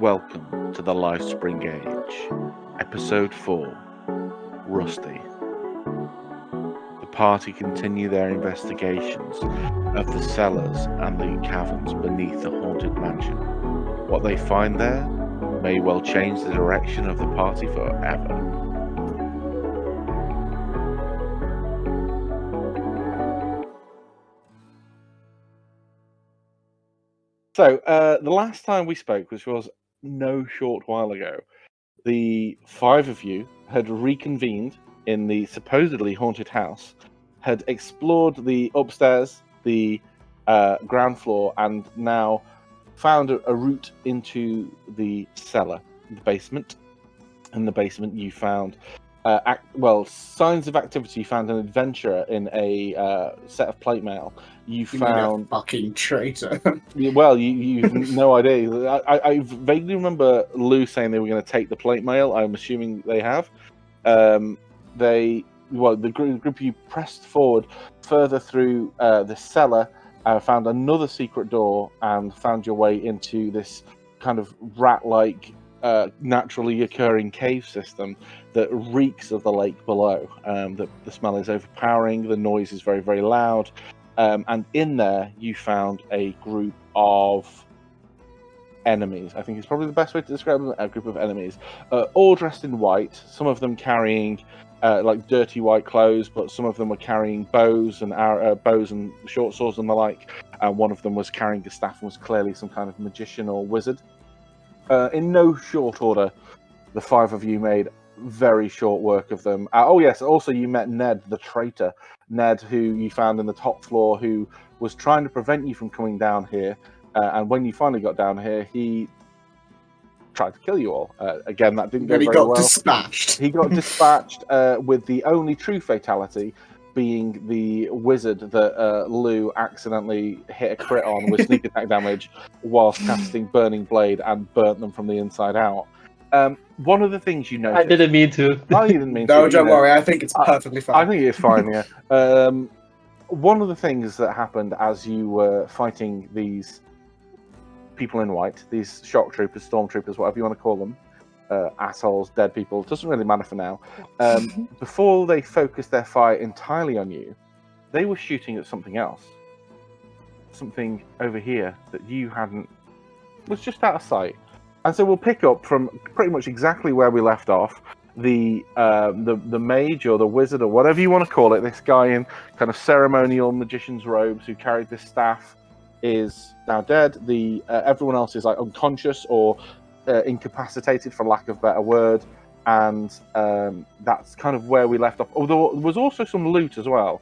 Welcome to the Lifespring Age, Episode 4, Rusty. The party continue their investigations of the cellars and the caverns beneath the haunted mansion. What they find there may well change the direction of the party forever. So, the last time we spoke, which was no short while ago, the five of you had reconvened in the supposedly haunted house, had explored the upstairs, the ground floor, and now found a route into the cellar, the basement. In the basement, you found signs of activity. You found an adventurer in a set of plate mail. You found mean a fucking traitor. Well, you've no idea. I vaguely remember Lou saying they were going to take the plate mail. I'm assuming they have. The group of you pressed forward further through the cellar, found another secret door, and found your way into this kind of rat-like, naturally occurring cave system that reeks of the lake below. The smell is overpowering. The noise is very, very loud. And in there, you found a group of enemies. I think it's probably the best way to describe them, a group of enemies. All dressed in white, some of them carrying like dirty white clothes, but some of them were carrying bows and short swords and the like. One of them was carrying a staff and was clearly some kind of magician or wizard. In no short order, the five of you made very short work of them. Oh yes, also you met Ned, the traitor. Ned, who you found in the top floor, who was trying to prevent you from coming down here. And when you finally got down here, he tried to kill you all. Again, that didn't go very well. Dispatched. He got dispatched with the only true fatality being the wizard that Lou accidentally hit a crit on with sneak attack damage whilst casting Burning Blade and burnt them from the inside out. One of the things you noticed... I didn't mean to. Oh, you didn't mean to. No, don't worry. I think it's perfectly fine. I think it's fine, yeah. One of the things that happened as you were fighting these people in white, these shock troopers, stormtroopers, whatever you want to call them, assholes, dead people, doesn't really matter for now. Before they focused their fire entirely on you, they were shooting at something else. Something over here that you hadn't... was just out of sight. And so we'll pick up from pretty much exactly where we left off. The mage or the wizard or whatever you want to call it, this guy in kind of ceremonial magician's robes who carried this staff, is now dead. Everyone else is like unconscious or incapacitated, for lack of a better word, and that's kind of where we left off. Although there was also some loot as well,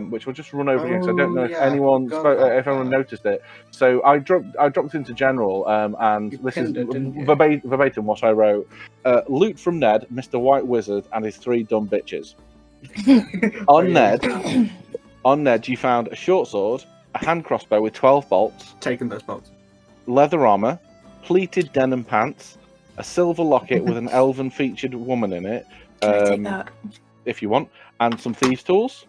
which we'll just run over again. So I don't know if anyone noticed it. So I dropped into general, and this is verbatim what I wrote: loot from Ned, Mr. White Wizard, and his 3 dumb bitches. On Ned, you found a short sword, a hand crossbow with 12 bolts, Taking those bolts, leather armor, pleated denim pants, a silver locket with an elven featured woman in it, if you want, and some thieves' tools.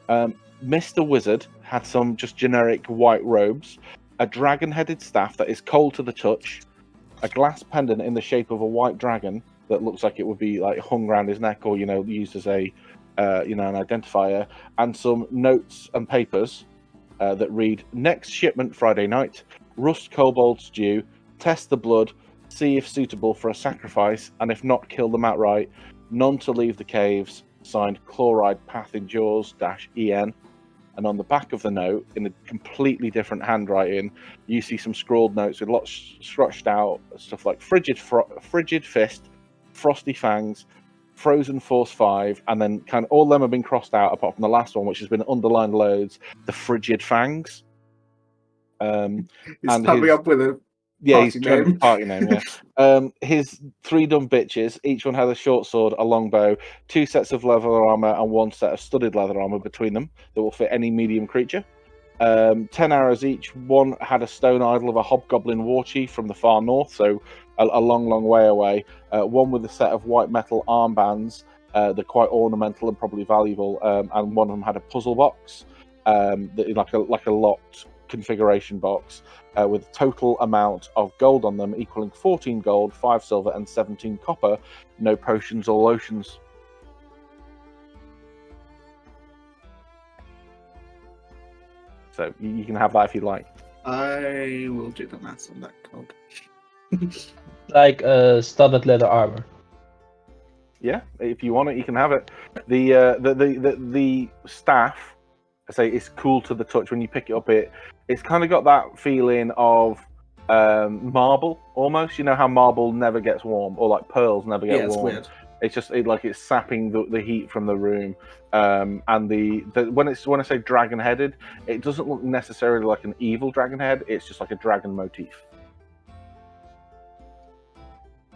Mr. Wizard had some just generic white robes, a dragon-headed staff that is cold to the touch, a glass pendant in the shape of a white dragon that looks like it would be like hung around his neck or used as a an identifier, and some notes and papers that read: next shipment Friday night, rust kobold stew, test the blood, see if suitable for a sacrifice, and if not, kill them outright. None to leave the caves. Signed, Chloride Path Endures -EN. And on the back of the note, in a completely different handwriting, you see some scrawled notes with lots scratched out stuff like frigid fist, frosty fangs, frozen force 5, and then kind of all of them have been crossed out apart from the last one, which has been underlined loads. The frigid fangs. He's coming up with a party name. Yeah. His 3 dumb bitches. Each one had a short sword, a longbow, 2 sets of leather armor, and 1 set of studded leather armor between them that will fit any medium creature. 10 arrows each. One had a stone idol of a hobgoblin war chief from the far north, so a long, long way away. One with a set of white metal armbands. They're quite ornamental and probably valuable. And one of them had a puzzle box, like a locked configuration box with a total amount of gold on them equaling 14 gold, 5 silver, and 17 copper. No potions or lotions. So you can have that if you like. I will do the maths on that gold. Like studded leather armor. Yeah, if you want it, you can have it. The staff, I say, it's cool to the touch. When you pick it up, it's kind of got that feeling of marble almost. You know how marble never gets warm, or like pearls never get warm. Weird. It's just like it's sapping the heat from the room. And when I say dragon headed, it doesn't look necessarily like an evil dragon head. It's just like a dragon motif.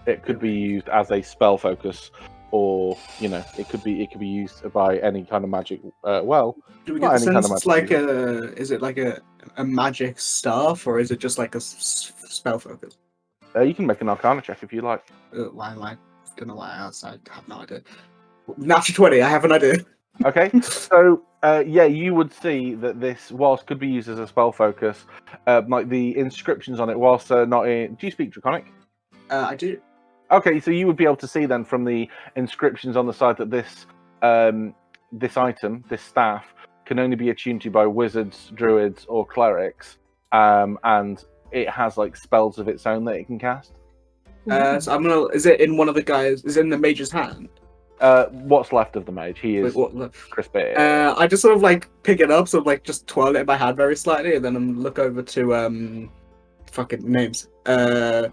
It could be used as a spell focus, or it could be used by any kind of magic. Do we get the sense it's like is it like a magic staff, or is it just like a spell focus? You can make an Arcana check if you like. Why am I gonna lie outside? I have no idea. Natural 20. I have an idea. Okay, so you would see that this, whilst could be used as a spell focus, like the inscriptions on it, whilst not in. Do you speak Draconic? I do. Okay, so you would be able to see then from the inscriptions on the side that this item, this staff, can only be attuned to by wizards, druids, or clerics, and it has like spells of its own that it can cast. So I'm gonna. Is it in one of the guys? Is it in the mage's hand? What's left of the mage? He is Chris Beard. I just sort of like pick it up, sort of like just twirl it in my hand very slightly, and then I'm look over to fucking names. Laffy.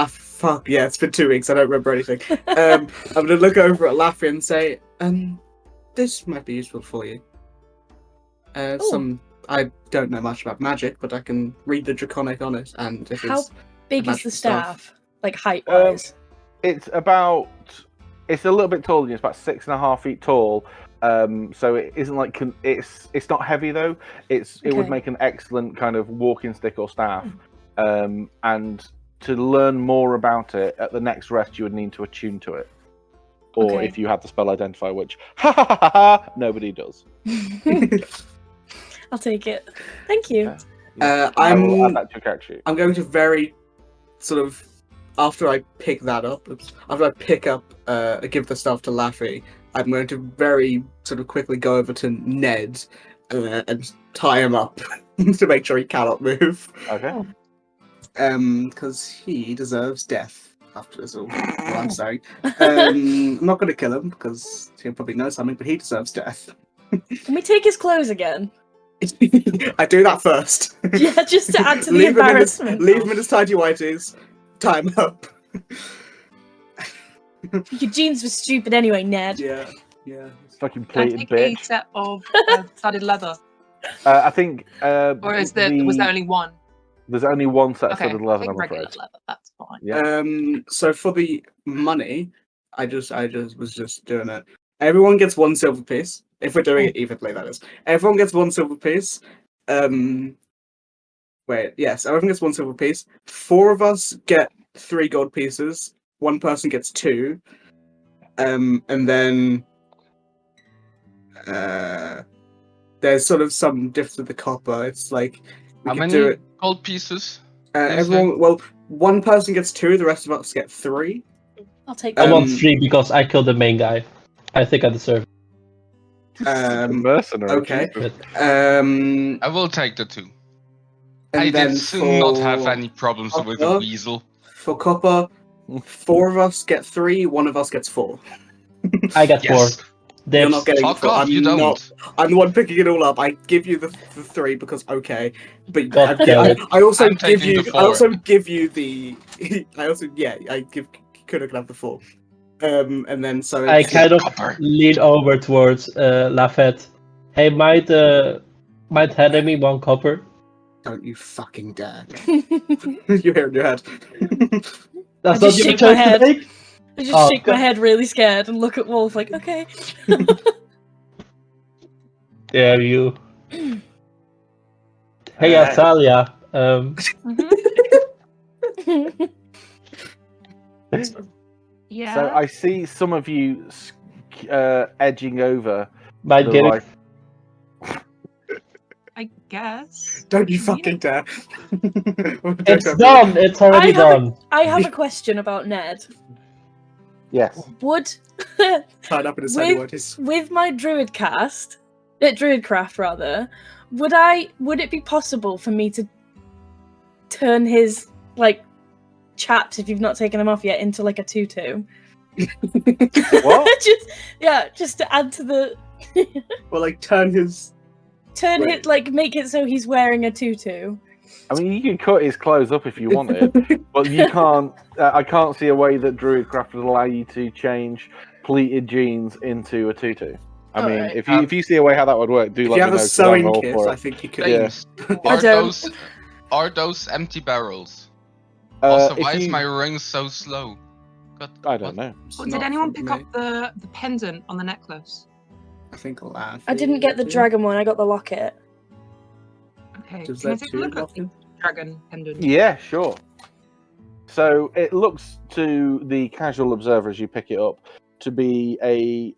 Fuck yeah, it's been 2 weeks. I don't remember anything. I'm gonna look over at Laffy and say, this might be useful for you. I don't know much about magic, but I can read the Draconic on it, and if how it's big is the staff, like height-wise? It's a little bit taller than you. It's about 6.5 feet tall. So it isn't like it's not heavy though. It would make an excellent kind of walking stick or staff. And to learn more about it, at the next rest you would need to attune to it, or if you had the spell identify, which nobody does. I'll take it. Thank you. I will add that to your character sheet. I'm going to very sort of after I pick that up. After I pick up, give the stuff to Laffy, I'm going to very sort of quickly go over to Ned and tie him up to make sure he cannot move. Okay. Because he deserves death after this all. What I'm saying. I'm not going to kill him because he'll probably know something, but he deserves death. Can we take his clothes again? I do that first. Yeah, just to add to the embarrassment. Leave him in his tidy whities. Tie him up. Your jeans were stupid anyway, Ned. Yeah. Fucking Can I plated take bitch. a set of studded leather? I think. Or was there only one? There's only one set of Okay, studded I leather, think I'm regular afraid. leather, that's fine. Yeah. So for the money, I was just doing it. Everyone gets 1 silver piece. If we're doing it evenly, that is. Everyone gets 1 silver piece. Everyone gets 1 silver piece. 4 of us get 3 gold pieces. 1 person gets 2. And then there's sort of some difference with the copper. It's like how many gold pieces? Everyone. 1 person gets 2. The rest of us get 3. I'll take I that. want 3 because I killed the main guy. I think I deserve it. Mercenary. Okay. I will take the 2. I did not have any problems with the weasel. For copper, 4 of us get 3. 1 of us gets 4. I got 4. You're not getting Fuck 4. off, you don't. I'm the one picking it all up. I give you the 3 because okay, but God I also I'm give taking you. the I 4. also give you the. I give could have the 4. And then so I kind of Copper. lean over towards Lafette. Hey, might hand me 1 copper? don't you fucking dare. You hear in your head. That's I just shake my head. take? I just shake my head really scared and look at Wolf like, okay. Dare you. Hey, Alright. Atalia. Yeah. So I see some of you edging over. Might the get right. I guess. Don't you fucking dare. It's done. It's already done. I have a question about Ned. Yes. Would Tied up in a sandwich. with my druidcraft rather, would it be possible for me to turn his like chaps, if you've not taken them off yet, into like a tutu? What? just to add to the Well, like turn his like make it so he's wearing a tutu. I mean, you can cut his clothes up if you wanted, but you can't. I can't see a way that Druidcraft would allow you to change pleated jeans into a tutu. I mean, Alright. if you see a way how that would work, do If let you me have know. a 'Cause I'm sewing all kit, for I it. think you could. James, I don't. are those empty barrels? Also, if why is you- my ring so slow? God, I don't what? know. Oh, did anyone pick up the pendant on the necklace? I think Laffy I didn't get the did. dragon one. I got the locket. Okay, Does can I that take a too, look at Laffy? the dragon pendant? Yeah, sure. So it looks to the casual observer as you pick it up to be a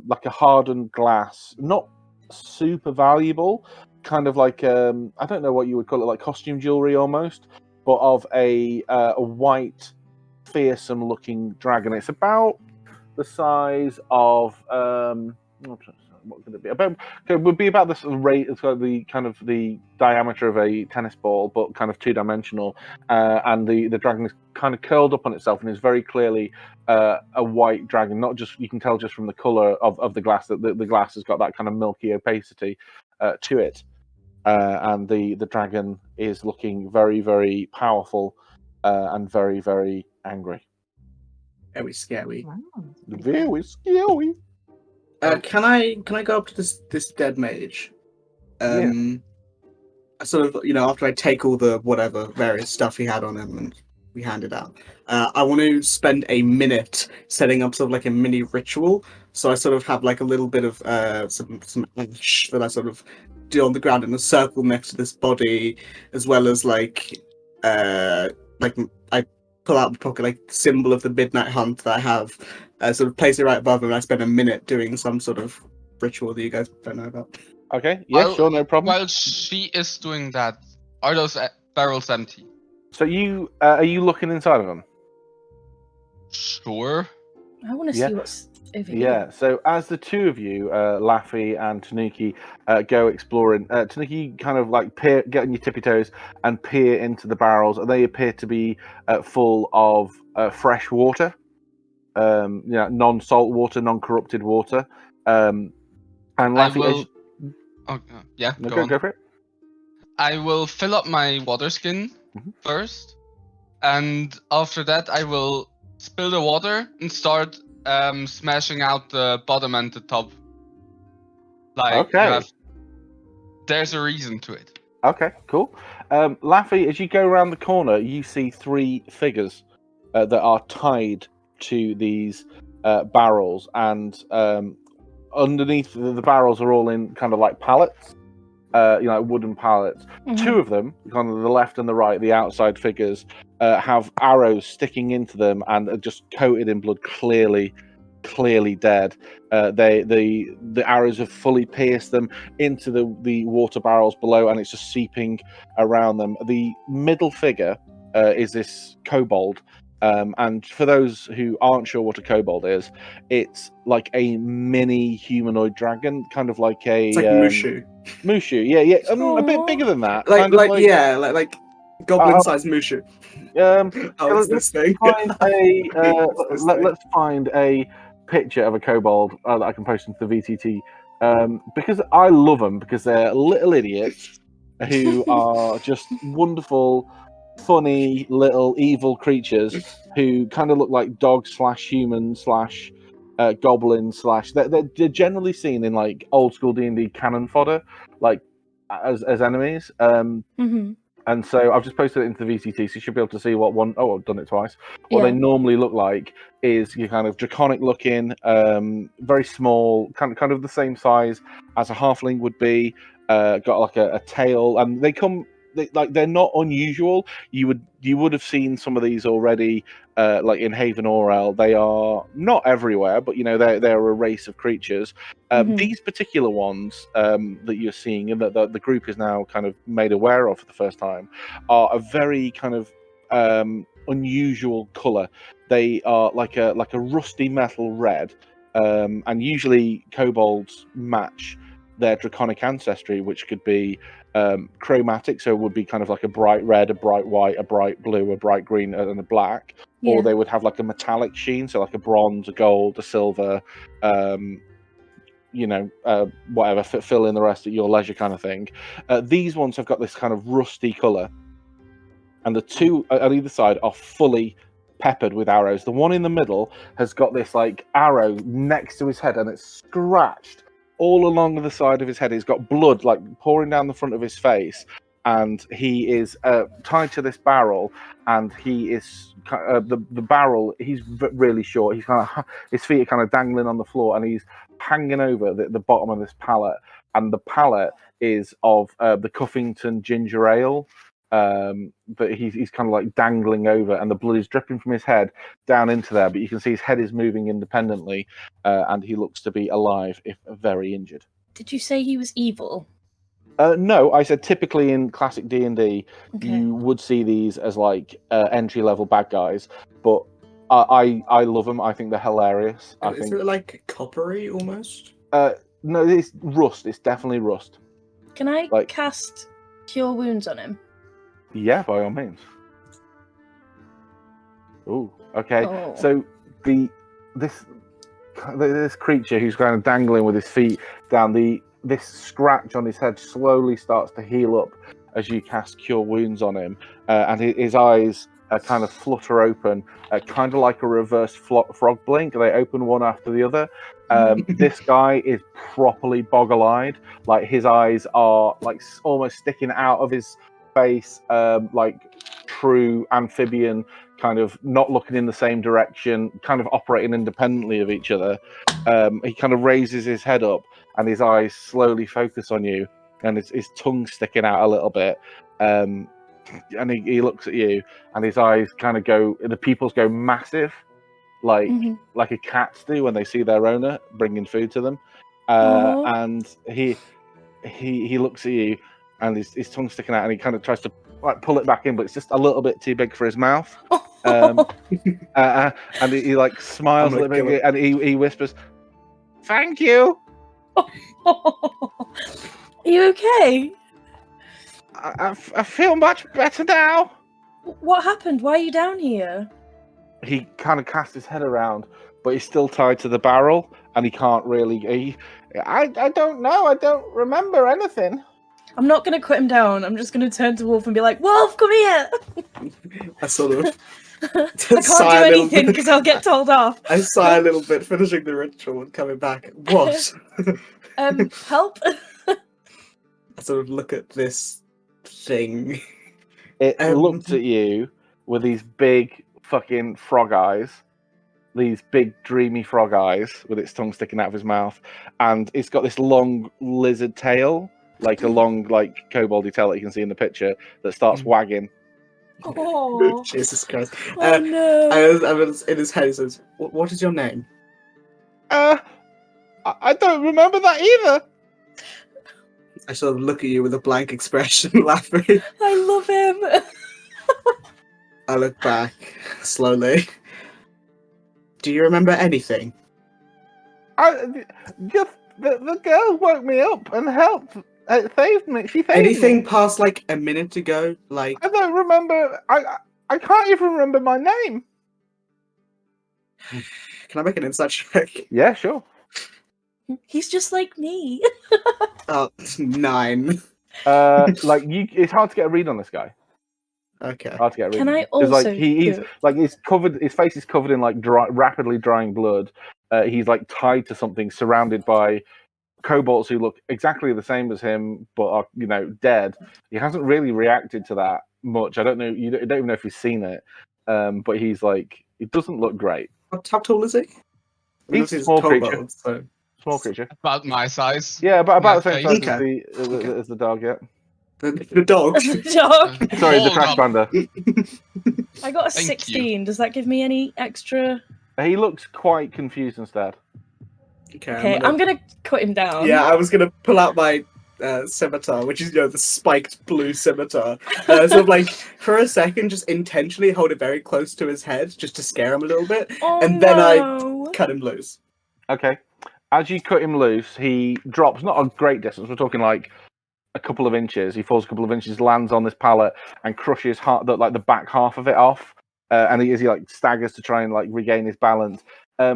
like a hardened glass, not super valuable, kind of like I don't know what you would call it, like costume jewelry almost, but of a white, fearsome-looking dragon. It's about the size of what could it be? About it would be about this rate. It's got the kind of the diameter of a tennis ball, but kind of two-dimensional. And the dragon is kind of curled up on itself, and is very clearly a white dragon. Not just, you can tell just from the color of the glass that the glass has got that kind of milky opacity to it. And the dragon is looking very, very powerful and very, very angry. Very scary. Wow. Very scary. Can I go up to this dead mage? I sort of, after I take all the whatever various stuff he had on him and we hand it out, I want to spend a minute setting up sort of like a mini ritual. So I sort of have like a little bit of some ash that I sort of do on the ground in a circle next to this body, as well as like I pull out the pocket like symbol of the midnight hunt that I have, sort of place it right above him, and I spend a minute doing some sort of ritual that you guys don't know about. Okay, yeah, sure, no problem. While she is doing that, are those barrels empty? So you are you looking inside of them? Sure. I want to Yeah. see what's over here. Yeah. So as the two of you, Laffy and Tanuki, go exploring, Tanuki kind of like get on your tippy toes and peer into the barrels, and they appear to be full of fresh water, non-salt water, non-corrupted water. And Laffy, Yeah, no, go on. go for it. I will fill up my water skin first, and after that I will spill the water and start smashing out the bottom and the top. Okay. There's a reason to it. Okay, cool. Laffy, as you go around the corner, you see three figures that are tied to these barrels, and underneath the barrels are all in kind of like pallets, wooden pallets. Mhm. Two of them, kind of the left and the right, the outside figures, have arrows sticking into them and are just coated in blood, clearly dead. The arrows have fully pierced them into the water barrels below, and it's just seeping around them. The middle figure is this kobold. And for those who aren't sure what a kobold is, it's like a mini humanoid dragon, kind of like a It's like Mushu. Mushu, yeah, a bit Aw. bigger than that. Like kind of like goblin-sized Mushu. Oh, it's this thing. Let's find a picture of a kobold that I can post into the VTT, because I love them, because they're little idiots who are just wonderful, funny little evil creatures who kind of look like dogs / humans / goblins / they're generally seen in like old school D&D cannon fodder, like as enemies. Mhm. And so I've just posted it into the VCT, so you should be able to see what one. Oh, I've done it twice. What Yeah. they normally look like is you kind of draconic looking, very small, kind of the same size as a halfling would be. Got like a tail, and they come they're not unusual. You would have seen some of these already, like in Haven Orel. They are not everywhere, but they're a race of creatures. These particular ones that you're seeing, and that the group is now kind of made aware of for the first time, are a very kind of unusual color. They are like a rusty metal red, and usually kobolds match their draconic ancestry, which could be chromatic, so it would be kind of like a bright red, a bright white, a bright blue, a bright green, and a black. Yeah. Or they would have like a metallic sheen, so like a bronze, a gold, a silver, whatever, fill in the rest at your leisure kind of thing. These ones have got this kind of rusty color, and the two on either side are fully peppered with arrows. The one in the middle has got this like arrow next to his head, and it's scratched all along the side of his head. He's got blood like pouring down the front of his face, and he is tied to this barrel, and he is the barrel. He's really short. He's kind of his feet are kind of dangling on the floor, and he's hanging over the bottom of this pallet. And the pallet is of the Cuffington ginger ale. But he's kind of like dangling over, and the blood is dripping from his head down into there, but you can see his head is moving independently, and he looks to be alive, if very injured. Did you say he was evil? No, I said typically in classic D&D, Okay. you would see these as like entry-level bad guys, but I love them. I think they're hilarious. I Is think it like coppery almost? no, it's rust. It's definitely rust. Can I Like- cast Cure Wounds on him? Yeah, by all means. Ooh, okay. Oh. So this creature who's kind of dangling with his feet down, this scratch on his head slowly starts to heal up as you cast Cure Wounds on him, and his eyes kind of flutter open, kind of like a reverse frog blink. They open one after the other. This guy is properly boggle-eyed. Like his eyes are like almost sticking out of his face, like true amphibian, kind of not looking in the same direction, kind of operating independently of each other. He kind of raises his head up, and his eyes slowly focus on you, and his tongue sticking out a little bit. And he looks at you, and his eyes kind of the pupils go massive, like a cat's do when they see their owner bringing food to them. And he looks at you, and his tongue's sticking out, and he kind of tries to like pull it back in, but it's just a little bit too big for his mouth. And he like smiles a little bit, and he whispers, "Thank you." Are you okay? I feel much better now. What happened? Why are you down here? He kind of casts his head around, but he's still tied to the barrel, and he can't really. I don't know. I don't remember anything. I'm not going to cut him down. I'm just going to turn to Wolf and be like, Wolf, come here! I sort of I can't do anything because I'll get told off. I sigh a little bit, finishing the ritual and coming back. What? Help? I sort of look at this thing. It looks at you with these big fucking frog eyes, these big dreamy frog eyes with its tongue sticking out of his mouth, and it's got this long lizard tail, like a long like koboldy tail that you can see in the picture, that starts wagging. Oh, Jesus Christ. oh no. I was in his head, he says, what is your name? I don't remember that either. I sort of look at you with a blank expression, laughing. I love him. I look back slowly. Do you remember anything? Just the girl woke me up and helped. Saved me. She saved Anything me. past like a minute ago? Like, I don't remember. I can't even remember my name. can I make an insight check? Yeah, sure. He's just like me. Oh, 9. Like it's hard to get a read on this guy. Okay. Hard to get a read. Can on I him. 'Cause, also like he's do- like it's covered. His face is covered in like rapidly drying blood. He's like tied to something, surrounded by kobolds who look exactly the same as him, but are dead. He hasn't really reacted to that much. I don't know. You don't even know if he's seen it. But he's like, it doesn't look great. How tall is he? He's a He's small kobold, creature. so- Small creature. About my size. Yeah, about the Yeah, same size okay. as the dog. Yeah. The dog. Dog. Sorry, the Hold trash up. panda. I got a Thank 16. Does that give me any extra? He looks quite confused instead. Okay, I'm gonna cut him down. Yeah, I was gonna pull out my scimitar, which is the spiked blue scimitar. So like for a second, just intentionally hold it very close to his head, just to scare him a little bit, Oh and then I no. cut him loose. Okay. As you cut him loose, he drops not a great distance. We're talking like a couple of inches. He falls a couple of inches, lands on this pallet, and crushes the back half of it off. And as he like staggers to try and like regain his balance,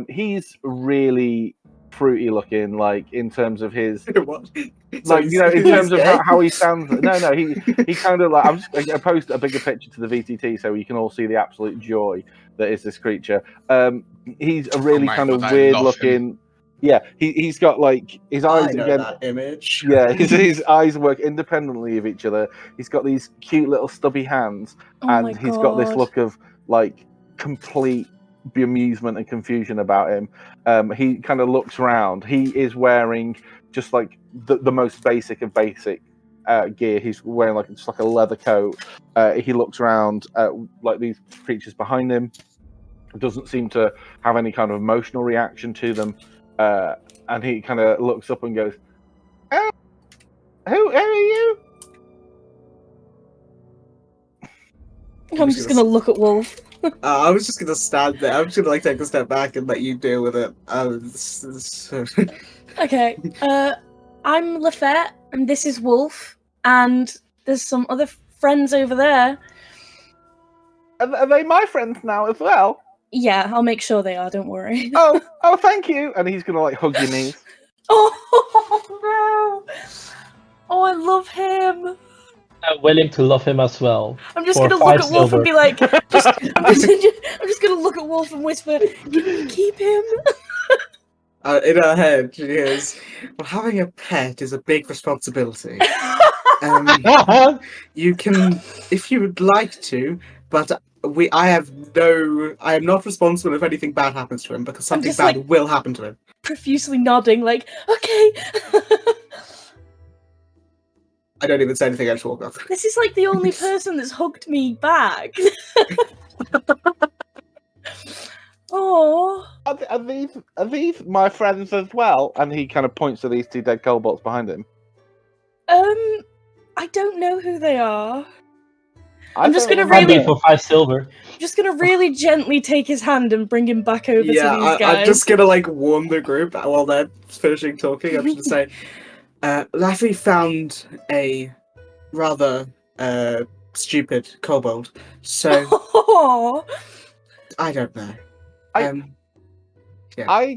he's really fruity looking, like in terms of his, What? like So you know, in he's terms of gay? how he stands. No, he kind of like I post a bigger picture to the VTT so you can all see the absolute joy that is this creature. He's a really my kind of God, I weird love looking. Yeah, he's got like his eyes I know again. that image. Yeah, his eyes work independently of each other. He's got these cute little stubby hands, Oh my and he's got this God. look of like complete bemusement and confusion about him. He kind of looks around. He is wearing just like the most basic of basic gear. He's wearing like just like a leather coat. He looks around at like these creatures behind him. Doesn't seem to have any kind of emotional reaction to them. And he kind of looks up and goes, "Oh, who are you?" I'm just gonna look at Wolf. I was just gonna stand there. I'm just gonna like take a step back and let you deal with it. Okay. I'm Lafette, and this is Wolf, and there's some other friends over there. Are they my friends now as well? Yeah, I'll make sure they are. Don't worry. Oh, thank you. And he's gonna like hug your knees. Oh no! Oh, I love him. I'm willing to love him as well. I'm just for gonna look 5 at Wolf silver. and be like, I'm just gonna look at Wolf and whisper, "Can you keep him?" In her head, she goes, "Well, having a pet is a big responsibility. You can, if you would like to, but I am not responsible if anything bad happens to him because something just, bad like- will happen to him." Profusely nodding, like, okay. I don't even say anything. I just walk off. This is like the only person that's hugged me back. Oh. Are these my friends as well? And he kind of points to these two dead kobolds behind him. I don't know who they are. I'm just gonna Might be really, for 5 silver. just gonna really gently take his hand and bring him back over to these guys. I'm just gonna like warn the group while they're finishing talking. I'm just gonna say, Laffy found a rather stupid kobold, so Oh. I don't know. I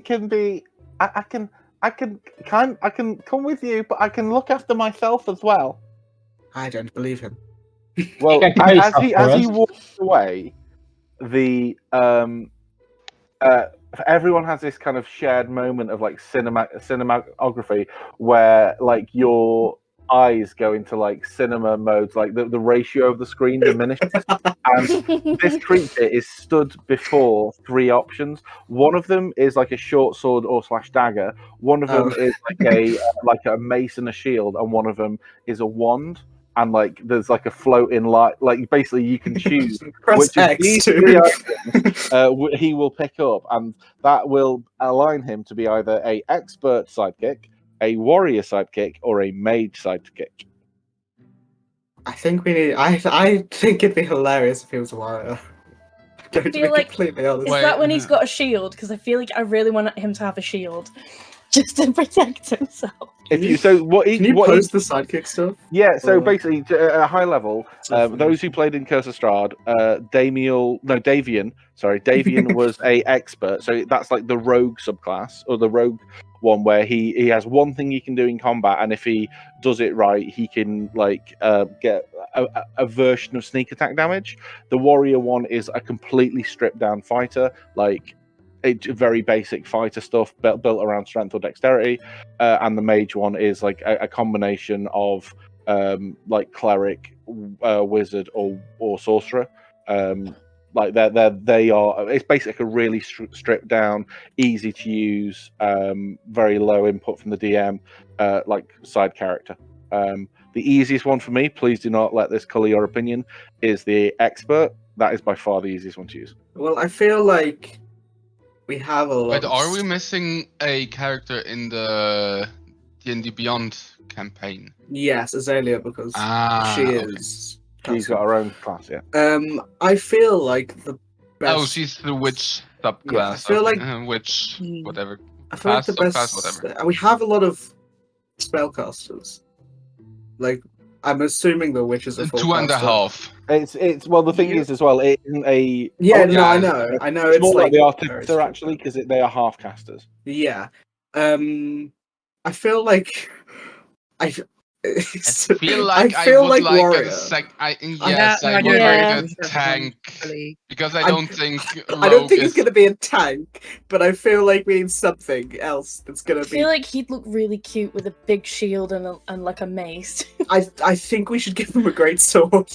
can be. I can come with you, but I can look after myself as well. I don't believe him. Well, can carry as stuff he for as he us. walks away, the everyone has this kind of shared moment of like cinematography where like your eyes go into like cinema modes, like the ratio of the screen diminishes. And this creature is stood before 3 options. One of them is like a short sword or / dagger. One of them is like a mace and a shield, and one of them is a wand. And like there's like a floating light. Like basically, you can choose Press which of X these to- 3 items he will pick up, and that will align him to be either a expert sidekick, a warrior sidekick, or a mage sidekick. I think we need. I think it'd be hilarious if he was a warrior. To be feel like- completely honest. Is Wait, that when he's got a shield? Because I feel like I really want him to have a shield, just to protect himself. If you so what Can you post the sidekick stuff? Yeah, so Or- basically, at a high level, those who played in Curse of Strahd, Davian was a expert. So that's like the rogue subclass, or the rogue one, where he has one thing he can do in combat, and if he does it right, he can like get a version of sneak attack damage. The warrior one is a completely stripped down fighter, like it's very basic fighter stuff built around strength or dexterity, and the mage one is like a combination of like cleric, wizard, or sorcerer. Like they are. It's basically a really stripped down, easy to use, very low input from the DM, like side character. The easiest one for me, please do not let this colour your opinion, is the expert. That is by far the easiest one to use. Well, I feel like we have a lot. Wait, are we missing a character in the D&D Beyond campaign? Yes, Azalea, because she is. She's got her own class, yeah. I feel like the best. Oh, she's the witch subclass. Yeah, I feel like witch, whatever. I feel like the best. Whatever. We have a lot of spellcasters. Like, I'm assuming the witches are 2.5. It's well. The thing is, as well, it isn't a. Yeah, no, I know. It's more like the very artificer actually, because they are half casters. Yeah. I feel like I feel like I feel would like warrior. I Yeah, would yeah. like a tank because I I'm- don't think I don't think Rogue it's gonna be a tank, but I feel like we need something else that's gonna I be. feel like he'd look really cute with a big shield and like a mace. I think we should give him a great sword.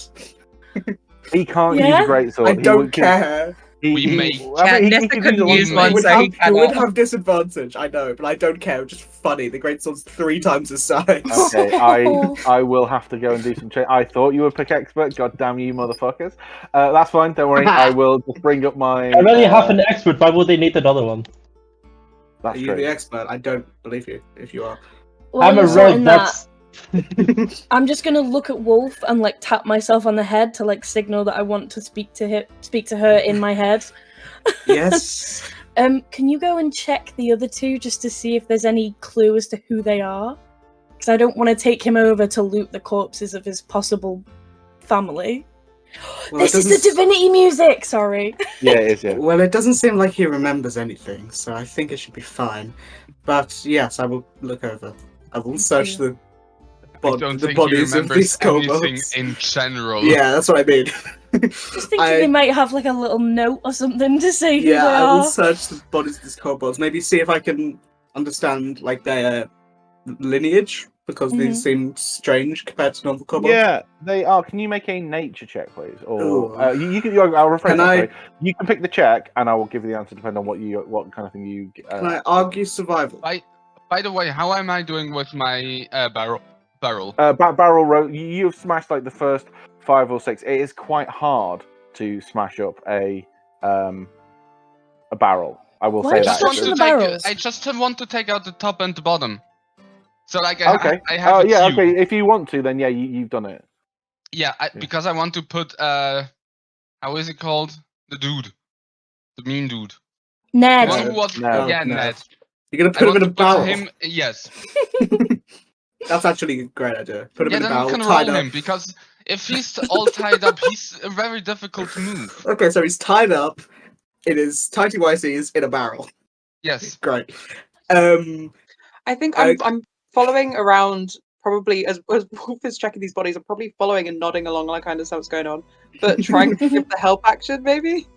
He can't Yeah? use a great sword. I don't care. Nessa couldn't use one, It so he would cannot. have disadvantage, I know, but I don't care. Just funny. The great sword's 3 times his size. Okay, I will have to go and do some change. I thought you would pick expert. God damn you, motherfuckers! That's fine. Don't worry. I will just bring up my. I already have an expert. Why would they need another one? That's Are you true. the expert? I don't believe you. If you are, While I'm a you're sorting rogue. that, That's I'm just gonna look at Wolf and like tap myself on the head to like signal that I want to speak to her in my head. yes. Can you go and check the other two just to see if there's any clue as to who they are? Because I don't want to take him over to loot the corpses of his possible family. Well, This is the Divinity music. Sorry. Yeah, it is. Yeah. Well, it doesn't seem like he remembers anything, so I think it should be fine. But yes, I will look over. I will search the I don't the think he bodies of these remembers anything kobolds. in general. Yeah, that's what I mean. Just thinking they might have like a little note or something to say who Yeah, they I will are. search the bodies of these kobolds. Maybe see if I can understand like their lineage, because these seem strange compared to normal kobolds. Yeah, they are. Can you make a nature check, please? Or Ooh. you can. I'll rephrase Can that. I- Sorry. You can pick the check, and I will give you the answer depending on what kind of thing you. Can I argue survival? By the way, how am I doing with my barrel? Barrel roll. You've smashed like the first 5 or 6. It is quite hard to smash up a barrel. I will Why say are you that. smashing the barrels? I just want to take out the top and the bottom. So like Okay. I have a yeah. cube. Okay. If you want to, then yeah, you've done it. Yeah, because I want to put how is it called? The dude, the mean dude. Ned. The one who was Ned. yeah, Ned. Ned. You're gonna I put him want in a to put barrel. him. Yes. That's actually a great idea. Put him Yeah, in a then barrel, we can tied roll up. him because if he's all tied up, he's very difficult to move. Okay, so he's tied up in his tighty whities in a barrel. Yes. Great. I think I- I'm following around. Probably as Wolf is checking these bodies, I'm probably following and nodding along like I understand what's going on, but trying to give the help action maybe.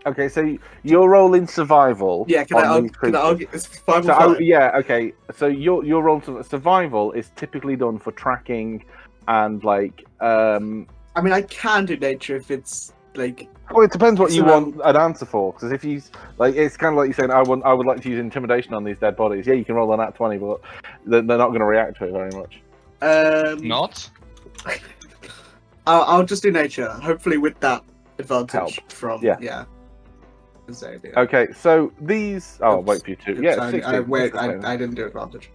Okay, so you're rolling survival. Yeah, can on I these argue? creatures. It's 5 So, or 5. yeah, okay. So your roll to survival is typically done for tracking and like. I mean, I can do nature if it's like. Well, it depends what It's you around- want an answer for. Because if you like, it's kind of like you saying, I would like to use intimidation on these dead bodies. Yeah, you can roll on that 20, but they're not going to react to it very much. Not. I'll just do nature. Hopefully, with that advantage Help. from Yeah. Azalea. Okay, so these. Oh, I'll Oops. wait for you to. Oops, Yeah, I 16. wait, That's the same. I didn't do advantage.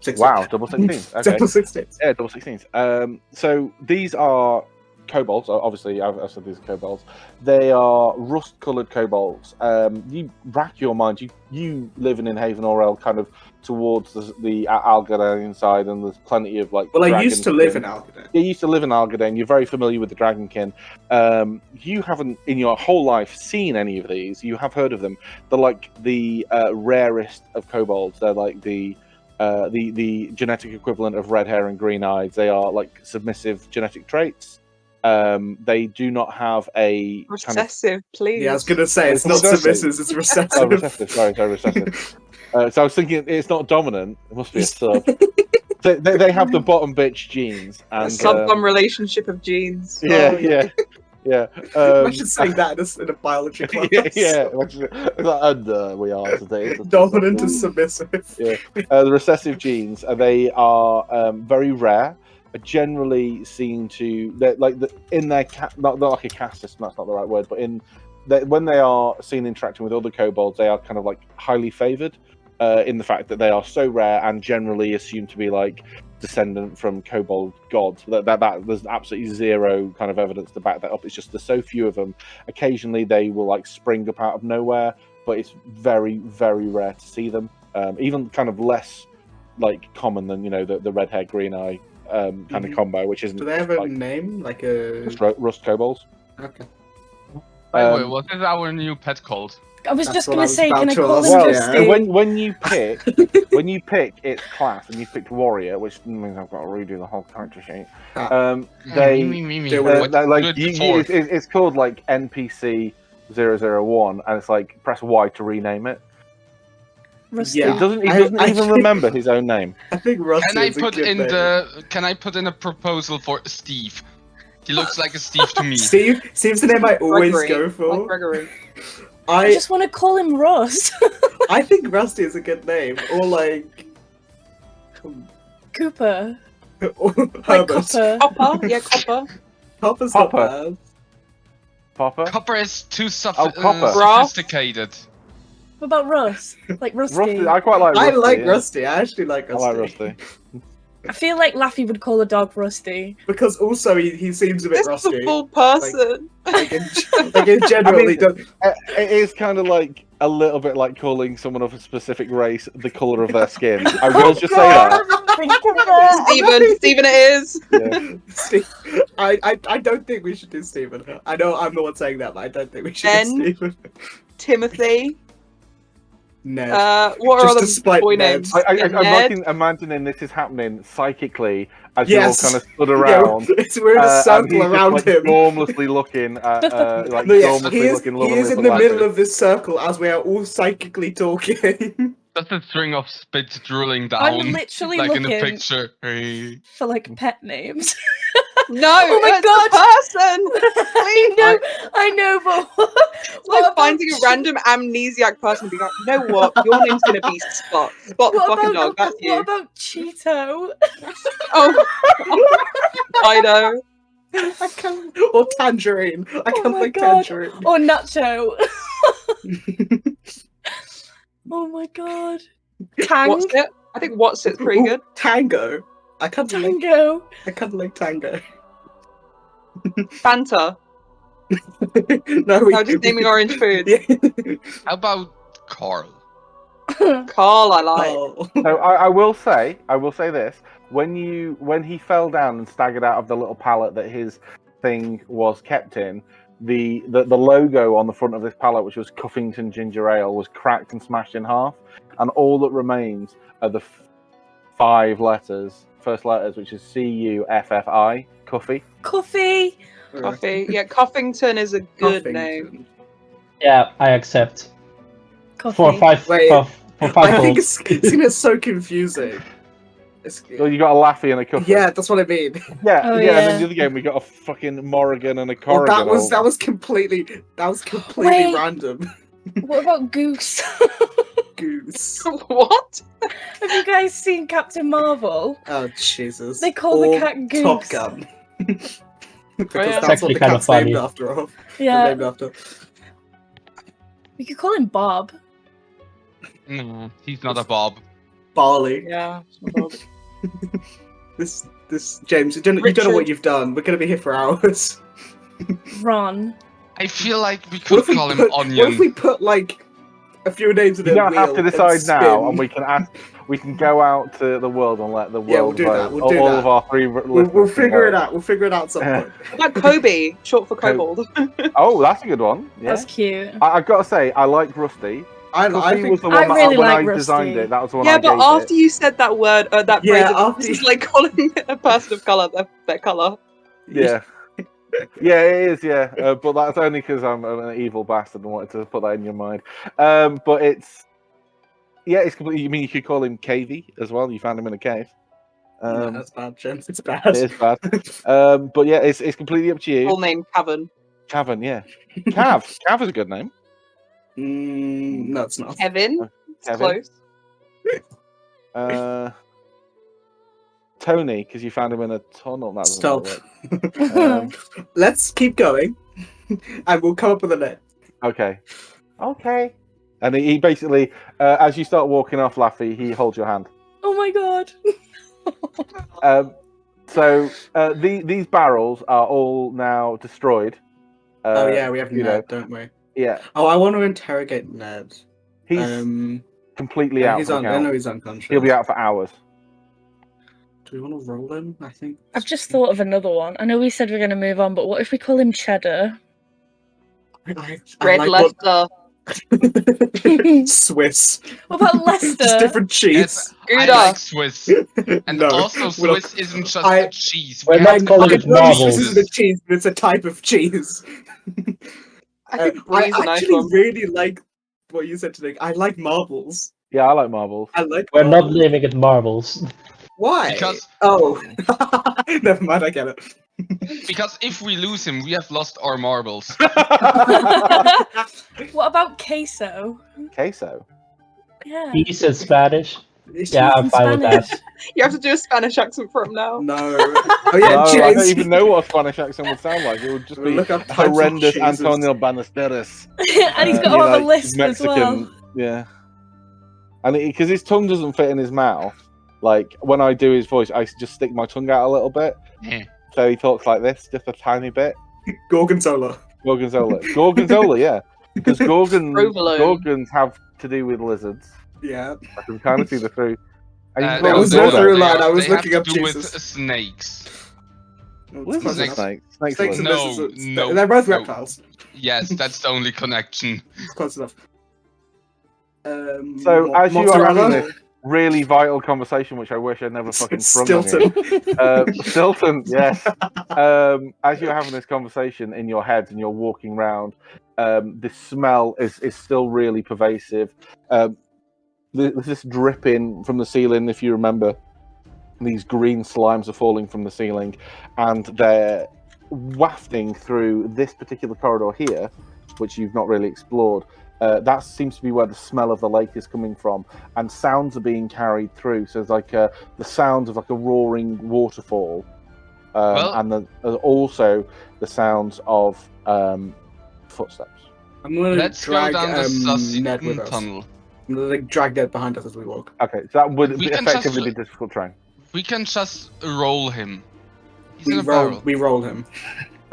16. Wow, double 16s. Okay. Double 16s. Yeah, double 16s. So these are kobolds. Obviously, I've said these are kobolds. They are rust-coloured kobolds. You rack your mind. You living in Haven Orel, kind of towards the Algadane side, and there's plenty of like. Well, I used to live in dragonkin. Algadane. You used to live in Algadane. You're very familiar with the Dragonkin. You haven't, in your whole life, seen any of these. You have heard of them. They're like the rarest of kobolds. They're like the genetic equivalent of red hair and green eyes. They are like submissive genetic traits. They do not have a kind of Recessive, please. Yeah, I was gonna say it's It's not recessive. submissive, it's recessive. oh, recessive. Sorry, recessive. So I was thinking it's not dominant. It must be a sub. So they have the bottom bitch genes. A And sub-dom relationship of genes. yeah, Oh, yeah. Yeah. Imagine saying that in a biology class. yeah. And we are today. Dominant and submissive. Yeah. The recessive genes, they are very rare. Are generally seen to in their not like a caste system. That's not the right word, but when they are seen interacting with other kobolds, they are kind of like highly favored in the fact that they are so rare and generally assumed to be like descendant from kobold gods. That there's absolutely zero kind of evidence to back that up. It's just there's so few of them. Occasionally they will like spring up out of nowhere, but it's very, very rare to see them. Even kind of less like common than the red hair, green eye kind of combo, which isn't. Do they have a name like a rust kobolds? Okay. By the way, what is our new pet called? I was That's just what gonna I was say, about can I to call ask. him Well, Rusty? when you pick its class and you picked warrior, which means I've got to redo the whole character sheet. It's called like NPC 001, and it's like press Y to rename it. Rusty. Yeah. He doesn't even remember his own name. I think Rusty Can I is a put good in name. Can I put in a proposal for Steve? He looks like a Steve to me. Steve seems the name I always Gregory. go for. Like Gregory. I just want to call him Rust. I think Rusty is a good name, or like Cooper. Herbert. Like Copper. Copper, yeah, Copper. Copper's Popper. not bad. Popper. Copper is too Copper. sophisticated. What about Russ? Like Rusty. Rusty. I quite like. I Rusty, like yeah. Rusty. I actually like I Rusty. like Rusty. I feel like Laffy would call a dog Rusty. Because also he seems a bit This is rusty. a full person. Like in general, he does. It is kind of like a little bit like calling someone of a specific race the color of their skin. I will just say that. Stephen it is. Yeah. Steve, I don't think we should do Stephen. I know I'm the one saying that, but I don't think we should Ben. do Stephen. Timothy. Ned. What are Just other to spite boy Ned. names? I'm Ned. imagining this is happening psychically as Yes. you're all kind of stood around. We're in a and circle he's around just, like, him. Gormlessly looking at, like, No, yes, gormlessly he is, looking he lovingly is at in the the middle ladder. of this circle as we are all psychically talking. Just a string of spit drooling down, I'm literally like in the looking picture. Hey. for like pet names. No, Oh my it's a person. I know, but It's what like about finding a random amnesiac person and being like, you know what? Your name's gonna be Spot. Spot the what fucking about, dog. That's what you. about Cheeto? Oh, Fido. I can't. Or Tangerine. I Oh can't my like God. Tangerine. Or Nacho? Oh my god. Tang? What's it? I think What's It's pretty good. Tango. I can't like. Tango. I can't like Tango. Fanta. No, we. No, just naming orange food. Yeah. How about Carl? Carl, I like. Oh. So I will say this: when he fell down and staggered out of the little pallet that his thing was kept in, the logo on the front of this pallet, which was Cuffington Ginger Ale, was cracked and smashed in half, and all that remains are the first letters, which is CUFFI, Cuffy. Coffee. Coffee. Yeah, Cuffington is a good Cuffington. name. Yeah, I accept. Coffee. For five, Wait, for five I think gold. it's so confusing. So you got a Laffy and a Cuffy. Yeah, that's what I mean. Yeah, Oh, And yeah. then the other game we got a fucking Morrigan and a Well, Corrigan. that was completely Wait. random. What about Goose? Goose. What? Have you guys seen Captain Marvel? Oh Jesus. They call the Or cat Goose. Top Gun. Because yeah. that's It's what actually the kind of cat's named funny. after. Yeah. Named after. We could call him Bob. No, he's not a Bob. Barley. Yeah. This James, you don't know what Richard. you've done. We're gonna be here for hours. Ron. I feel like we What could if we call him put, What Onion. if we put like a few names in You a don't wheel have to and decide now, spin? and we can ask. We can go out to the world and let the world Yeah, we'll do vote. that, we'll do all that. of our three We'll listeners can figure it vote. out. We'll figure it out at some point. What about Kobe, short for kobold? Oh, that's a good one. Yeah. That's cute. I've got to say, I like Rusty. I Cuffy think was the I one that really when like I designed Rusty. it, that was the one Yeah, I but gave after it. you said that word, that Yeah, phrase, after this you- is like calling a person of color their color. Yeah. Yeah, it is. Yeah, but that's only because I'm an evil bastard and wanted to put that in your mind. But it's it's completely. You mean you could call him Cavey as well? You found him in a cave. No, that's bad, James. It's bad. It is bad. But yeah, it's completely up to you. Full name Cavern. Cavern, yeah. Cav. Cav is a good name. No, it's not. Kevin. It's Kevin. close. Tony, because you found him in a tunnel. That doesn't Stop. work. Let's keep going, and we'll come up with a name. Okay. And he basically, as you start walking off, Laffy, he holds your hand. Oh my god. These barrels are all now destroyed. Oh yeah, we have you Ned, don't we? Yeah. Oh, I want to interrogate Ned. He's completely yeah, out. he's for on. the I count. know he's unconscious. He'll be out for hours. Do we want to roll him? I think. I've just thought of another one. I know we said we're going to move on, but what if we call him Cheddar? I Red like Leicester. Swiss. What about Just Leicester? different cheese. I Gouda. like Swiss. And No, also we're not- Swiss isn't just I- a cheese. We're We not have calling other it marbles. This isn't a cheese, but it's a type of cheese. I think I Bree's a nice actually one. really like what you said today. I like marbles. Yeah, I like marbles. I like. We're not marbles. naming it marbles. Why? Because- Oh, never mind. I get it. Because if we lose him, we have lost our marbles. What about queso? Queso. Yeah. He's in Spanish. It's Yeah, cheese I'm in fine with Spanish. that. You have to do a Spanish accent for him now. No. Oh yeah, No, I don't cheese. even know what a Spanish accent would sound like. It would just be Look up types of horrendous cheeses. Antonio Ballesteros. And he's got you all know, the list Mexican, as well. Yeah. And because his tongue doesn't fit in his mouth, like when I do his voice, I just stick my tongue out a little bit. Yeah. So he talks like this, just a tiny bit. Gorgonzola. Gorgonzola, yeah. Because Provolone. gorgons have to do with lizards. Yeah. I can kind of see the through. And you can there call was them no Gordo. through line. I was They have looking to up do with Jesus. snakes. What is a Snakes. snake? Snakes Snakes and are No, lizards. no, They're both no. reptiles. Yes, that's the only connection. It's close enough. So, as you are mozzarella? having this really vital conversation, which I wish I'd never fucking sprung on Stilton. you. Stilton, yes. As you're having this conversation in your head and you're walking around, the smell is still really pervasive. There's this dripping from the ceiling, if you remember. These green slimes are falling from the ceiling, and they're wafting through this particular corridor here, which you've not really explored. That seems to be where the smell of the lake is coming from, and sounds are being carried through. So it's like the sounds of like a roaring waterfall, and also the sounds of footsteps. I'm gonna Let's go drag down the Ned with Sussican us. tunnel. I'm gonna drag Ned behind us as we walk. Okay, so that would We can effectively just- be difficult terrain. We can just roll him. He's in a barrel. We roll him.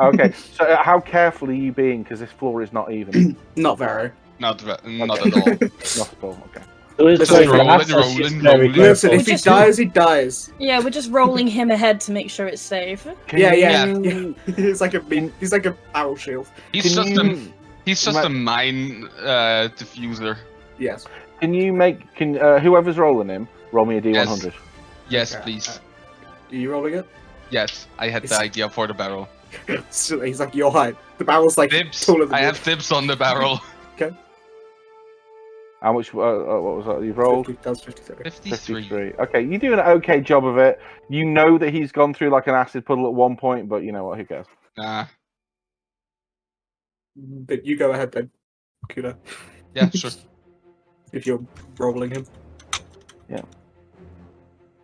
Okay, so how careful are you being? Because this floor is not even. Not very. Not at all. Not at all. Okay. So it's Listen, like rolling, last, rolling, she's very rolling. Listen, careful. if he Just- dies, he dies. Yeah, we're just rolling him ahead to make sure it's safe. Yeah. you- He's like a barrel shield. He's Can just you- he's just a mine diffuser. Yes. Can you make whoever's rolling him roll me a D100? Yes, Okay. please. Are you rolling it? Yes, I had the idea for the barrel. So he's like your height. The barrel's like Dibs. taller than I you. have dibs on the barrel. How much? What was that you've rolled? 53. 53. Okay, you do an okay job of it. You know that he's gone through like an acid puddle at one point, but you know what? Who cares? Nah. But you go ahead then, Kuda, Yeah, sure. if you're rolling him.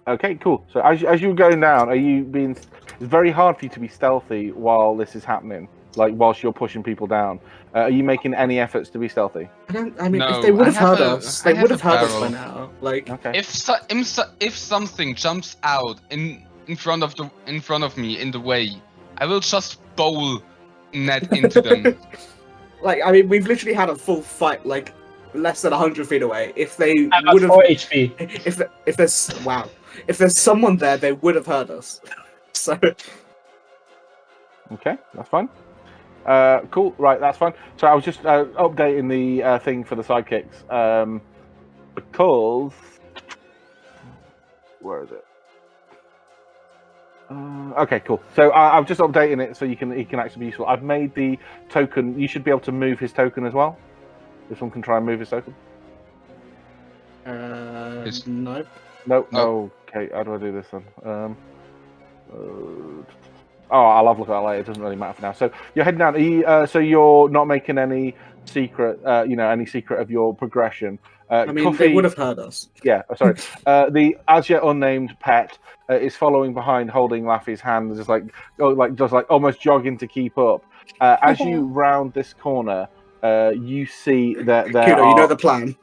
Okay, cool. So as you're going down, are you being? It's very hard for you to be stealthy while this is happening. Like whilst you're pushing people down, are you making any efforts to be stealthy? I mean, No, if they would I have have heard a- us, I they would have have a heard us by barrel. now. Like, Okay. If something jumps out in front of me in the way, I will just bowl Ned into them. like I mean, we've literally had a full fight, like less than 100 feet away. If they I got would have, 4 HP. if there's someone there, they would have heard us. So Okay, that's fine. Cool. Right, that's fine. So I was just updating the thing for the sidekicks because where is it? Okay, cool. So I'm just updating it so he can actually be useful. I've made the token. You should be able to move his token as well. If someone can try and move his token. nope. No. No. Okay. How do I do this then? Oh, I'll have a look at that later. It doesn't really matter for now. So you're heading down. So you're not making any secret, any secret of your progression. I mean, Cuffy, they would have heard us. Yeah, sorry. The as yet unnamed pet is following behind, holding Laffy's hand, just almost jogging to keep up. As you round this corner, you see that there Kudo, are. you know the plan.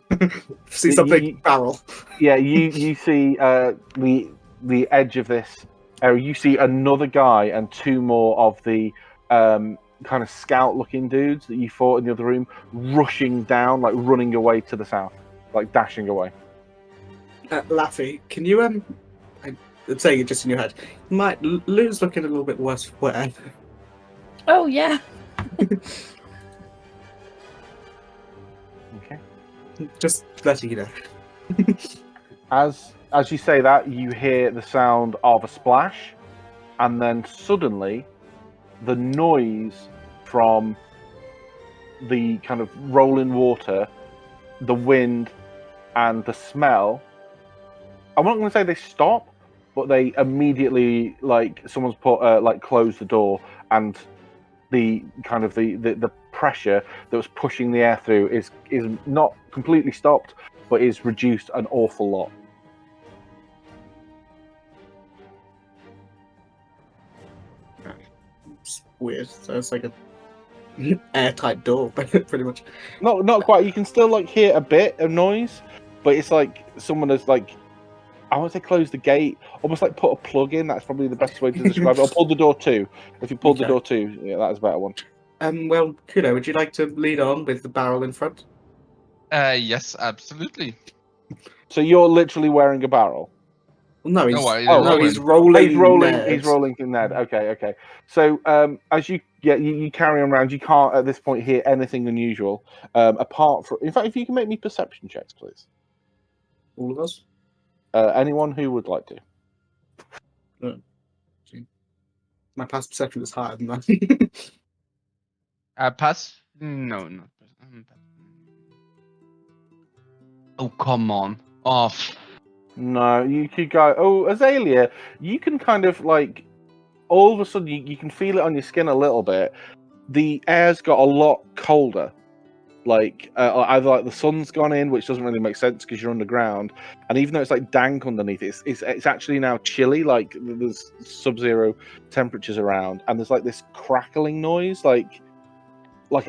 See something barrel. Yeah, you see the edge of this area. You see another guy and two more of the kind of scout-looking dudes that you fought in the other room, rushing down, like running away to the south, like dashing away. Laffy, can you I'm saying it just in your head. Lou's looking a little bit worse for wear. Oh yeah. Okay. Just letting you know. As you say that, you hear the sound of a splash, and then suddenly, the noise from the kind of rolling water, the wind, and the smell. I'm not going to say they stop, but they immediately, like someone's put closed the door, and the kind of the pressure that was pushing the air through is not completely stopped, but is reduced an awful lot. It's weird. So it's like a airtight door, pretty much. Not quite. You can still like hear a bit of noise, but it's like someone has like, I want to say close the gate, almost like put a plug in. That's probably the best way to describe it. Or pull the door to. If you pulled the door to, yeah, that is a better one. Well, Kudo, would you like to lead on with the barrel in front? Yes, absolutely. So you're literally wearing a barrel. No, he's he's rolling. He's rolling. Ned. He's rolling in Ned. Okay. So as you carry on around, you can't at this point hear anything unusual. Apart from, in fact, if you can make me perception checks, please. All of us. Anyone who would like to. My past perception is higher than that. Pass? No, not. Oh, come on. Oh, No, you could go. Oh, Azalea, you can kind of like. All of a sudden, you can feel it on your skin a little bit. The air's got a lot colder. Like either like the sun's gone in, which doesn't really make sense because you're underground, and even though it's like dank underneath, it's actually now chilly. Like there's sub-zero temperatures around, and there's like this crackling noise, like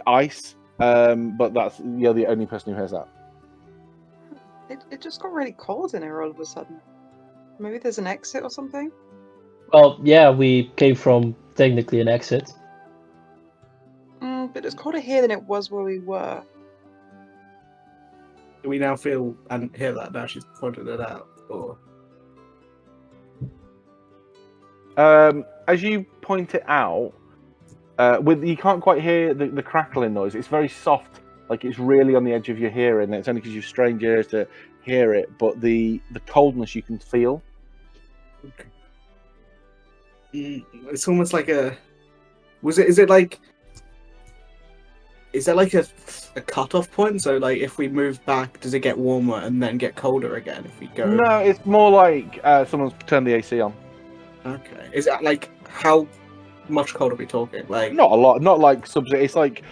ice. But that's you're the only person who hears that. It just got really cold in here all of a sudden. Maybe there's an exit or something? Well, yeah, we came from technically an exit. But it's colder here than it was where we were. Do we now feel and hear that now she's pointed it out? Or as you point it out, you can't quite hear the crackling noise. It's very soft, like it's really on the edge of your hearing. It's only because you've strained your ears to hear it, but the coldness you can feel. okay. It's almost like a. Is there like a cutoff point? So like if we move back, does it get warmer and then get colder again if we go? No, it's more like someone's turned the AC on. Okay. Is that like how much colder are we talking? Like Not a lot, not like sub-zero. It's like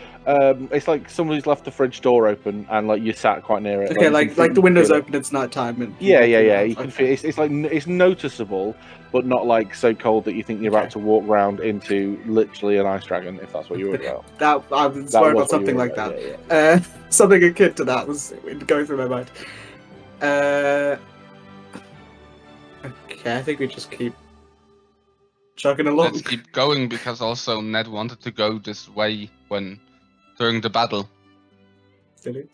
somebody's left the fridge door open and like you sat quite near it. okay, you can like the windows feel it. open, it's nighttime and Yeah. You can Okay. feel it's like it's noticeable, but not like so cold that you think you're about to walk round into literally an ice dragon. If that's what you were about. That I was That worried was about what you something were like about, that. yeah. Something akin to that was going through my mind. Okay, I think we just keep chugging along. let's keep going because also Ned wanted to go this way during the battle. Did he?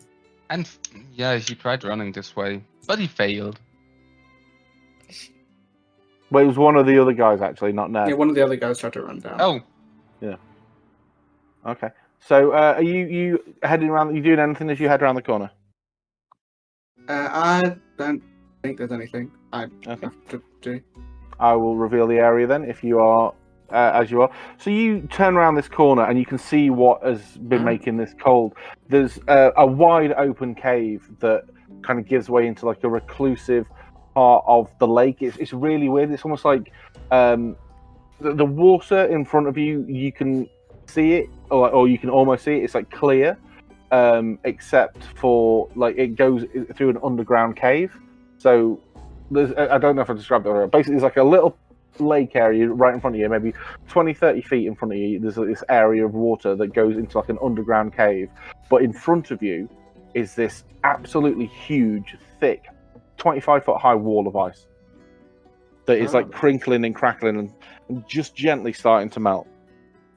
And yeah, he tried running this way, but he failed. But it was one of the other guys actually, not Ned. Yeah, one of the other guys tried to run down. Oh, Okay. So are you heading around? Are you doing anything as you head around the corner? I don't think there's anything I Okay. have to do. I will reveal the area then if you are as you are. So you turn around this corner and you can see what has been making this cold. There's a wide open cave that kind of gives way into like a reclusive part of the lake. It's really weird. It's almost like the water in front of you, you can see it, or you can almost see it. It's like clear, except for like it goes through an underground cave. So there's, I don't know if I described it already. Basically, there's like a little lake area right in front of you, maybe 20-30 feet in front of you. There's this area of water that goes into like an underground cave, but in front of you is this absolutely huge, thick, 25-foot high wall of ice that is like crinkling and crackling and just gently starting to melt.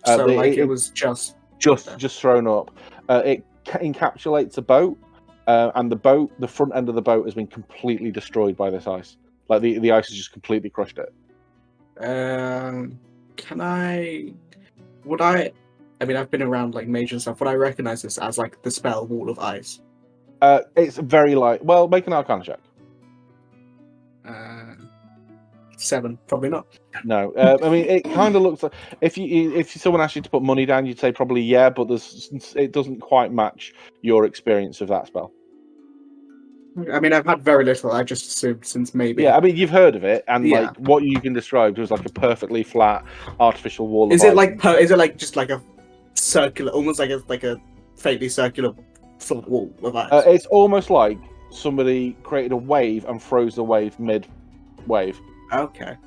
So it was just thrown up. It encapsulates a boat, and the front end of the boat has been completely destroyed by this ice. Like the ice has just completely crushed it. I mean, I've been around like Mage and stuff. Would I recognize this as like the spell Wall of Ice? It's very light. Well, make an Arcana check. 7, probably not. No, I mean it kind of looks like if someone asked you to put money down, you'd say probably yeah, but it doesn't quite match your experience of that spell. I mean, I've had very little. I just assumed since maybe. Yeah, I mean you've heard of it, and Yeah. like what you can describe was like a perfectly flat artificial wall. Is of it ice. like is it like just like a circular, almost like a faintly circular flat wall of ice? It's almost like somebody created a wave and froze the wave mid-wave. Okay.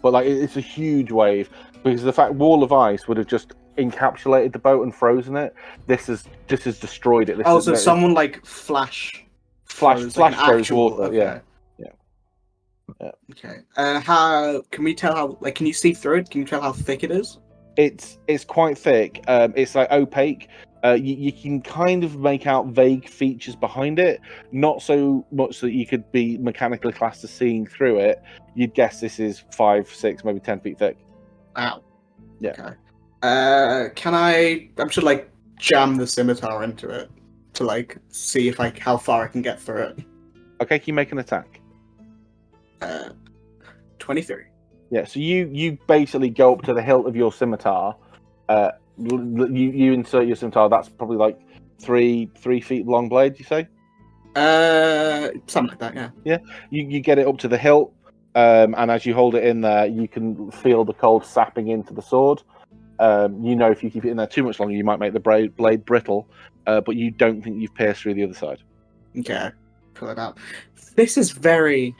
But like it's a huge wave because the fact wall of ice would have just encapsulated the boat and frozen it. This has destroyed it. So someone like flash froze actual, water. okay. Yeah. Okay. How can we tell how? Like, can you see through it? Can you tell how thick it is? It's quite thick. It's like opaque. You can kind of make out vague features behind it, not so much that you could be mechanically classed as seeing through it. You'd guess this is 5, 6, maybe 10 feet thick. Wow. Yeah. Okay. Can I? I'm sure like jam the scimitar into it to like see if how far I can get through it. Okay, can you make an attack? 23. Yeah. So you basically go up to the hilt of your scimitar. You insert your scimitar. That's probably like 3 feet long blade. You say? Something like that. Yeah. Yeah. You get it up to the hilt, and as you hold it in there, you can feel the cold sapping into the sword. You know, if you keep it in there too much longer, you might make the blade brittle. But you don't think you've pierced through the other side. Okay. Pull it out. This is very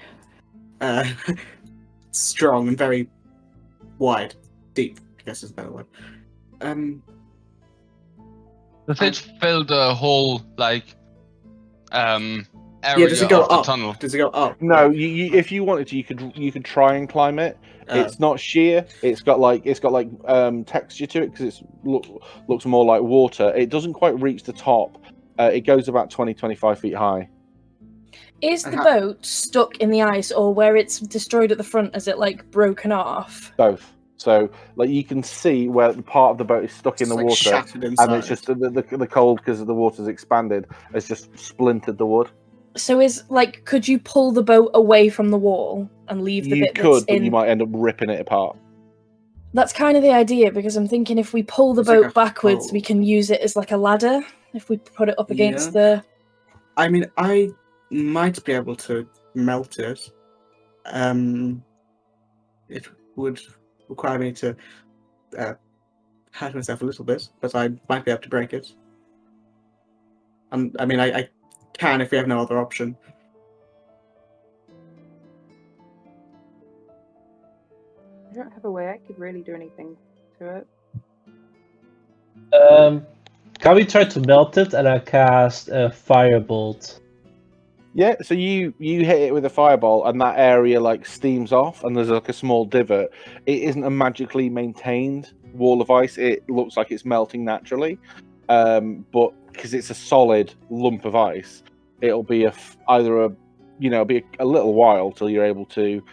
strong and very wide, deep. I guess is a better word. Does it fill the whole like area does it go of the up? tunnel? Does it go up? No, you if you wanted to, you could try and climb it. It's not sheer. It's got like texture to it because looks more like water. It doesn't quite reach the top. It goes about 20-25 feet high. Is the boat stuck in the ice, or where it's destroyed at the front? Is it like broken off? Both. So like you can see where the part of the boat is stuck in the like water, shattered inside. and it's just the cold because the water's expanded has just splintered the wood. So could you pull the boat away from the wall and leave the bit that's but in? you might end up ripping it apart. That's kind of the idea, because I'm thinking if we pull the It's like boat a backwards, hole. we can use it as like a ladder. If we put it up against the. I mean, I might be able to melt it. It would require me to hurt myself a little bit, but I might be able to break it. I mean, I can if we have no other option. I don't have a way I could really do anything to it. Can we try to melt it and I cast a firebolt? Yeah, so you hit it with a fireball, and that area like steams off, and there's like a small divot. It isn't a magically maintained wall of ice. It looks like it's melting naturally, but because it's a solid lump of ice, it'll be it'll be a little while till you're able to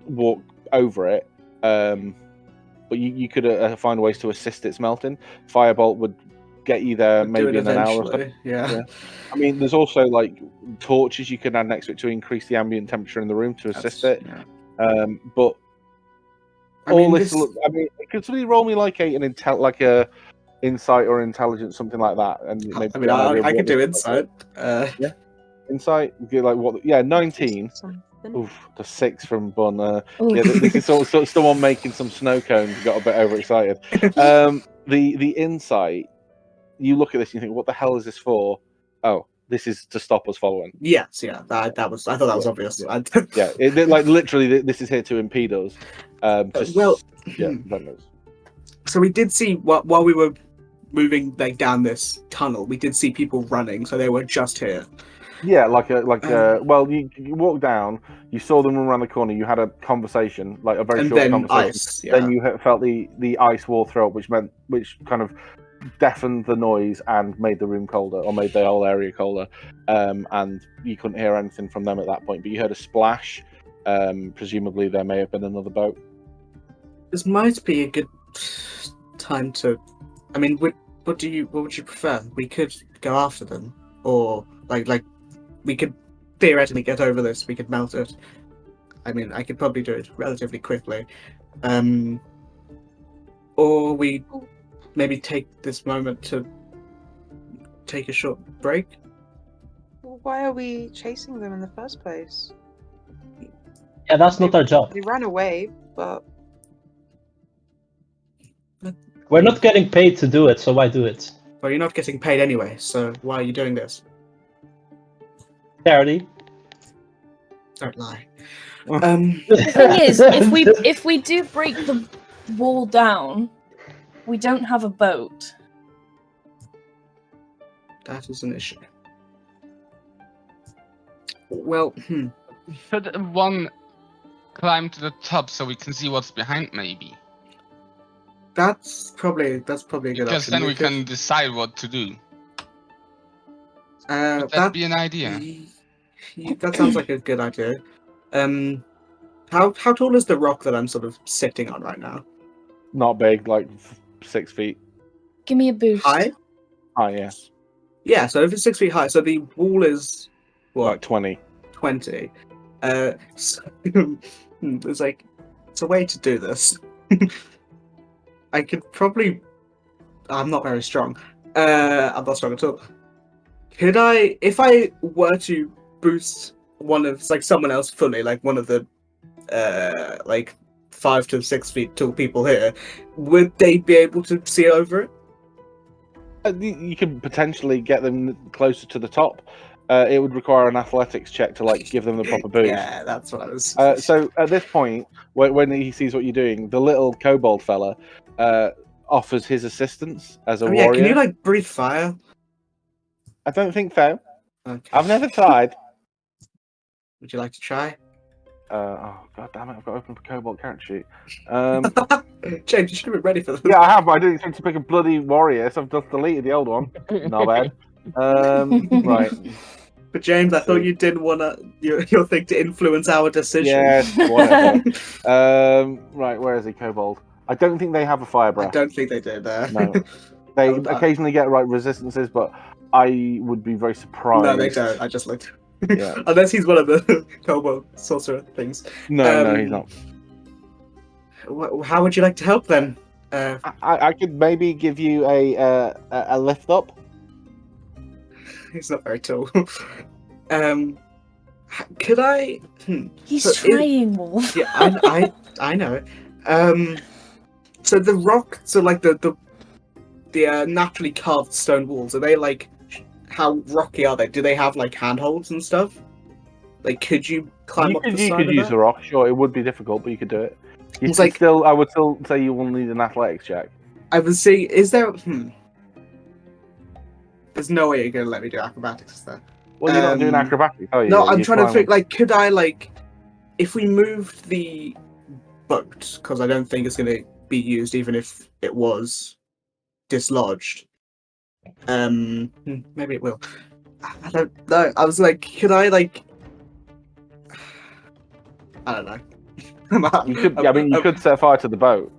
walk over it. But you could find ways to assist its melting. Firebolt would get you there maybe in an hour or so. Yeah. I mean, there's also like torches you can add next to it to increase the ambient temperature in the room to assist it. Yeah. But I mean, could somebody roll me like a insight or intelligence, something like that? And maybe I mean, I could do insight. insight. Get like what? Yeah, 19. Oof, the 6 from Bun. Ooh. Yeah, this is sort of someone making some snow cones got a bit overexcited. The insight, you look at this and you think, what the hell is this for? Oh, this is to stop us following. Yes, yeah, that was. I thought that was obvious. Yeah, like literally, this is here to impede us. Yeah, that knows. So we did see while we were moving like down this tunnel, we did see people running. So they were just here. Yeah, well, you walked down, you saw them run around the corner, you had a conversation, like a very And short then conversation. ice, yeah. Then you felt the ice wall through up, which kind of deafened the noise and made the room colder, or made the whole area colder. And you couldn't hear anything from them at that point, but you heard a splash. Presumably, there may have been another boat. This might be a good time to. I mean, what would you prefer? We could go after them, or like we could theoretically get over this. We could melt it. I mean, I could probably do it relatively quickly. Or we maybe take this moment to take a short break. Well, why are we chasing them in the first place? Yeah, that's not our job. They ran away, but We're not getting paid to do it, so why do it? Well, you're not getting paid anyway, so why are you doing this? Charity. Don't lie. The thing is, if we do break the wall down, we don't have a boat. That is an issue. Well, Should one climb to the top so we can see what's behind, maybe? that's probably a good Because option. then we can decide what to do. Would that be an idea? That sounds like a good idea. How tall is the rock that I'm sort of sitting on right now? Not big, like 6 feet Give me a boost. High? high. Yeah, Yeah. So if it's 6 feet high, so the wall is what? like 20. 20. So, it's like it's a way to do this. I could probably. I'm not very strong. I'm not strong at all. Could I, if I were to boost one of like someone else fully, like one of the like 5 to 6 feet tall people here, would they be able to see over it? You could potentially get them closer to the top. It would require an athletics check to like give them the proper boost. Yeah, that's what I was. So at this point, when he sees what you're doing, the little kobold fella offers his assistance as a yeah, warrior. can you like breathe fire? I don't think so. Okay. I've never tried. Would you like to try? Oh god damn it! I've got to open up a kobold character sheet. James, you should have been ready for this. Yeah, I have. But I didn't expect to pick a bloody warrior, so I've just deleted the old one. Not bad. Right. But James, I thought you didn't want your thing to influence our decision. Yes, whatever. Right, where is he, kobold? I don't think they have a fire I breath. don't think they did there. No. They Oh, that- occasionally get right resistances, but I would be very surprised. No, they don't. I just looked. Yeah. Unless he's one of the kobold sorcerer things. No, he's not. How would you like to help then? I could maybe give you a lift up. He's not very tall. Could I? He's So trying, Wolf. Yeah, I know. So the rock, so like the naturally carved stone walls, are they like? How rocky are they? Do they have like handholds and stuff? Like, could you climb up the side You could of use that? a rock. Sure, it would be difficult, but you could do it. It's like- I would still say you will need an athletics check. I was seeing. Is there? There's no way you're gonna let me do acrobatics there. Well, you're not doing Um, acrobatics, are you? No, I'm You're trying to climbing. think. Like, could I like, if we moved the boat, because I don't think it's gonna be used, even if it was dislodged. Maybe it will. I don't know. I was like, could I like? I don't know. You could. I mean, you could set fire to the boat,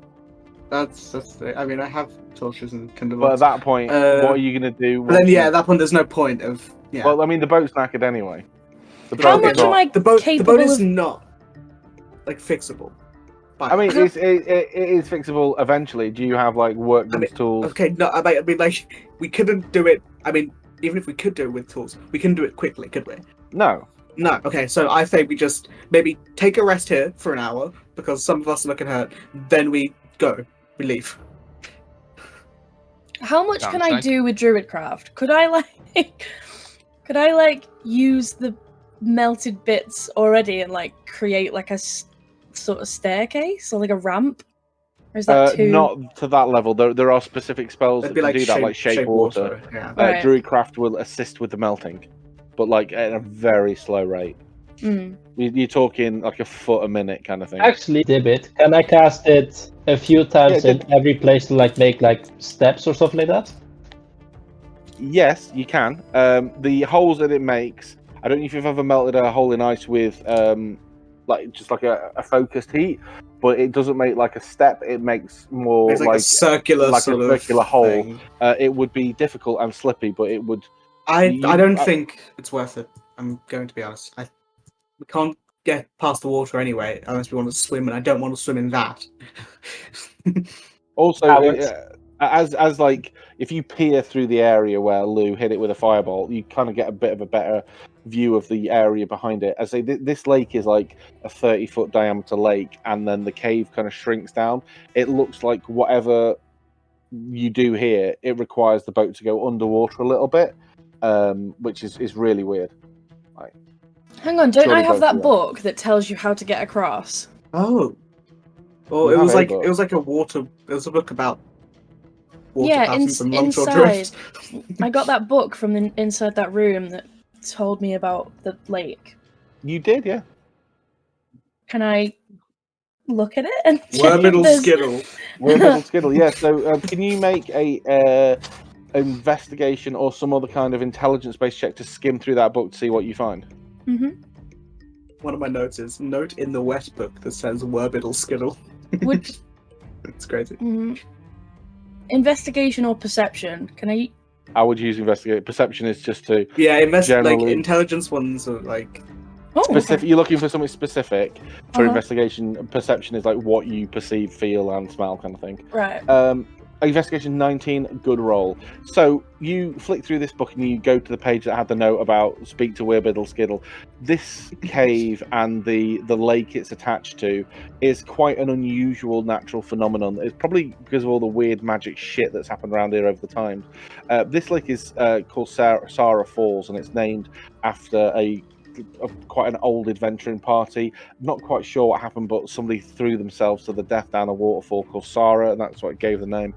That's. I mean, I have torches and kind of. but at that point, Uh, what are you going to do? But then, yeah, at that point, there's no point of. Yeah. Well, I mean, the boat's knackered anyway. The How boat much is not- am I the boat capable is of? not like fixable. I mean, it is fixable eventually. Do you have like workman's tools? Okay, no, I mean, like we couldn't do it. I mean, even if we could do it with tools, we couldn't do it quickly, could we? No. No, okay, so I think we just maybe take a rest here for an hour because some of us are looking hurt. Then we go. We leave. How much can Sounds I like- do with Druidcraft? Could I like use the melted bits already and like create like a sort of staircase or like a ramp? Or is that too? Not to that level. There are specific spells It'd that be can do that, like shape water. Yeah. Right. Druidcraft will assist with the melting, but like at a very slow rate. Mm. You're talking like a foot a minute kind of thing. Actually, Dibbit, can I cast it a few times Yeah, in every place to like make like steps or stuff like that? Yes, you can. The holes that it makes, I don't know if you've ever melted a hole in ice with like just like a focused heat, but it doesn't make like a step. It makes more It's like a circular like sort a of circular hole. thing. It would be difficult and slippy, but it would. I don't I- think it's worth it. I'm going to be honest. We can't get past the water anyway unless we want to swim, and I don't want to swim in that. Also, Cowards. as like if you peer through the area where Lou hit it with a firebolt, you kind of get a bit of a better view of the area behind it. I say this lake is like a 30-foot diameter lake, and then the cave kind of shrinks down. It looks like whatever you do here, it requires the boat to go underwater a little bit, which is really weird. Hang on, don't Surely I have go that through that. book that tells you how to get across? Oh. Well, You it was have a like book. it was like a water. It was a book about water Yeah, passing from Longshore inside. Drift. I got that book from inside that room that told me about the lake. You did, yeah. Can I look at it and check if Wormiddle there's... Skittle. Weird Skittle, yeah. So, can you make a investigation or some other kind of intelligence-based check to skim through that book to see what you find? Mhm. One of my notes is note in the wet book that says Wormiddle Skittle. Would It's crazy. investigation or perception? Can I? I would use investigate. Perception is just to Yeah, like Generally- intelligence ones are like Oh, specific. okay. You're looking for something specific. For Uh-huh. investigation, perception is like what you perceive, feel, and smell, kind of thing. Right. Investigation 19, good roll. So you flick through this book and you go to the page that had the note about speak to Weirbiddle Skiddle. This cave and the lake it's attached to is quite an unusual natural phenomenon. It's probably because of all the weird magic shit that's happened around here over the time. This lake is called Sarah Falls, and it's named after quite an old adventuring party. Not quite sure what happened, but somebody threw themselves to the death down a waterfall called Sarah, and that's what gave the name.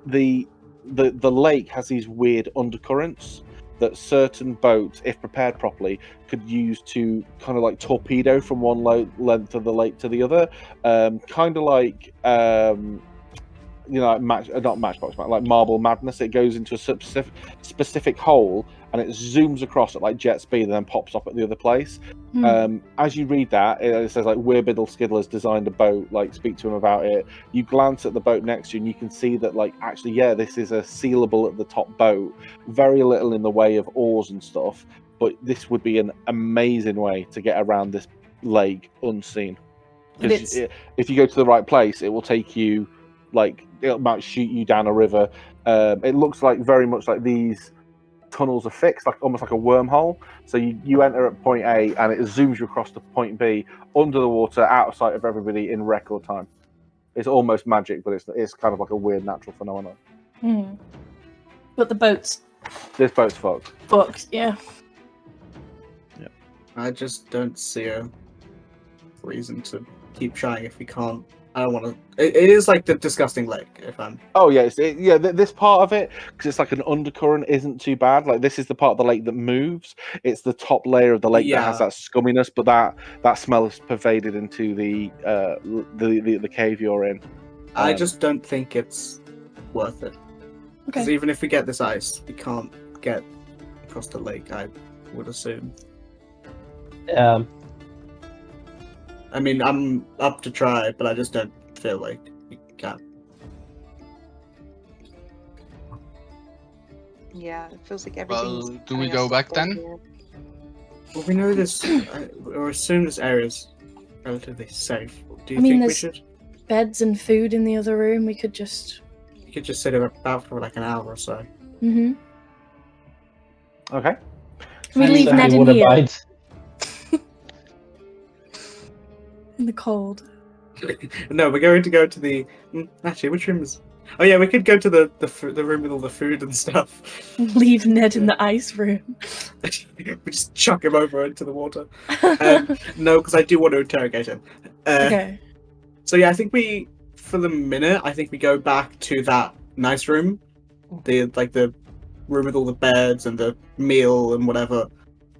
The lake has these weird undercurrents that certain boats, if prepared properly, could use to kind of like torpedo from one length of the lake to the other, kind of like not Matchbox, like Marble Madness. It goes into a specific hole and it zooms across at like jet speed and then pops up at the other place. As you read that, it says like Weirbiddle Skiddle has designed a boat, like speak to him about it. You glance at the boat next to you and you can see that like actually this is a sealable at the top boat, very little in the way of oars and stuff, but this would be an amazing way to get around this lake unseen. Because if you go to the right place, it will take you like it might shoot you down a river. It looks like very much like these tunnels are fixed, like almost like a wormhole. So you enter at point A and it zooms you across to point B under the water, out of sight of everybody in record time. It's almost magic, but it's kind of like a weird natural phenomenon. But the boat's This boat's fucked. fucked. Yeah. I just don't see a reason to keep trying if we can't. I don't want to. It is like the disgusting lake. If I'm. Oh yeah, this part of it, because it's like an undercurrent, isn't too bad. Like this is the part of the lake that moves. It's the top layer of the lake that has that scumminess, but that smell is pervaded into the cave you're in. I just don't think it's worth it. Because Okay. even if we get this ice, we can't get across the lake. I would assume. I mean, I'm up to try, but I just don't feel like we can. Yeah, it feels like everything's. Well, do we go back then? Well, we know this, or assume this area's relatively safe. Do you I mean, think we there's- should? Beds and food in the other room. We could just. We could just sit about for like an hour or so. Mm-hmm. Okay. We So leave you Ned you in wanna here. bite? In the cold. No, we're going to go to the. Actually, which room is? Oh yeah, we could go to the room with all the food and stuff. Leave Ned in the ice room. We just chuck him over into the water. No, because I do want to interrogate him. Okay. So yeah, I think for the minute, I think we go back to that nice room, the room with all the beds and the meal and whatever,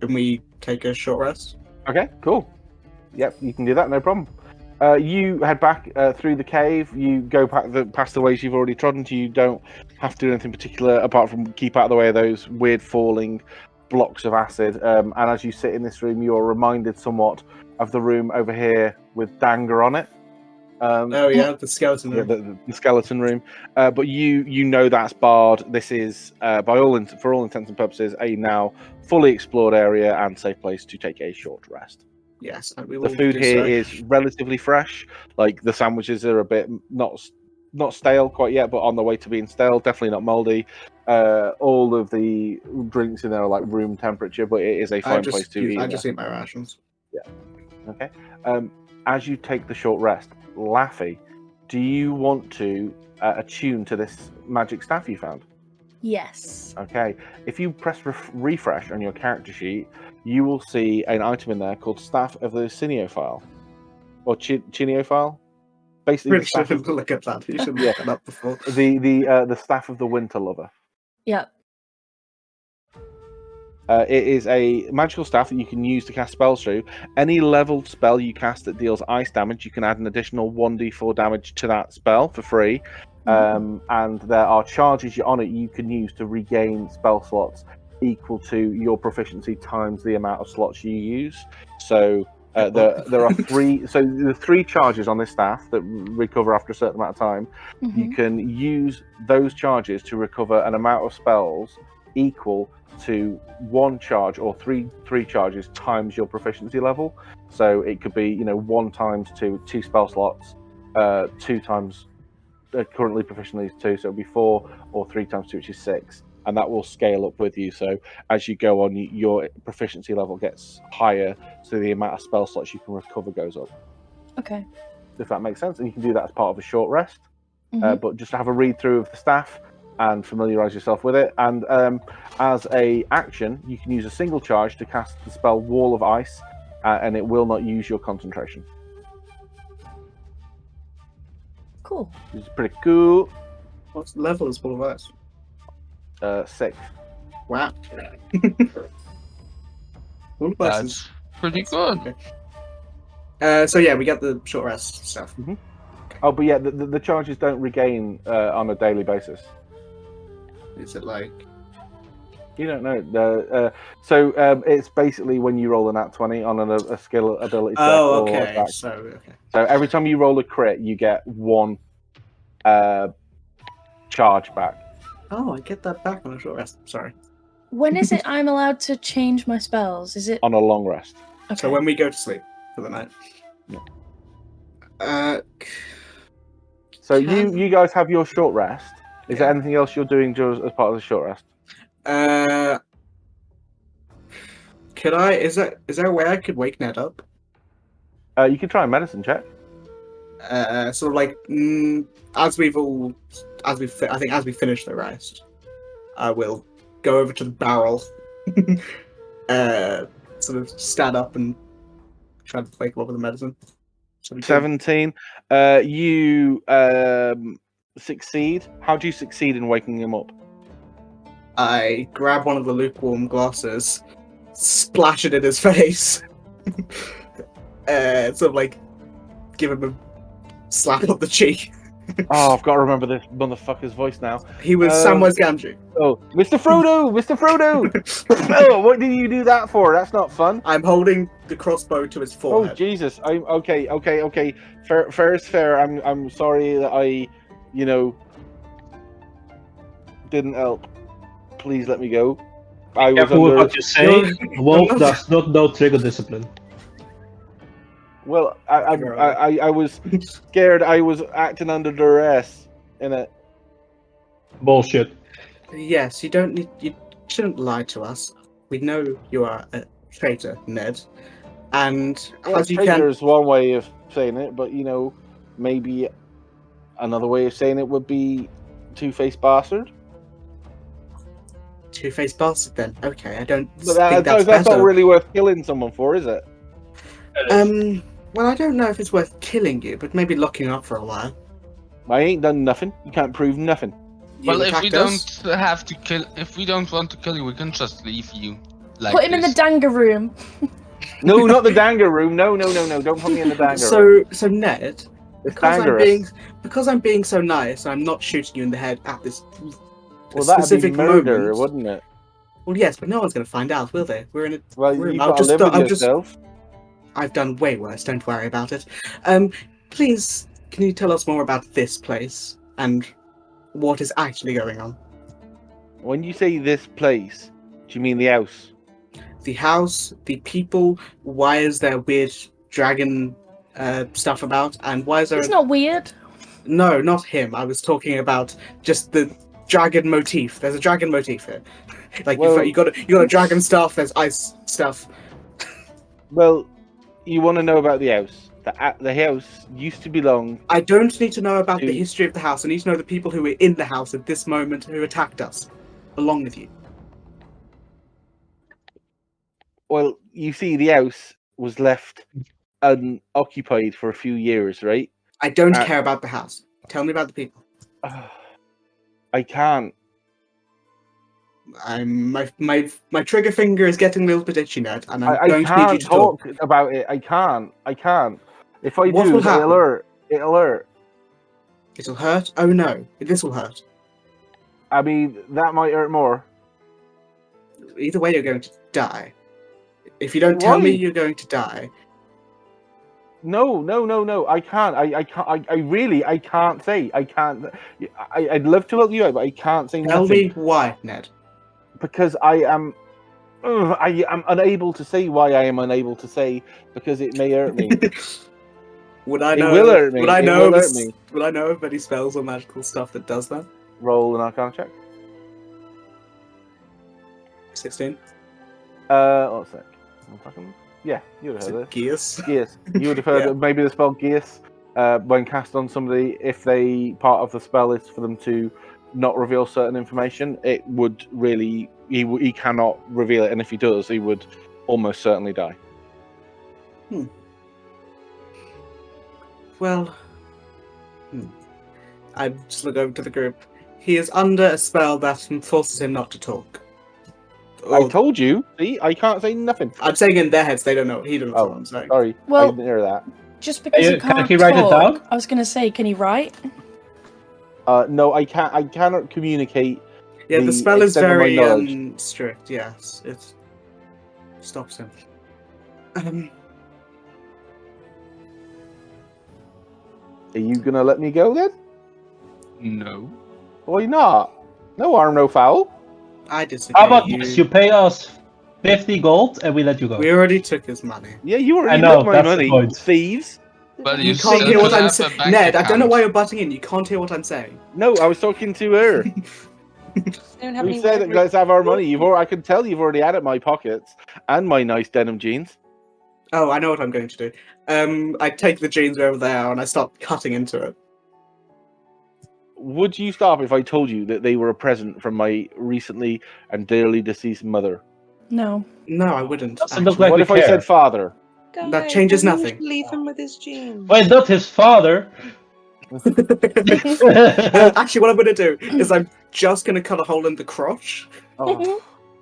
and we take a short rest. Okay, cool. Yep, you can do that, no problem. You head back through the cave. You go past the ways you've already trodden to. You don't have to do anything particular apart from keep out of the way of those weird falling blocks of acid. And as you sit in this room, you are reminded somewhat of the room over here with Danger on it. Oh yeah, the skeleton room. Yeah, the skeleton room. But you know that's barred. This is, for all intents and purposes, a now fully explored area and safe place to take a short rest. Yes, and we will. The food here is relatively fresh. Like the sandwiches are a bit not stale quite yet, but on the way to being stale. Definitely not moldy. All of the drinks in there are like room temperature, but it is a fine place to eat. I just eat my rations. Yeah. Okay. As you take the short rest, Laffy, do you want to attune to this magic staff you found? Yes. Okay. If you press refresh on your character sheet, you will see an item in there called Staff of the Ciniophile. Or Chiniophile? Basically, Really should look at that. You should look it up before. The Staff of the Winter Lover. Yep. It is a magical staff that you can use to cast spells through. Any leveled spell you cast that deals ice damage, you can add an additional 1d4 damage to that spell for free. And there are charges on it you can use to regain spell slots equal to your proficiency times the amount of slots you use. So there are three. So the 3 charges on this staff that recover after a certain amount of time. You can use those charges to recover an amount of spells equal to 1 charge or three charges times your proficiency level. So it could be 1 times 2 spell slots, 2 times currently proficiently is 2, so it'll be 4, or 3 times 2, which is 6, and that will scale up with you. So as you go on, your proficiency level gets higher, so the amount of spell slots you can recover goes up. Okay. If that makes sense, and you can do that as part of a short rest. But just have a read through of the staff and familiarize yourself with it. And as a action, you can use a single charge to cast the spell Wall of Ice, and it will not use your concentration. Cool. Which is pretty cool. What level is Wall of Ice? 6. Wow. Wall of Ice is Pretty good. Okay. So yeah, we got the short rest stuff. Oh, but yeah, the charges don't regain on a daily basis. Is it like? You don't know. So it's basically when you roll a nat 20 on a skill ability check. Oh, or okay. attack. So every time you roll a crit, you get 1 charge back. Oh, I get that back on a short rest. Sorry. When is it I'm allowed to change my spells? Is it On a long rest. okay? So when we go to sleep for the night. Yeah. So you guys have your short rest. Is there anything else you're doing as part of the short rest? Could I? Is there a way I could wake Ned up? You can try a medicine check. Sort of like as we finish the rest, I will go over to the barrel, sort of stand up and try to wake him up with the medicine. 17. You succeed. How do you succeed in waking him up? I grab one of the lukewarm glasses, splash it in his face, sort of like give him a slap on the cheek. Oh, I've got to remember this motherfucker's voice now. He was Samwise Gamgee. Oh, Mr. Frodo! Mr. Frodo! Oh, what did you do that for? That's not fun. I'm holding the crossbow to his forehead. Oh, Jesus. I'm okay. Fair is fair. I'm sorry that I, didn't help. Please let me go. I was Careful with what you say. Wolf does not know trigger discipline. Well, I was scared. I was acting under duress in it. Bullshit. Yes, you shouldn't lie to us. We know you are a traitor, Ned. And Well, as you traitor can, is one way of saying it, but you know, maybe another way of saying it would be two-faced bastard. Two-faced bastard, then. Okay, I don't But think that's that's not better. really worth killing someone for, is it? Well, I don't know if it's worth killing you, but maybe locking up for a while. I ain't done nothing. You can't prove nothing. You Well, if we attacked us. don't have to kill, if we don't want to kill you, we can just leave you. Like Put him in the this. danger room. No, not the danger room. No. Don't put me in the danger room. So Ned, It's because dangerous. I'm being so nice, I'm not shooting you in the head at this Well, that'd be specific murder, moment. wouldn't it? Well, yes, but no one's going to find out, will they? We're in a Well, room. you've got to live with yourself. I've done way worse. Don't worry about it. Please, can you tell us more about this place and what is actually going on? When you say this place, do you mean the house? The house, the people. Why is there weird dragon stuff about? And why is there? It's not weird. No, not him. I was talking about just the dragon motif. There's a dragon motif here. Like Well- you got a dragon stuff. There's ice stuff. Well, you want to know about the house. The house used to belong. I don't need to know about the Dude. history of the house. I need to know the people who were in the house at this moment who attacked us, along with you. Well, you see, the house was left unoccupied for a few years, right? I don't Uh, care about the house. Tell me about the people. I can't. My trigger finger is getting a little bit itchy, Ned, and I'm I going to need you can't to talk. talk about it. I can't. If I What do, will it'll happen? hurt. It'll hurt. It'll hurt. Oh no, this will hurt. I mean, that might hurt more. Either way, you're going to die. If you don't tell me, Why? you're going to die. No. I can't. I really can't say. I can't. I'd love to help you out, but I can't say Tell nothing. me why, Ned. Because I am unable to say why I am unable to say, because it may hurt me. Would I It know? will hurt me. Would I It know? will of hurt s- me. Would I know of any spells or magical stuff that does that? Roll an Arcana check. 16. One sec. 1 second. Yeah, you would Is have heard it this. Gears? Gears. You would have heard Yeah. maybe the spell Gears. When cast on somebody, if they part of the spell is for them to not reveal certain information, it would really he cannot reveal it, and if he does, he would almost certainly die. Well, I just look over to the group. He is under a spell that forces him not to talk. I Or- told you. See, I can't say nothing. I'm saying in their heads, they don't know. He doesn't know Oh, what I'm saying. sorry. I Well- didn't hear that. Just because you- you can can't he write it talk, down? I was gonna say, can he write? No, I can't. I cannot communicate. Yeah, the The spell is extent of my very knowledge. strict. Yes, it stops him. Are you gonna let me go then? No. Why not? No harm, no foul. I disagree. How about this? You pay us 50 gold and we let you go. We already took his money. Yeah, you already I know, took my that's the money, point. thieves. But You you can't still hear what could I'm have a saying. bank Ned, I don't know account. why you're butting in. You can't hear what I'm saying. No, I was talking to her. I don't have We any said word that let's have our money. I can tell you've already added my pockets and my nice denim jeans. Oh, I know what I'm going to do. I take the jeans over there and I start cutting into it. Would you stop if I told you that they were a present from my recently and dearly deceased mother? No. No, I wouldn't. Doesn't look actually. like What we if I care. said father? That changes maybe we nothing. should Leave him with his jeans. Wait, not his father. Actually, what I'm going to do is I'm just going to cut a hole in the crotch. Oh.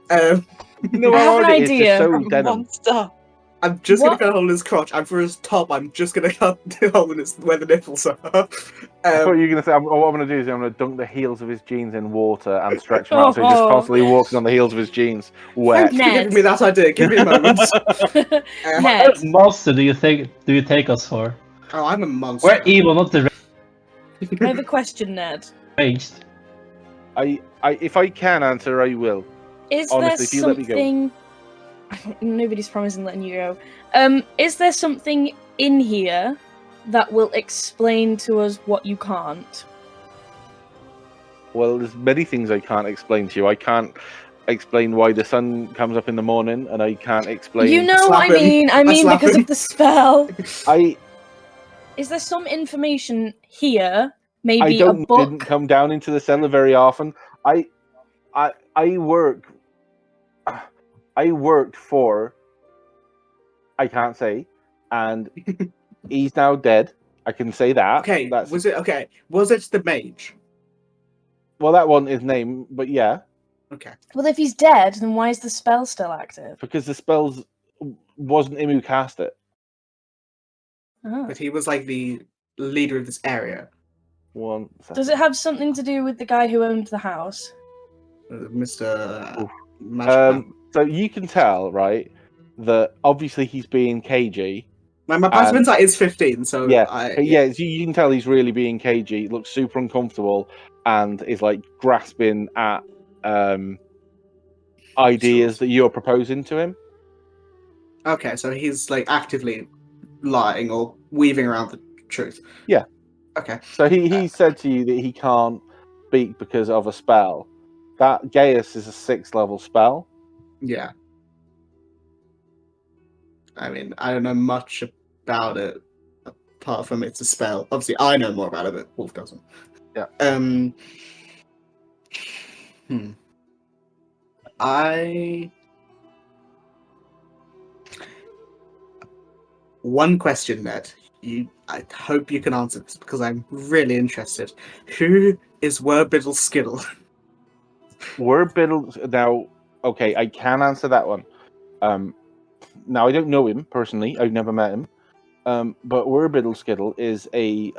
Um, You know I how have an hard it is to idea. sew I'm a denim? monster. I'm just going What? to cut a hole in his crotch, and for his top, I'm just going to cut the hole in his where the nipples are. I thought you were going to say, what I'm going to do is I'm going to dunk the heels of his jeans in water and stretch them out so he's just Oh. constantly walking on the heels of his jeans, wet. Thank you for Ned. giving me that idea. Give me a moment. What Ned, kind of monster do you take us for? Oh, I'm a monster. We're evil, not I have a question, Ned. deranged. If I can answer, I will. Is Honestly, if you there let me go. something? Nobody's promising letting you go. Is there something in here that will explain to us what you can't? Well, there's many things I can't explain to you. I can't explain why the sun comes up in the morning, and I can't explain. You know Slap what I him. mean. I I mean slap because him. of the spell. is there some information here? I Maybe a didn't book. come down into the cellar very often. I worked for, I can't say, and he's now dead. I can say that. Okay, That's, was it the mage? well, that wasn't his name, but yeah, Okay. Well, if he's dead, then why is the spell still active? because the spells wasn't him who cast it. Oh. But he was like the leader of this area. One second. Does it have something to do with the guy who owned the house? Mr. Oof. Magic Man. So you can tell, right, that obviously he's being cagey. My passive insight is 15, so Yeah, I, yeah. So you can tell he's really being cagey. Looks super uncomfortable, and is like grasping at ideas that you're proposing to him. Okay, so he's like actively lying or weaving around the truth. Yeah. Okay. So he said to you that he can't speak because of a spell. That Gaius is a 6th level spell. Yeah. I mean, I don't know much about it apart from it's a spell. Obviously, I know more about it, but Wolf doesn't. Yeah. One question, Ned. I hope you can answer this because I'm really interested. Who is Werbiddle Skiddle? Werbiddle. Now, okay, I can answer that one. Now I don't know him personally. I've never met him. But Werbiddle Skiddle is a